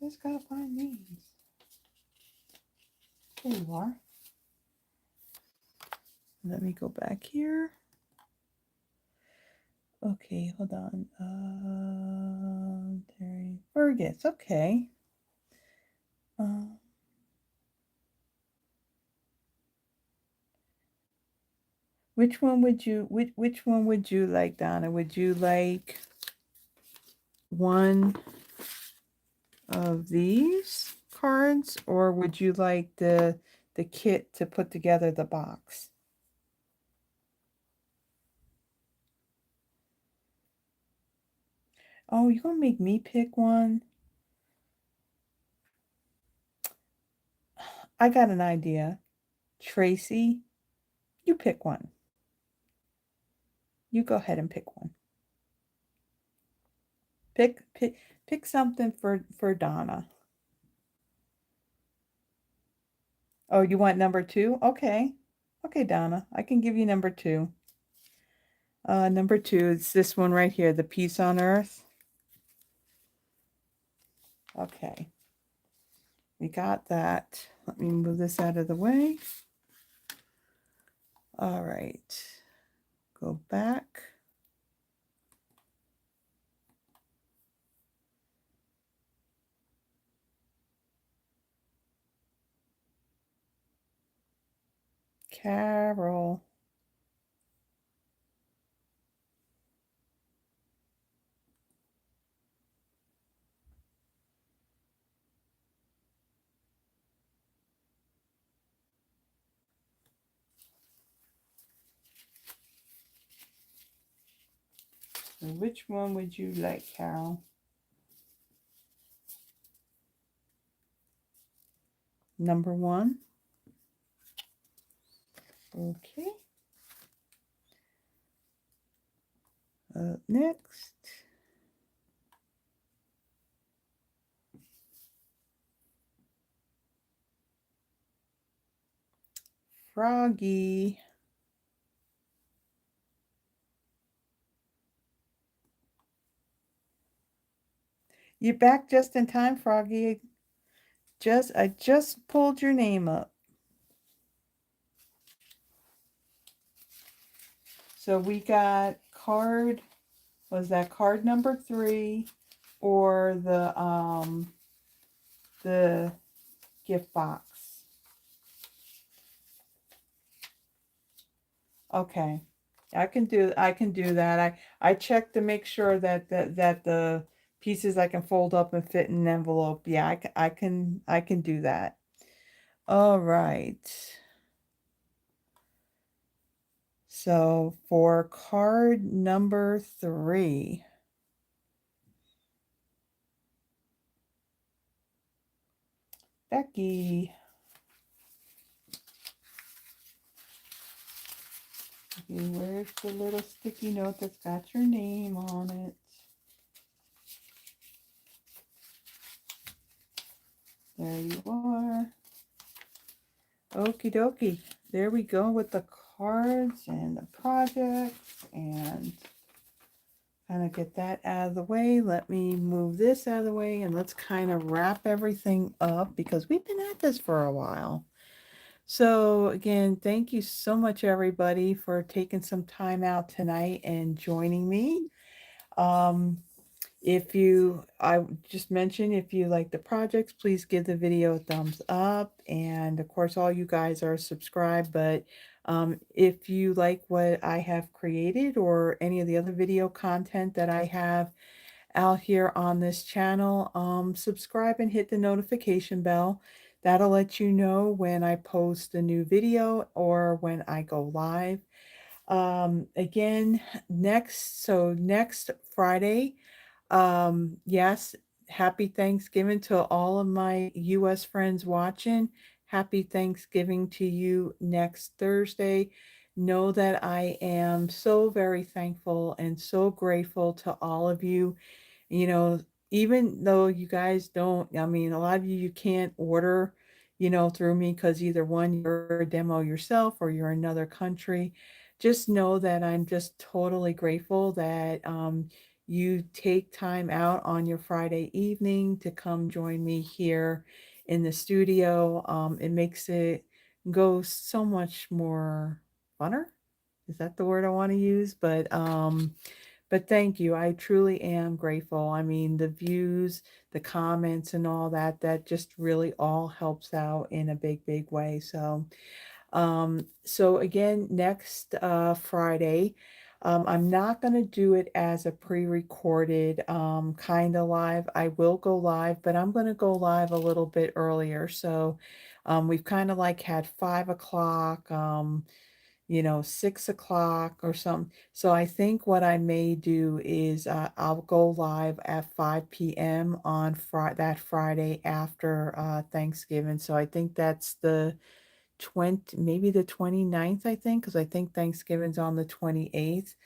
Just got to find names. There you are. Let me go back here. Okay, hold on. There, Fergus. Okay. Which one would you like, Donna? Would you like one of these cards, or would you like the kit to put together the box? Oh, you're gonna make me pick one? I got an idea. Tracy, you pick one. You go ahead and pick one. Pick something for Donna. Oh, you want number 2? Okay. Okay, Donna, I can give you number 2. Number 2 is this one right here, the Peace on Earth. Okay. We got that. Let me move this out of the way. All right. Go back. Carol. So which one would you like, Carol? Number 1. Okay. Next. Froggy. You're back just in time, Froggy. I just pulled your name up. So we got card, was that card number 3 or the gift box? Okay. I can do that. I checked to make sure that the pieces I can fold up and fit in an envelope. Yeah, I can do that. All right. So for card number 3, Becky. Okay, where's the little sticky note that's got your name on it? There you are. Okie dokie. There we go with the cards and the projects, and kind of get that out of the way. Let me move this out of the way, and let's kind of wrap everything up because we've been at this for a while. So again, thank you so much, everybody, for taking some time out tonight and joining me. If you, I just mentioned, if you like the projects, please give the video a thumbs up. And of course, all you guys are subscribed. But if you like what I have created or any of the other video content that I have out here on this channel, subscribe and hit the notification bell. That'll let you know when I post a new video or when I go live. Again, next Friday, yes, happy Thanksgiving to all of my US friends watching. Happy Thanksgiving to you next Thursday. Know that I am so very thankful and so grateful to all of you. You know, even though you guys don't, I mean, a lot of you can't order, through me because either one, you're a demo yourself or you're in another country. Just know that I'm just totally grateful that you take time out on your Friday evening to come join me here in the studio. It makes it go so much more funner. Is that the word I want to use? But thank you. I truly am grateful. I mean, the views, the comments, and all that, that just really all helps out in a big, big way. So again, next Friday, I'm not going to do it as a pre-recorded kind of live. I will go live, but I'm going to go live a little bit earlier. So we've kind of like had 5 o'clock. 6 o'clock or something. So I think what I may do is I'll go live at 5 p.m. on that Friday after Thanksgiving. So I think that's the 20, maybe the 29th, I think, because I think Thanksgiving's on the 28th.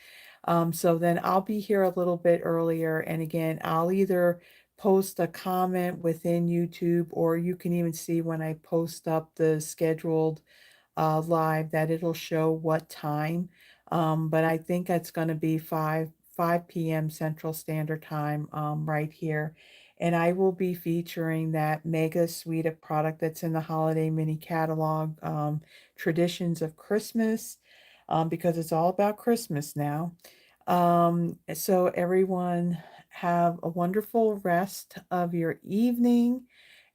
So then I'll be here a little bit earlier. And again, I'll either post a comment within YouTube, or you can even see when I post up the scheduled live that it'll show what time. But I think it's going to be 5 p.m. Central Standard Time right here. And I will be featuring that mega suite of product that's in the holiday mini catalog, Traditions of Christmas, because it's all about Christmas now. So everyone have a wonderful rest of your evening,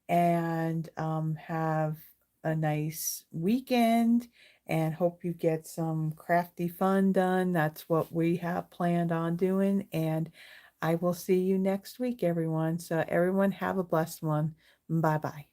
and have a nice weekend, and hope you get some crafty fun done. That's what we have planned on doing. And I will see you next week, everyone. So everyone have a blessed one. Bye bye.